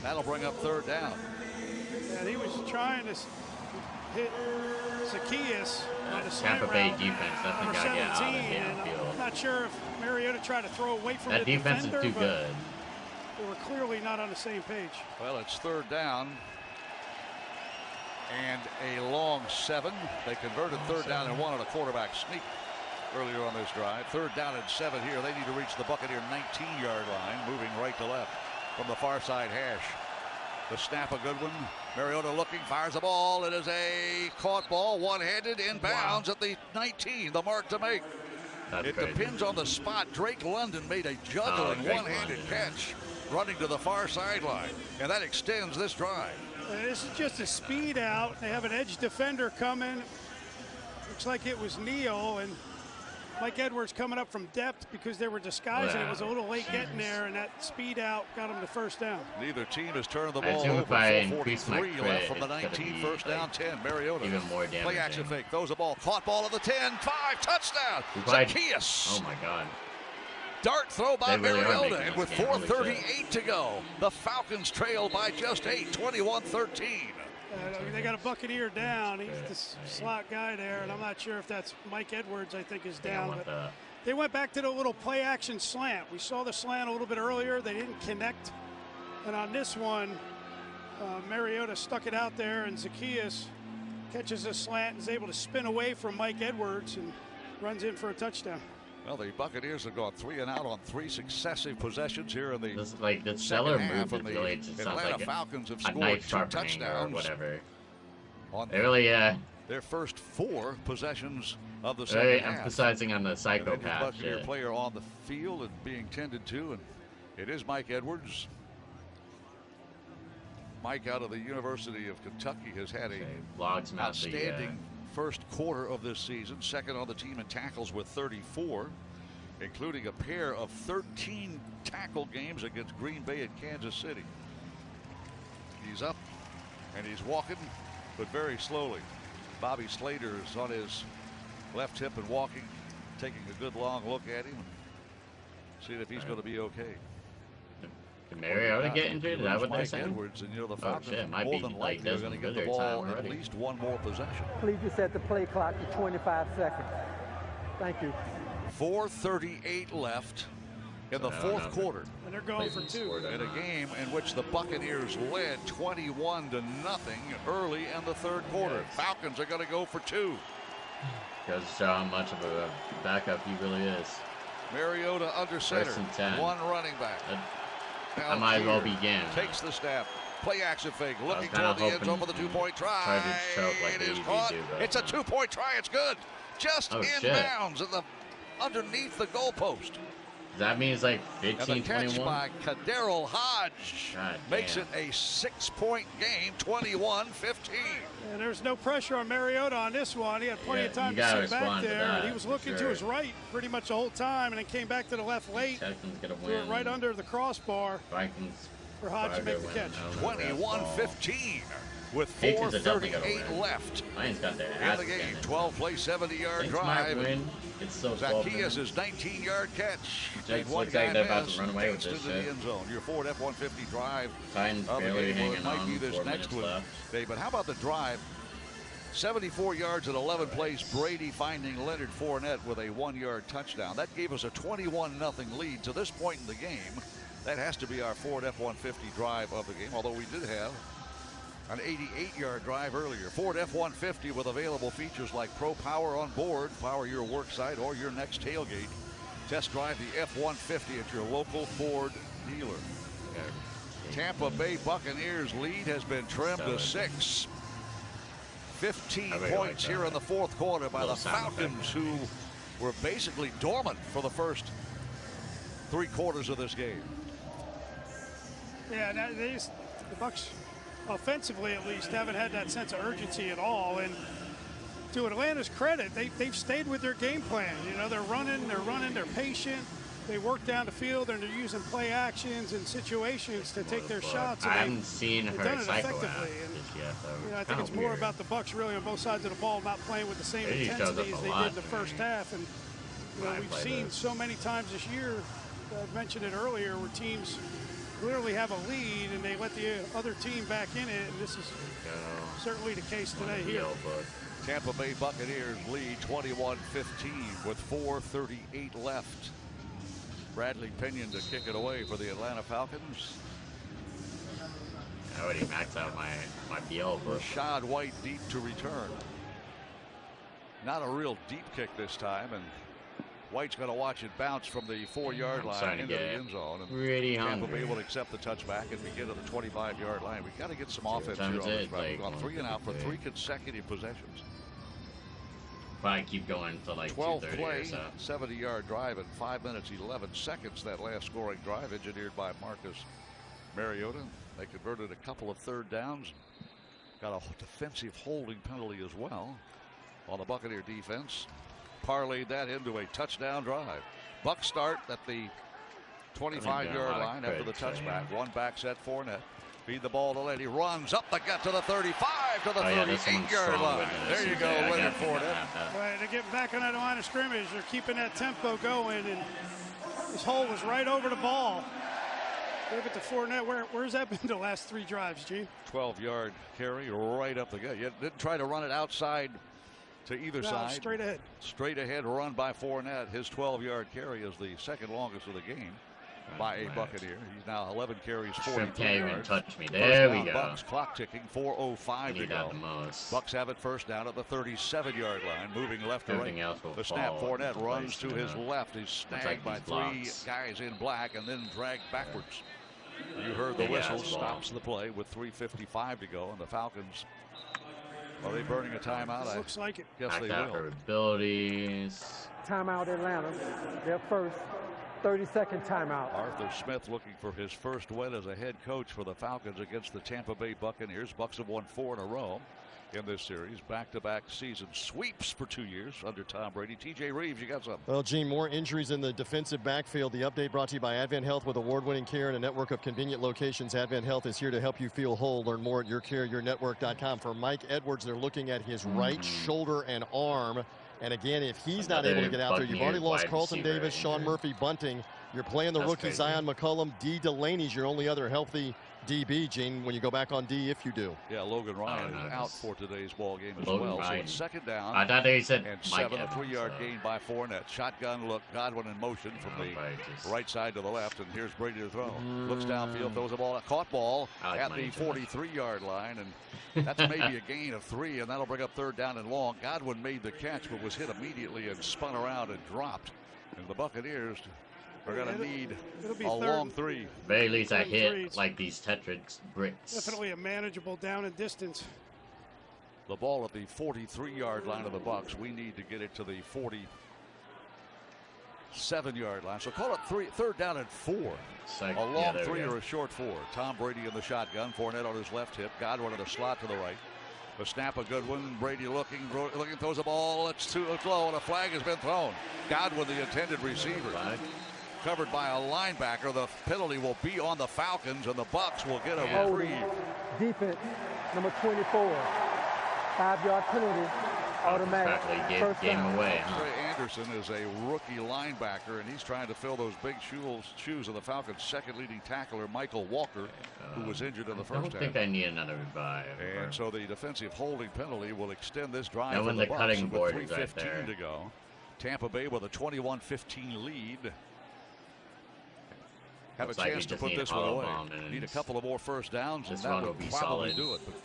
S6: That'll bring up 3rd down.
S8: And he was trying to hit Zacchaeus on the slant
S7: Tampa Bay defense doesn't got to get out of the field.
S8: I'm not sure if Mariota tried to throw away from
S7: that
S8: the
S7: defense
S8: defender,
S7: is too good.
S8: They were clearly not on the same page.
S6: Well, it's 3rd down and a long 7. They converted 3rd down and 1 on a quarterback sneak earlier on this drive. 3rd down and 7 here. They need to reach the Buccaneer 19-yard line, moving right to left from the far side hash. The snap, a good one. Mariota looking, fires the ball. It is a caught ball, one-handed, inbounds at the 19, the mark to make. It depends on the spot. Drake London made a juggling one-handed catch running to the far sideline, and that extends this drive.
S8: This is just a speed out. They have an edge defender coming. Looks like it was Neal, and Mike Edwards coming up from depth because they were disguising. It was a little late getting there, and that speed out got him the 1st down.
S6: Neither team has turned the ball over. 4:43 left from the 19, 1st down, 10. Mariota.
S7: Even more damage.
S6: Play action fake, throws the ball, caught ball at the 10, 5, touchdown. Zacchaeus.
S7: Oh my God.
S6: Dart throw by Mariota, and with 4:38 to go, the Falcons trail by just 8, 21-13.
S8: They got a Buccaneer down. He's the slot guy there, and I'm not sure if that's Mike Edwards, I think, is down. But they went back to the little play action slant. We saw the slant a little bit earlier. They didn't connect. And on this one, Mariota stuck it out there, and Zacchaeus catches a slant and is able to spin away from Mike Edwards and runs in for a touchdown.
S6: Well, the Buccaneers have gone 3 and out on 3 successive possessions here in the
S7: the stellar move. It really just sounds like
S6: Falcons have
S7: a
S6: scored
S7: knife
S6: 2 touchdowns
S7: or whatever.
S6: On
S7: their
S6: first 4 possessions of the
S7: very
S6: second half.
S7: Emphasizing on the psychopath
S6: Buccaneer player on the field and being tended to, and it is Mike Edwards. Mike out of the University of Kentucky has had a outstanding first quarter of this season, 2nd on the team in tackles with 34, including a pair of 13 tackle games against Green Bay and Kansas City. He's up and he's walking, but very slowly. Bobby Slater is on his left hip and walking, taking a good long look at him, seeing if he's going to be okay.
S7: Did Mariota get injured? Is that what they're
S6: Mike
S7: saying?
S6: Edwards, and the Falcons
S7: might be
S6: than likely are going to get the ball at least 1 more possession.
S9: Please just set the play clock to 25 seconds. Thank you.
S6: 4:38 left in the 4th quarter.
S8: And they're going for 2.
S6: In a game in which the Buccaneers led 21-0 early in the 3rd quarter. Falcons are going to go for 2.
S7: Goes to show how much of a backup he really is.
S6: Mariota under center. One running back.
S7: I might as well begin.
S6: Takes the snap. Play action fake. Looking toward the end zone for the 2-point try. It is caught. It's a 2-point try. It's good. Just inbounds underneath the goalpost.
S7: That means like 15-21.
S6: And the catch by Kaderl Hodge makes it a 6-point game, 21-15.
S8: And there's no pressure on Mariota on this one. He had plenty of time to sit back there. And he was looking to his right pretty much the whole time, and then came back to the left late. Threw it right under the crossbar for Hodge to make the catch.
S6: 21-15. With 4:38 left
S7: Lions got their
S6: in the game. 12-play, 70-yard drive.
S7: It's so
S6: Zacchaeus' 19-yard catch.
S7: Jake's looks like they're about to run away with this
S6: shit. The end zone. Your Ford F-150 drive.
S7: Titans barely hanging on.
S6: Might be this next one, Dave. But how about the drive? 74 yards at 11 plays. Brady finding Leonard Fournette with a 1-yard touchdown. That gave us a 21-0 lead. To this point in the game, that has to be our Ford F-150 drive of the game, although we did have an 88-yard drive earlier. Ford F-150 with available features like Pro Power on board, power your work site or your next tailgate. Test drive the F-150 at your local Ford dealer. Tampa Bay Buccaneers lead has been trimmed to 6. 15 points here in the fourth quarter by the Falcons, who were basically dormant for the first 3 quarters of this game.
S8: Yeah, the Bucs, offensively at least, haven't had that sense of urgency at all. And to Atlanta's credit, they've stayed with their game plan. You know, they're running, they're patient. They work down the field, and they're using play actions and situations to take their shots.
S7: I haven't seen her cycle
S8: effectively. And, I think it's more about the Bucs really on both sides of the ball, not playing with the same intensity as they did the first half. And we've seen so many times this year, I mentioned it earlier, where teams clearly have a lead and they let the other team back in it, and this is certainly the case today here.
S6: Tampa Bay Buccaneers lead 21-15 with 4:38 left. Bradley Pinion to kick it away for the Atlanta Falcons.
S7: I already maxed out my BL book.
S6: Rashad White deep to return. Not a real deep kick this time, and White's going to watch it bounce from the 4-yard line into the end zone. And Tampa Bay will accept the touchback and begin at the 25-yard line. We've got to get some offense here on this drive. We've gone 3 and out for 3 consecutive possessions.
S7: Probably keep going to like
S6: 12
S7: 2:30
S6: play,
S7: or so.
S6: 70-yard drive in 5 minutes 11 seconds. That last scoring drive engineered by Marcus Mariota. They converted a couple of 3rd downs. Got a defensive holding penalty as well on the Buccaneer defense. Parlayed that into a touchdown drive. Bucs start at the 25-yard line after the touchback. One back set, Fournette. Feed the ball to Lenny. Runs up the gut to the 35 to the 38-yard line. There you go, Leonard Fournette.
S8: Right, they're getting back on that line of scrimmage. They're keeping that tempo going, and his hole was right over the ball. Give it to Fournette. Where's that been the last 3 drives, Gene?
S6: 12-yard carry right up the gut. You didn't try to run it outside to either side.
S8: Straight ahead.
S6: Straight ahead run by Fournette. His 12-yard carry is the second longest of the game by a Buccaneer. He's now 11 carries, 43
S7: can't
S6: yards.
S7: even touch me. There we go.
S6: Bucks, clock ticking, 4:05 to go. Bucks have it first down at the 37-yard line, moving left to right. The snap, Fournette runs to his left. He's snagged by 3 guys in black and then dragged backwards. You heard the whistle, stops the play with 3:55 to go, and the Falcons, are they burning a timeout?
S8: Looks like it.
S6: Yes, they will.
S7: Her abilities.
S9: Timeout Atlanta. Their first 30-second timeout.
S6: Arthur Smith looking for his first win as a head coach for the Falcons against the Tampa Bay Buccaneers. Bucks have won 4 in a row in this series. Back-to-back season sweeps for 2 years under Tom Brady. TJ Reeves, you got something?
S5: Well, Gene, more injuries in the defensive backfield. The update brought to you by Advent Health with award-winning care and a network of convenient locations. Advent Health is here to help you feel whole. Learn more at yourcareyournetwork.com. For Mike Edwards, they're looking at his right shoulder and arm. And again, if he's not able to get out there, you've already lost Carlton Davis, Sean Murphy, Bunting. You're playing the rookie Zion McCollum. D. Delaney's your only other healthy DB, Gene, when you go back on D, if you do.
S6: Yeah, Logan Ryan is out for today's ball game as well. So it's second down.
S7: I thought they said
S6: and 7, a 3-yard gain by Fournette. Shotgun look, Godwin in motion from the right side to the left, and here's Brady to throw. Looks downfield, throws the ball, a caught ball at the 43-yard line, and that's maybe a gain of 3, and that'll bring up 3rd down and long. Godwin made the catch, but was hit immediately and spun around and dropped And the Buccaneers are going to need a long three.
S7: Very least I hit like these Tetris bricks.
S8: Definitely a manageable down and distance.
S6: The ball at the 43-yard line of the Bucs. We need to get it to the 47-yard line. So call it third down and 4. A long 3 or a short 4. Tom Brady in the shotgun. Fournette on his left hip. Godwin in the slot to the right. The snap, a good one. Brady looking, throws the ball. It's too low, and a flag has been thrown. Godwin, the intended receiver, covered by a linebacker. The penalty will be on the Falcons, and the Bucs will get a reprieve.
S9: Defense, number 24. 5-yard penalty, automatic.
S7: First game away.
S6: Trey Anderson is a rookie linebacker, and he's trying to fill those big shoes of the Falcons' second leading tackler, Michael Walker, who was injured in the first half.
S7: I don't think I need another revive.
S6: And so the defensive holding penalty will extend this drive
S7: for
S6: the
S7: Bucs cutting board
S6: with 3:15 to go. Tampa Bay with a 21-15 lead. Have a chance to put this one away. Need a couple of more first downs, and that would probably do it. But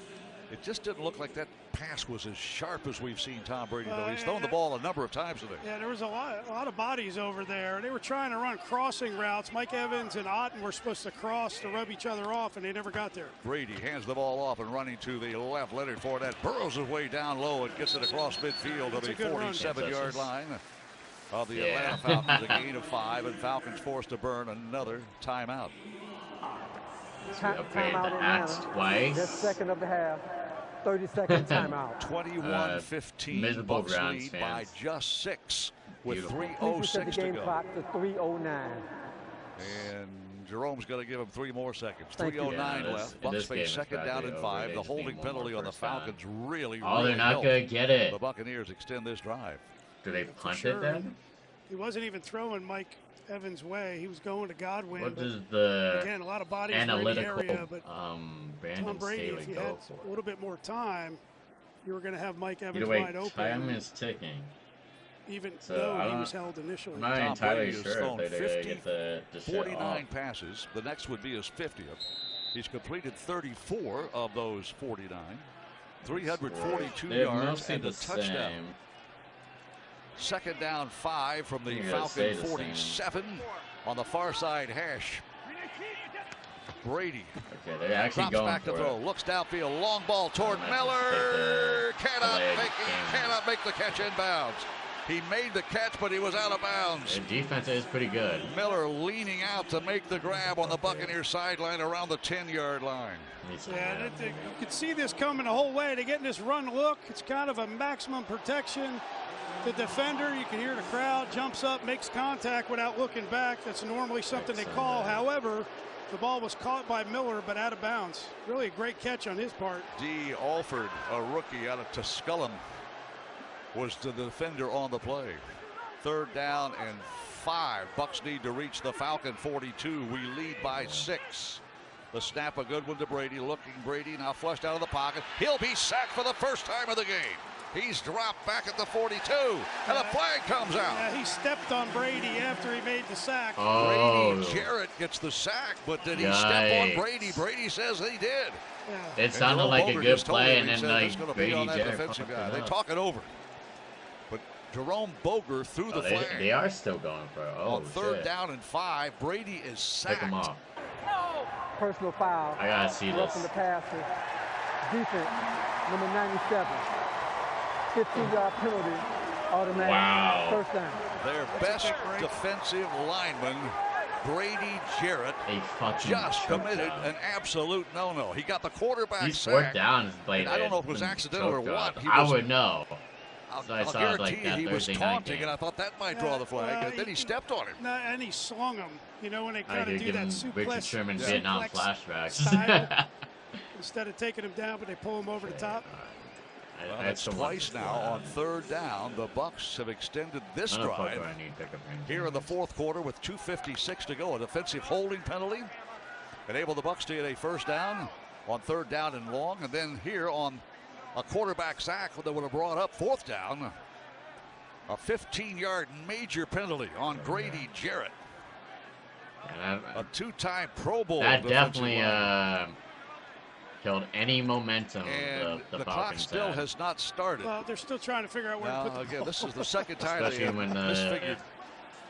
S6: it just didn't look like that pass was as sharp as we've seen Tom Brady, though. He's thrown the ball a number of times today.
S8: Yeah, there was a lot of bodies over there. They were trying to run crossing routes. Mike Evans and Otten were supposed to cross to rub each other off, and they never got there.
S6: Brady hands the ball off and running to the left. Leonard Fournette burrows his way down low and gets it across midfield to the 47-yard line of the Atlanta Falcons. A gain of 5, and Falcons forced to burn another timeout.
S8: Timeout
S7: the axe twice.
S9: Just second of the half. 30-second timeout.
S6: 21-15. Bucs lead by just 6 with 3:06 to go.
S9: Clock to 3:09.
S6: And Jerome's going to give him 3 more seconds. 3:09 left. Bucs face second down and 5. The holding penalty on the Falcons really
S7: they're not going to get it.
S6: The Buccaneers extend this drive.
S7: Do they punt it then?
S8: He wasn't even throwing Mike Evans' way. He was going to Godwin.
S7: What does the
S8: again, a lot of bodies
S7: analytical
S8: in the area, but
S7: Tom
S8: Brady, if you had a little bit more time, you were going to have Mike Evans wide open.
S7: Time is ticking.
S8: Even though he was held initially.
S7: I'm not entirely sure if they're going to get the
S6: 49 passes. The next would be his 50th. He's completed 34 of those 49. 342 yards and a touchdown. Second down 5 from the Falcon 47 on the far side hash. Brady
S7: drops
S6: back to throw. Looks downfield. Long ball toward Miller. Cannot make the catch inbounds. He made the catch, but he was out of bounds.
S7: The defense is pretty good.
S6: Miller leaning out to make the grab on the Buccaneers sideline around the 10-yard line.
S8: Yeah, you could see this coming the whole way. They're getting this run look. It's kind of a maximum protection. The defender, you can hear the crowd, jumps up, makes contact without looking back. That's normally something they call. However, the ball was caught by Miller, but out of bounds. Really a great catch on his part.
S6: D. Alford, a rookie out of Tusculum, was the defender on the play. Third down and 5. Bucs need to reach the Falcon 42. We lead by 6. The snap, a good one to Brady. Looking, Brady now flushed out of the pocket. He'll be sacked for the first time of the game. He's dropped back at the 42, and a flag comes out.
S8: Yeah, he stepped on Brady after he made the sack.
S6: Brady Jarrett gets the sack, but did he step on Brady? Brady says he did.
S7: Yeah. It sounded like a good play, and then like Brady Jarrett.
S6: They talk it over. But Jerome Boger threw the flag.
S7: They are still going for it.
S6: On third down and 5, Brady is sacked.
S7: Pick him off.
S9: Personal foul.
S7: I gotta see this.
S9: The passer. Defense, number 97. 15-yard penalty, automatic. First down.
S6: Their best defensive lineman, Brady Jarrett, just committed an absolute no-no. He got the quarterback sack.
S7: Down
S6: I don't know if it was accidental or what.
S7: I would know.
S6: I'll guarantee he was taunting, and I thought that might draw the flag, and then he stepped on him.
S8: And he slung him. You know, when they kind of do that suplex.
S7: Richard Sherman Vietnam flashbacks.
S8: Instead of taking him down, but they pull him over the top.
S6: Well, that's twice now on third down. The Bucs have extended this drive here in the fourth quarter with 2:56 to go. A defensive holding penalty enabled the Bucs to get a first down on third down and long, and then here on a quarterback sack that would have brought up fourth down. A 15-yard major penalty on Grady Jarrett, a two-time Pro Bowl.
S7: That definitely killed any momentum.
S6: And the clock still has not started.
S8: Well, they're still trying to figure out where to put the ball.
S6: Again, this is the second time
S7: they
S6: misfigured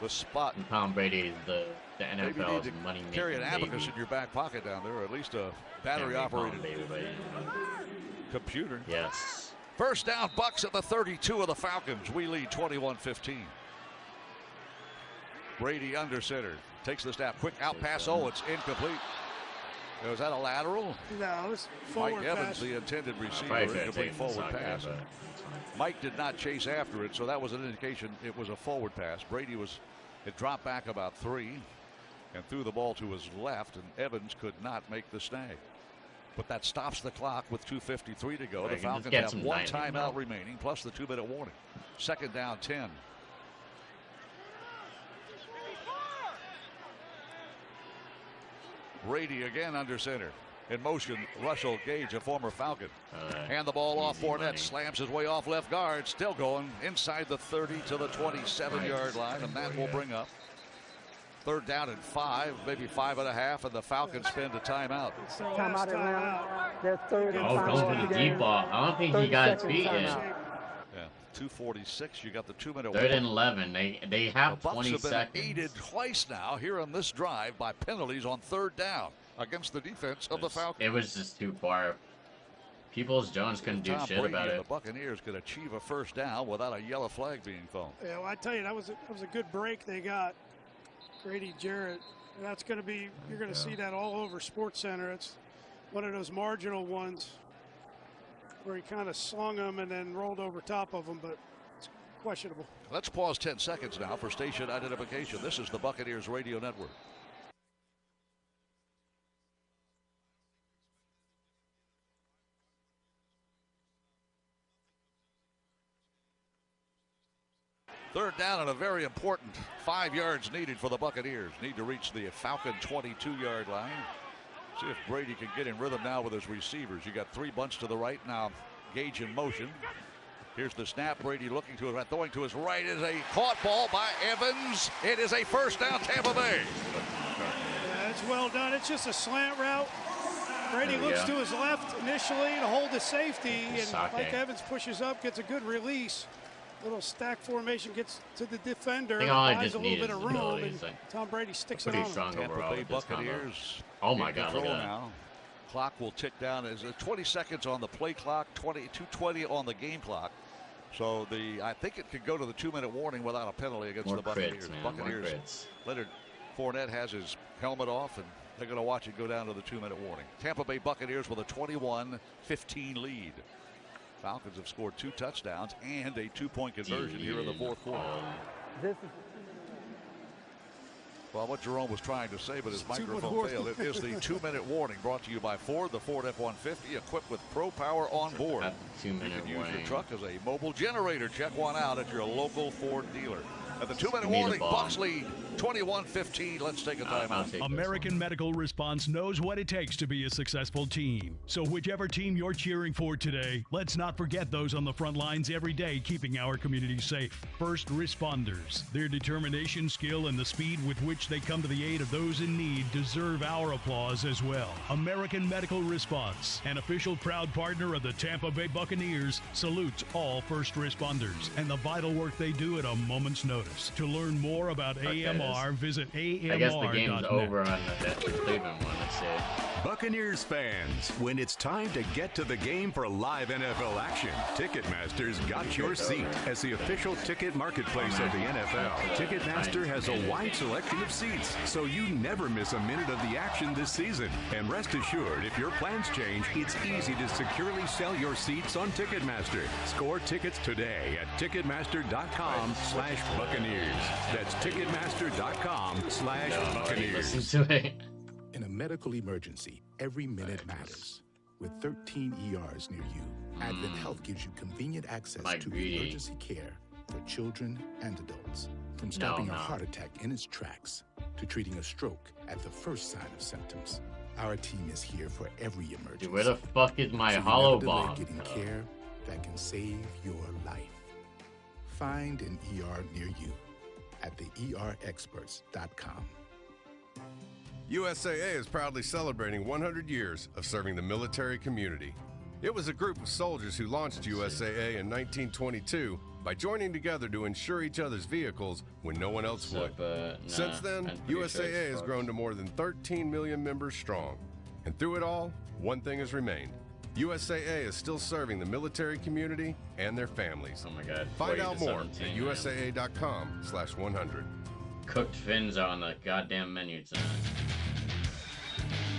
S6: the spot.
S7: And Tom Brady is the NFL's money making.
S6: Carry an abacus in your back pocket down there, or at least a battery operated computer.
S7: Yes.
S6: First down, Bucks at the 32 of the Falcons. We lead 21-15. Brady under center. Takes the snap. Quick out pass. Oh, it's incomplete. Was that a lateral?
S8: No, it was forward
S6: Mike Evans,
S8: pass.
S6: the intended receiver, incomplete forward pass. Mike did not chase after it, so that was an indication it was a forward pass. Brady it dropped back about 3 and threw the ball to his left, and Evans could not make the snag. But that stops the clock with 2:53 to go. The Falcons have one timeout remaining, plus the 2-minute warning. Second down, 10. Brady again under center. In motion, Russell Gage, a former Falcon. Hand the ball off. Fournette slams his way off left guard. Still going inside the 30 to the 27-yard line, and that will bring up third down and 5, maybe 5.5, and the Falcons spend a timeout.
S9: Timeout, Atlanta. They're third and
S7: final. Oh, going for the deep ball. I don't think he got his feet in.
S6: Yeah, 2:46. You got the 2-minute.
S7: Third and 11. They have 20
S6: seconds. The Bucs have been
S7: seconds.
S6: aided twice now here on this drive by penalties on third down against the defense of the Falcons.
S7: It was just too far. Peoples-Jones couldn't do shit about it.
S6: The Buccaneers could achieve a first down without a yellow flag being thrown.
S8: Yeah, well, I tell you, that was a good break they got. Grady Jarrett. And that's going to be, you're going to see that all over SportsCenter. It's one of those marginal ones where he kind of slung them and then rolled over top of them, but it's questionable.
S6: Let's pause 10 seconds now for station identification. This is the Buccaneers Radio Network. Third down and a very important 5 yards needed for the Buccaneers. Need to reach the Falcon 22-yard line. See if Brady can get in rhythm now with his receivers. You got 3 bunts to the right now. Gage in motion. Here's the snap. Brady looking to his right, throwing to his right is a caught ball by Evans. It is a first down, Tampa Bay.
S8: Yeah, it's well done. It's just a slant route. Brady looks to his left initially to hold the safety, and like Evans pushes up, gets a good release. Little stack formation, gets to the defender, buys a little bit of room, and Tom Brady sticks it on him.
S6: Tampa Bay Buccaneers.
S7: Oh my God! Look at that.
S6: Now. Clock will tick down as 20 seconds on the play clock, 2:20 on the game clock. So I think it could go to the 2-minute warning without a penalty against the Buccaneers. Buccaneers. Leonard Fournette has his helmet off, and they're going to watch it go down to the 2-minute warning. Tampa Bay Buccaneers with a 21-15 lead. Falcons have scored 2 touchdowns and a 2-point conversion here in the fourth quarter. Well, what Jerome was trying to say, but his microphone failed. It is the 2-minute warning brought to you by Ford, the Ford F-150, equipped with Pro Power on board. You can use your truck as a mobile generator. Check one out at your local Ford dealer. At the 2-minute warning, Bucs lead 21-15. Let's take a timeout.
S12: American Medical Response knows what it takes to be a successful team. So whichever team you're cheering for today, let's not forget those on the front lines every day keeping our community safe. First responders. Their determination, skill, and the speed with which they come to the aid of those in need deserve our applause as well. American Medical Response, an official proud partner of the Tampa Bay Buccaneers, salutes all first responders and the vital work they do at a moment's notice. To learn more about AMR, visit AMR.net.
S7: I guess the game's over on the Cleveland one. Let's see.
S13: Buccaneers fans, when it's time to get to the game for live NFL action, Ticketmaster's got your seat. As the official ticket marketplace of the NFL, Ticketmaster has a wide selection of seats, so you never miss a minute of the action this season. And rest assured, if your plans change, it's easy to securely sell your seats on Ticketmaster. Score tickets today at Ticketmaster.com/Buccaneers. That's Ticketmaster.com/Buccaneers.
S14: In a medical emergency, every minute matters. With 13 ERs near you, Advent Health gives you convenient access to emergency care for children and adults. From stopping a heart attack in its tracks to treating a stroke at the first sign of symptoms. Our team is here for every emergency.
S7: Dude, where the fuck is my hollow bomb?
S14: Getting care that can save your life. Find an ER near you at theerexperts.com.
S16: USAA is proudly celebrating 100 years of serving the military community. It was a group of soldiers who launched USAA in 1922 by joining together to insure each other's vehicles when no one else would. Since then, USAA has grown to more than 13 million members strong. And through it all, one thing has remained. USAA is still serving the military community and their families.
S7: Oh my God.
S16: Find out more at USAA.com/100.
S7: Cooked fins are on the goddamn menu tonight.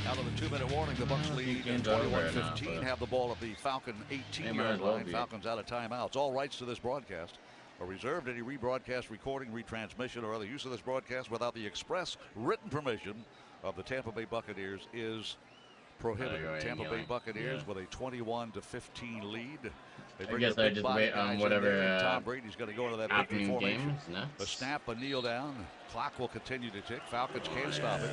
S6: Out of the 2-minute warning, the Bucs lead 21-15. Have the ball at the Falcon 18-yard line. Falcons out of timeouts. All rights to this broadcast are reserved. Any rebroadcast, recording, retransmission, or other use of this broadcast without the express written permission of the Tampa Bay Buccaneers is prohibited. Tampa Bay Buccaneers with a 21-15 lead.
S7: I guess I just wait on whatever
S6: Tom Brady's going to go into that
S7: afternoon game.
S6: A snap, a kneel down. Clock will continue to tick. Falcons can't stop it.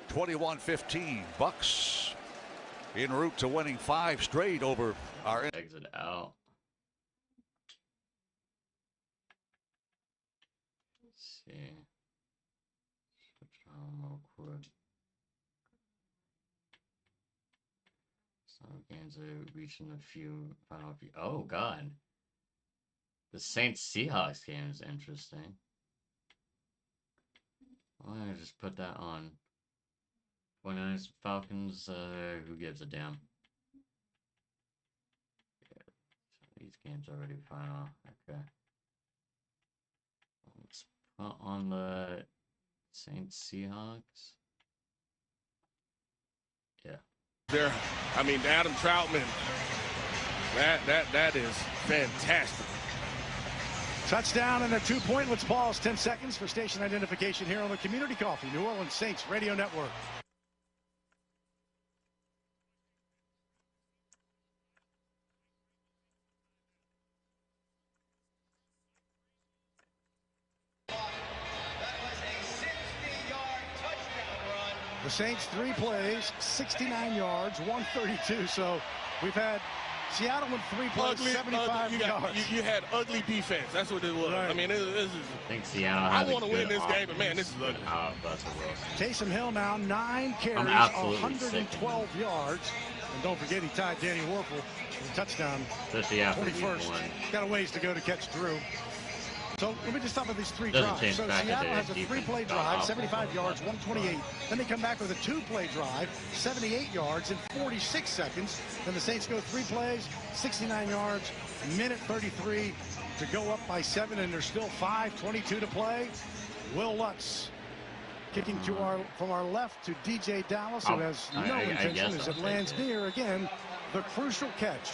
S6: 21-15. Bucs en route to winning 5 straight over our
S7: exit out. Let's see. Switch on real quick. Some games are reaching a few final few. Oh God. The Saints Seahawks game is interesting. Why don't I just put that on? 49ers Falcons, who gives a damn? Yeah, these games already final. Okay. Let's put on the Saints Seahawks. Yeah.
S10: There, I mean, Adam Troutman, that is fantastic.
S15: Touchdown and a 2-pointless balls. 10 seconds for station identification here on the Community Coffee New Orleans Saints Radio Network. The Saints 3 plays, 69 yards, 132. So we've had Seattle in 3 plays, 75 yards.
S10: You had ugly defense. That's what it was.
S15: Right.
S10: I mean, this is.
S7: I think Seattle.
S10: I want to win this game, but man, this is ugly.
S15: Taysom Hill now 9 carries, 112 yards. And don't forget he tied Danny Werfel with a touchdown. 21st. Got a ways to go to catch Drew. So let me just stop with these 3 drives. So Seattle has a 3-play drive, 75 yards, 128. Then they come back with a 2-play drive, 78 yards in 46 seconds. Then the Saints go 3 plays, 69 yards, minute 33 to go up by 7, and there's still 5:22 to play. Will Lutz kicking to from our left to DJ Dallas, who has no intention as it lands near again the crucial catch.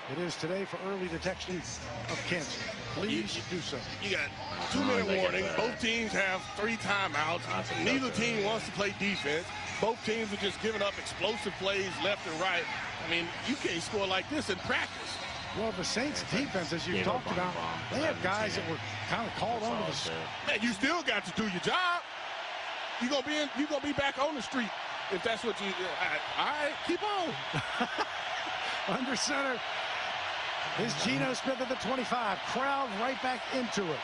S15: It is today for early detection of cancer. Please do so.
S10: You got 2-minute warning. Both teams have 3 timeouts. Neither team wants to play defense. Both teams are just giving up explosive plays left and right. I mean, you can't score like this in practice.
S15: Well, the Saints defense, as you talked about, they have guys that were kind of called onto the.
S10: Man, you still got to do your job. You're gonna be back on the street if that's what you. All right, keep on.
S15: Under center is Geno Smith at the 25. Crowd right back into it.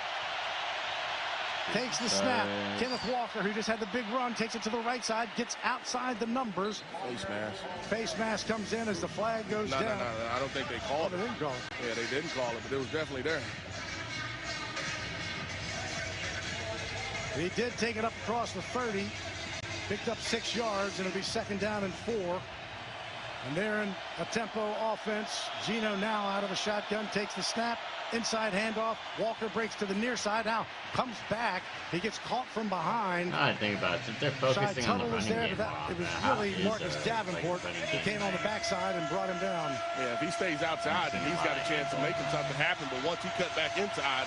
S15: Takes the snap. Kenneth Walker, who just had the big run, takes it to the right side, gets outside the numbers.
S10: Face mask.
S15: Face mask comes in as the flag goes down.
S10: No, I don't think they called it.
S15: They didn't call it.
S10: Yeah, they didn't call it, but it was definitely there.
S15: He did take it up across the 30. Picked up 6 yards, and it'll be 2nd down and 4. And they're in a tempo offense. Geno now out of the shotgun, takes the snap, inside handoff. Walker breaks to the near side, now comes back. He gets caught from behind.
S7: I think about it. They're focusing on the running game.
S15: It was really Marcus Davenport who came on the backside and brought him down.
S10: Yeah, if he stays outside, then he's got a chance of making something happen. But once he cut back inside,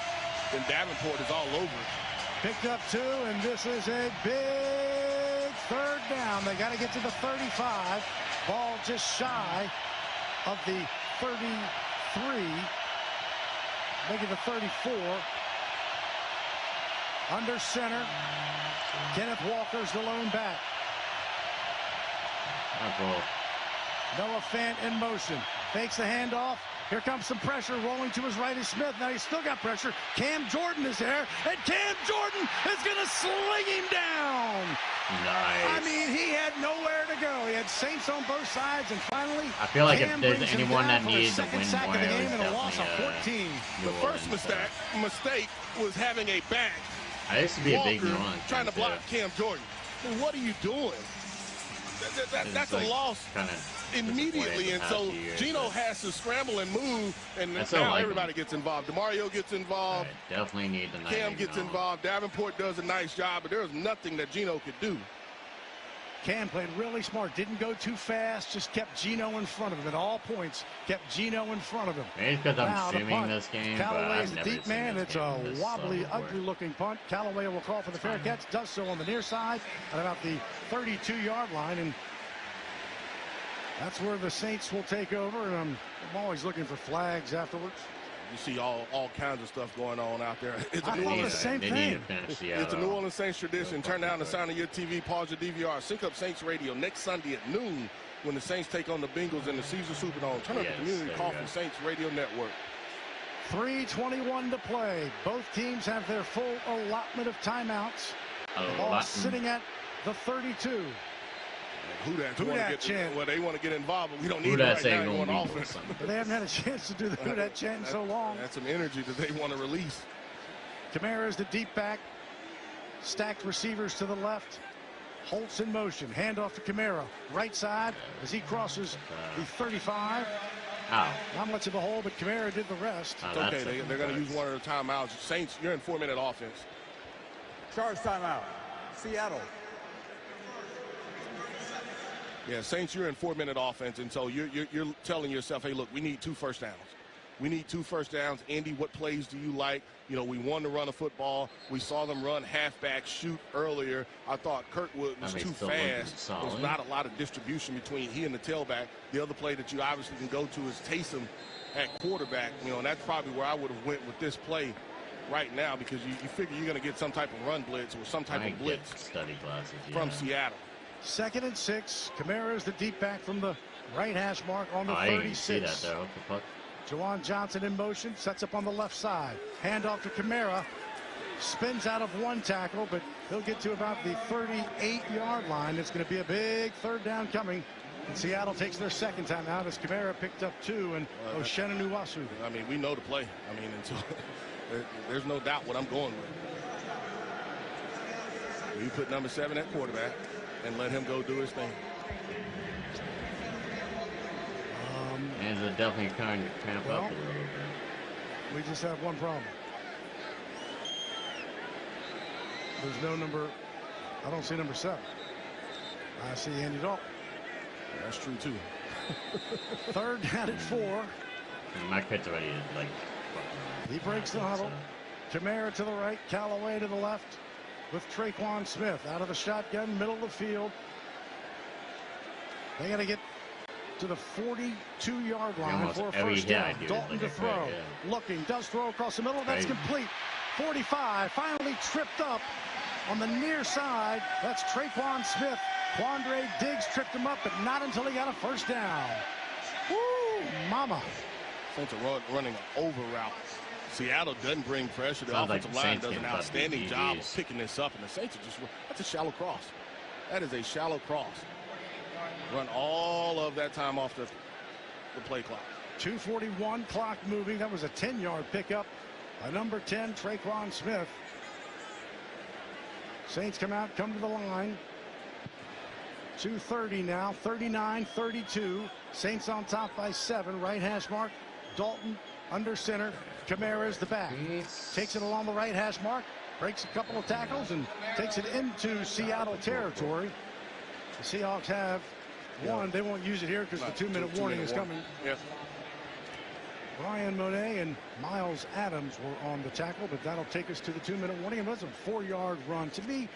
S10: then Davenport is all over it.
S15: Picked up 2, and this is a big 3rd down. They got to get to the 35. Ball just shy of the 33. Make it the 34. Under center. Kenneth Walker's the lone back. Noah Fant in motion. Fakes the handoff. Here comes some pressure. Rolling to his right is Smith. Now he's still got pressure. Cam Jordan is there. And Cam Jordan is going to sling him down. I mean, he had nowhere to go. He had Saints on both sides, and finally,
S7: I feel like
S15: Cam
S7: if there's anyone that needed to win
S15: sack
S7: more,
S15: of the
S7: it
S15: game
S7: was
S15: and a loss of
S7: definitely
S15: 14.
S10: The first mistake was having a back.
S7: I used to be
S10: Walker
S7: a big nuance.
S10: trying to block Cam Jordan. Well, what are you doing? That's a loss immediately, and so Geno has to scramble and move, and now everybody gets involved. DeMario gets involved.
S7: Definitely need the
S10: Cam gets involved. Davenport does a nice job, but there's nothing that Geno could do.
S15: Cam played really smart. Didn't go too fast. Just kept Geno in front of him at all points. Kept Geno in front of him.
S7: Maybe because I'm streaming this game,
S15: Callaway's the deep man. It's a wobbly, ugly-looking punt. Callaway will call for the fair catch. Does so on the near side at about the 32-yard line, and that's where the Saints will take over. And I'm always looking for flags afterwards.
S10: You see all kinds of stuff going on out there. It's
S15: I love the same thing.
S10: It's a New Orleans Saints tradition. Turn down the sound of your TV, pause your DVR, sync up Saints Radio next Sunday at noon when the Saints take on the Bengals in the Caesar Superdome. Turn up the Community Coffee Saints Radio Network.
S15: 3:21 to play. Both teams have their full allotment of timeouts. Ball sitting at the 32.
S10: Who that chant? Well, they want to get involved, but we don't need it right now on offense.
S15: But they haven't had a chance to do the who that chant in so long.
S10: That's some energy that they want to release.
S15: Kamara is the deep back. Stacked receivers to the left. Holtz in motion. Handoff to Kamara. Right side as he crosses the 35. Not much of a hole, but Kamara did the rest.
S10: It's okay. They're going to use one of the timeouts. Saints, you're in 4-minute offense.
S2: Charge timeout. Seattle.
S10: Yeah, Saints, you're in 4-minute offense, and so you're telling yourself, hey, look, we need 2 first downs. We need 2 first downs. Andy, what plays do you like? You know, we want to run a football. We saw them run halfback shoot earlier. I thought Kirkwood was too fast. There's not a lot of distribution between he and the tailback. The other play that you obviously can go to is Taysom at quarterback. You know, and that's probably where I would have went with this play right now, because you figure you're going to get some type of run blitz or some type of blitz from Seattle.
S15: 2nd and 6. Kamara is the deep back from the right hash mark on the 36.
S7: See that there.
S15: Juwan Johnson in motion, sets up on the left side. Handoff to Kamara. Spins out of one tackle, but he'll get to about the 38-yard line. It's going to be a big 3rd down coming. And Seattle takes their 2nd time out as Kamara picked up 2 and Oshena Nuwasu.
S10: I mean, we know the play. I mean, until there's no doubt what I'm going with. You put number 7 at quarterback and let him go do his thing.
S7: And it's definitely kind of cramp up a little bit.
S15: We just have one problem. There's no number. I don't see number 7. I see Andy Dalton.
S10: That's true too.
S15: 3rd down at 4.
S7: Mike Pitt's already like.
S15: He breaks the huddle. Kamara to the right, Callaway to the left, with Traquan Smith out of the shotgun, middle of the field. They got to get to the 42-yard line for a first down. Dalton to throw. Looking, does throw across the middle. That's complete. 45, finally tripped up on the near side. That's Traquan Smith. Quandre Diggs tripped him up, but not until he got a first down. Woo, mama.
S10: Saints are running an over route. Seattle doesn't bring pressure. The offensive line does an outstanding job of picking this up, and the Saints are just, that's a shallow cross. That is a shallow cross. Run all of that time off the play clock.
S15: 2:41, clock moving. That was a 10-yard pickup. Number 10, Traquan Smith. Saints come to the line. 2:30 now, 39-32. Saints on top by 7. Right hash mark. Dalton under center. Kamara is the back. Takes it along the right hash mark. Breaks a couple of tackles and takes it into Seattle territory. The Seahawks have one. They won't use it here because the 2-minute warning is coming.
S10: Yes.
S15: Brian Monet and Miles Adams were on the tackle, but that'll take us to the 2-minute warning. And that's a 4-yard run. To me,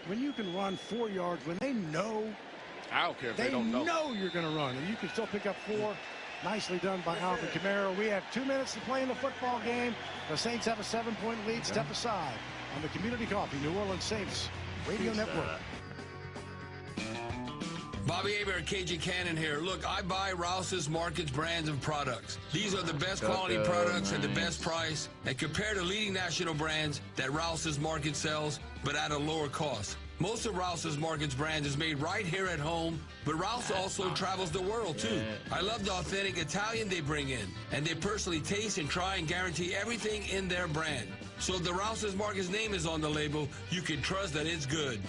S15: when you can run 4 yards, when they know,
S10: I don't care if they don't
S15: know you're going to run, and you can still pick up 4. Nicely done by Alvin Kamara. We have 2 minutes to play in the football game. The Saints have a 7-point lead. Step aside on the Community Coffee New Orleans Saints Radio Network.
S17: Bobby Aber and KG Cannon here. Look, I buy Rouse's Markets brands of products. These are the best quality products at the best price, and compared to leading national brands that Rouse's Market sells, but at a lower cost. Most of Rouse's Markets brands is made right here at home, but Rouse also travels the world too. I love the authentic Italian they bring in, and they personally taste and try and guarantee everything in their brand. So if the Rouse's Markets name is on the label, you can trust that it's good.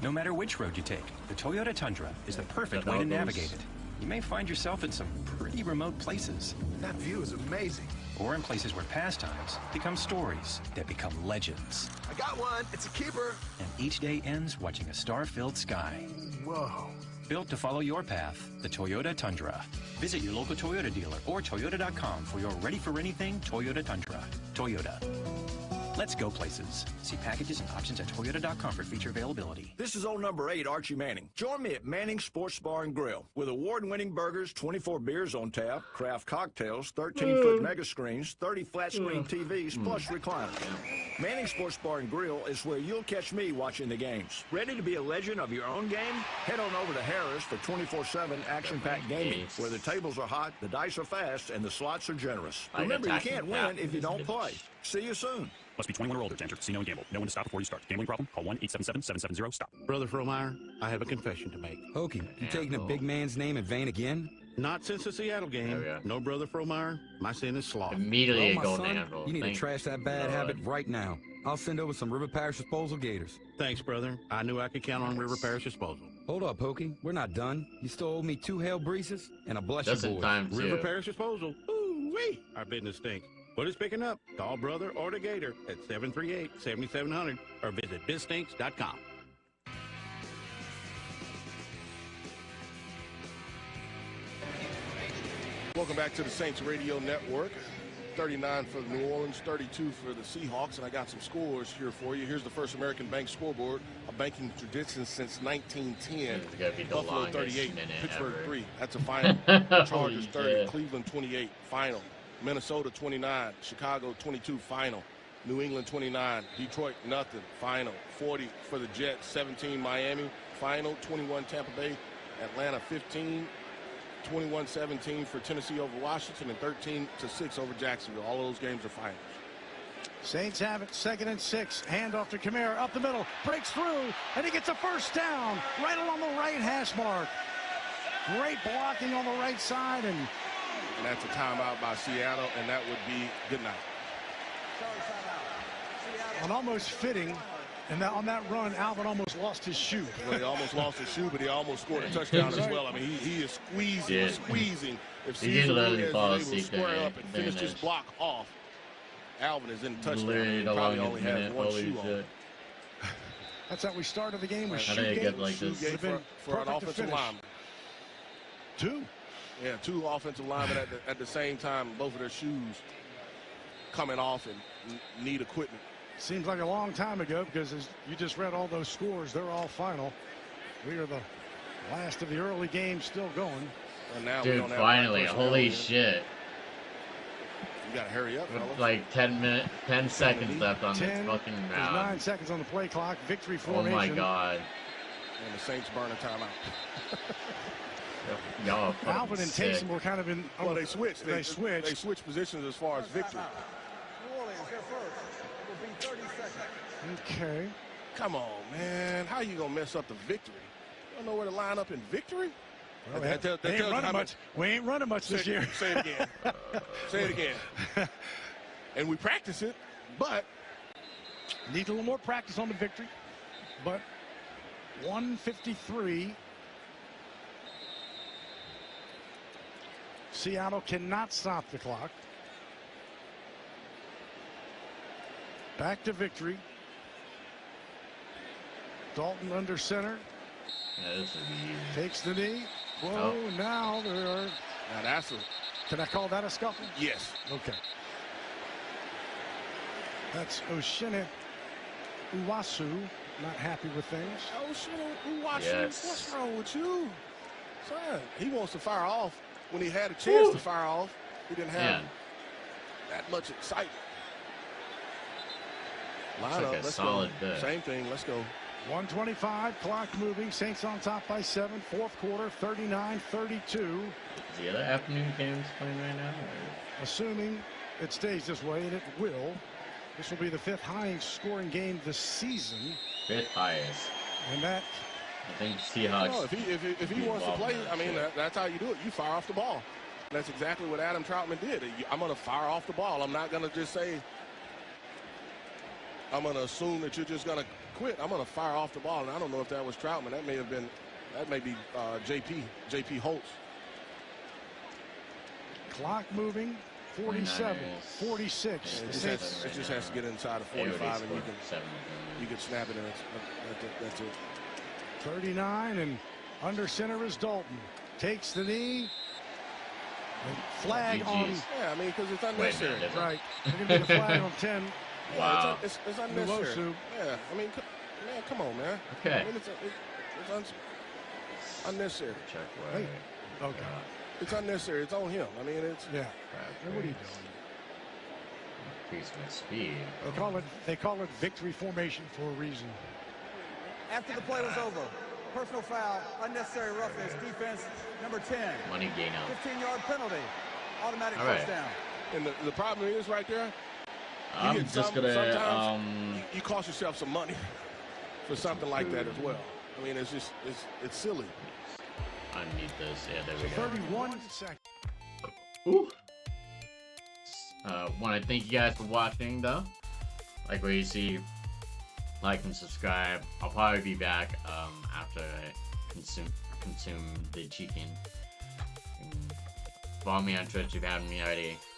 S3: No matter which road you take, the Toyota Tundra is the perfect way to navigate it. You may find yourself in some pretty remote places.
S18: That view is amazing.
S3: Or in places where pastimes become stories that become legends.
S18: I got one. It's a keeper.
S3: And each day ends watching a star-filled sky.
S18: Whoa.
S3: Built to follow your path, the Toyota Tundra. Visit your local Toyota dealer or Toyota.com for your ready-for-anything Toyota Tundra. Toyota. Let's go places. See packages and options at Toyota.com for feature availability.
S18: This is old number 8, Archie Manning. Join me at Manning's Sports Bar and Grill. With award-winning burgers, 24 beers on tap, craft cocktails, 13-foot mega screens, 30 flat-screen TVs, plus recliners. Manning Sports Bar and Grill is where you'll catch me watching the games. Ready to be a legend of your own game? Head on over to Harris for 24/7 action-packed gaming, where the tables are hot, the dice are fast, and the slots are generous. Remember, you can't win if you don't play. See you soon.
S20: Must be 21 or older to enter casino and gamble. Know when to stop before you start. Gambling problem? Call 1-877-770-STOP.
S21: Brother Fromeyer, I have a confession to make.
S24: Hokie, you taking a big man's name in vain again?
S21: Not since the Seattle game. No, Brother Fromeyer, my sin is sloth.
S7: Immediately
S24: my son, you need to trash that bad habit right now. I'll send over some River Parish Disposal Gators.
S21: Thanks, brother. I knew I could count on River Parish Disposal.
S24: Hold up, Hokie. We're not done. You still owe me 2 Hail Breezes and a bless you boy.
S21: River Parish Disposal. Ooh-wee. Our business stinks. But it's picking up. Call Brother or the Gator at 738-7700 or visit bizstinks.com.
S10: Welcome back to the Saints Radio Network. 39 for New Orleans, 32 for the Seahawks, and I got some scores here for you. Here's the First American Bank scoreboard, a banking tradition since 1910. Buffalo 38, Pittsburgh 3. That's a final. Chargers 30, Cleveland 28, final. Minnesota 29, Chicago 22, final. New England 29, Detroit nothing, final. 40 for the Jets, 17 Miami, final. 21 Tampa Bay, Atlanta 15. 21-17 for Tennessee over Washington, and 13-6 over Jacksonville. All those games are finals.
S15: Saints have it, 2nd and 6. Handoff to Kamara up the middle, breaks through, and he gets a first down right along the right hash mark. Great blocking on the right side, and
S10: that's a timeout by Seattle, and that would be good night.
S15: An almost fitting. And on that run, Alvin almost lost his shoe.
S10: Well, he almost lost his shoe, but he almost scored a touchdown as well. I mean, he is squeezing. If Caesar is able to square up and finish this block off, Alvin is in the touchdown. He probably only has one shoe on.
S15: That's how we started the game with shoe
S10: gate. Shoe gate for an offensive lineman.
S15: 2.
S10: Yeah, 2 offensive linemen at the same time. Both of their shoes coming off and need equipment.
S15: Seems like a long time ago, because as you just read all those scores, they're all final. We are the last of the early games still going.
S10: And now
S7: dude, finally, holy shit.
S10: You gotta hurry up, fellas.
S7: Like 10 seconds left on this fucking round.
S15: 9 seconds on the play clock. Victory formation.
S7: Oh my god.
S10: And the Saints burn a timeout.
S7: Y'all
S15: Alvin and Taysom were kind of in.
S10: Well, they switched.
S15: They switched.
S10: They switched positions as far as victory.
S15: Okay.
S10: Come on, man. How you gonna mess up the victory? You don't know where to line up in victory?
S15: Well, we ain't running much this year.
S10: Say it again. Say it again. And we practice it, but
S15: need a little more practice on the victory. But 1:53. Seattle cannot stop the clock. Back to victory. Dalton under center.
S7: Yeah, this would be easy.
S15: Takes the knee. Whoa, now there are.
S10: Now that's a.
S15: Can I call that a scuffle?
S10: Yes.
S15: Okay. That's Oshine Uwasu. Not happy with things.
S10: Oshine Uwasu. Yes. What's wrong with you? Son, he wants to fire off when he had a chance to fire off. He didn't have that much excitement. Line up. Let's go. Same thing. Let's go.
S15: 1:25, clock moving. Saints on top by 7. Fourth quarter, 39-32.
S7: Is the other afternoon games playing right now? Or?
S15: Assuming it stays this way, and it will. This will be the 5th highest scoring game this season.
S7: 5th highest.
S15: And that.
S7: I think Seahawks.
S10: No, if he wants to play, I mean, that's how you do it. You fire off the ball. That's exactly what Adam Troutman did. I'm going to fire off the ball. I'm not going to just say, I'm going to assume that you're just going to quit. I'm going to fire off the ball. And I don't know if that was Troutman. That may be JP Holtz.
S15: Clock moving. 47, 46.
S10: It just has to get inside of 45, and you can snap it, and that's it.
S15: 39, and under center is Dalton. Takes the knee. And flag on.
S10: Yeah, I mean, because it's unnecessary.
S15: Right. There's going to be a flag on 10.
S10: Wow. It's unnecessary.
S15: Nuwosu.
S10: Yeah, I mean, man, come on, man.
S7: Okay.
S10: I mean, it's unnecessary.
S7: Check
S15: hey. Okay.
S10: It's unnecessary. It's on him. I mean, it's...
S15: Yeah. What are you doing?
S7: Increase my speed.
S15: They call it victory formation for a reason.
S2: After the play was over, personal foul, unnecessary roughness, defense, number 10.
S7: Money gain out.
S2: 15-yard penalty, automatic first down.
S10: And the problem is right there,
S7: I'm just going to...
S10: Sometimes you cost yourself some money for something like that as well. I mean, it's just, it's silly.
S7: Underneath this, yeah, there we go.
S15: 31 seconds.
S7: Ooh. Want to thank you guys for watching, though. Like what you see, like and subscribe. I'll probably be back after I consume the chicken. Follow me on Twitch if you haven't already.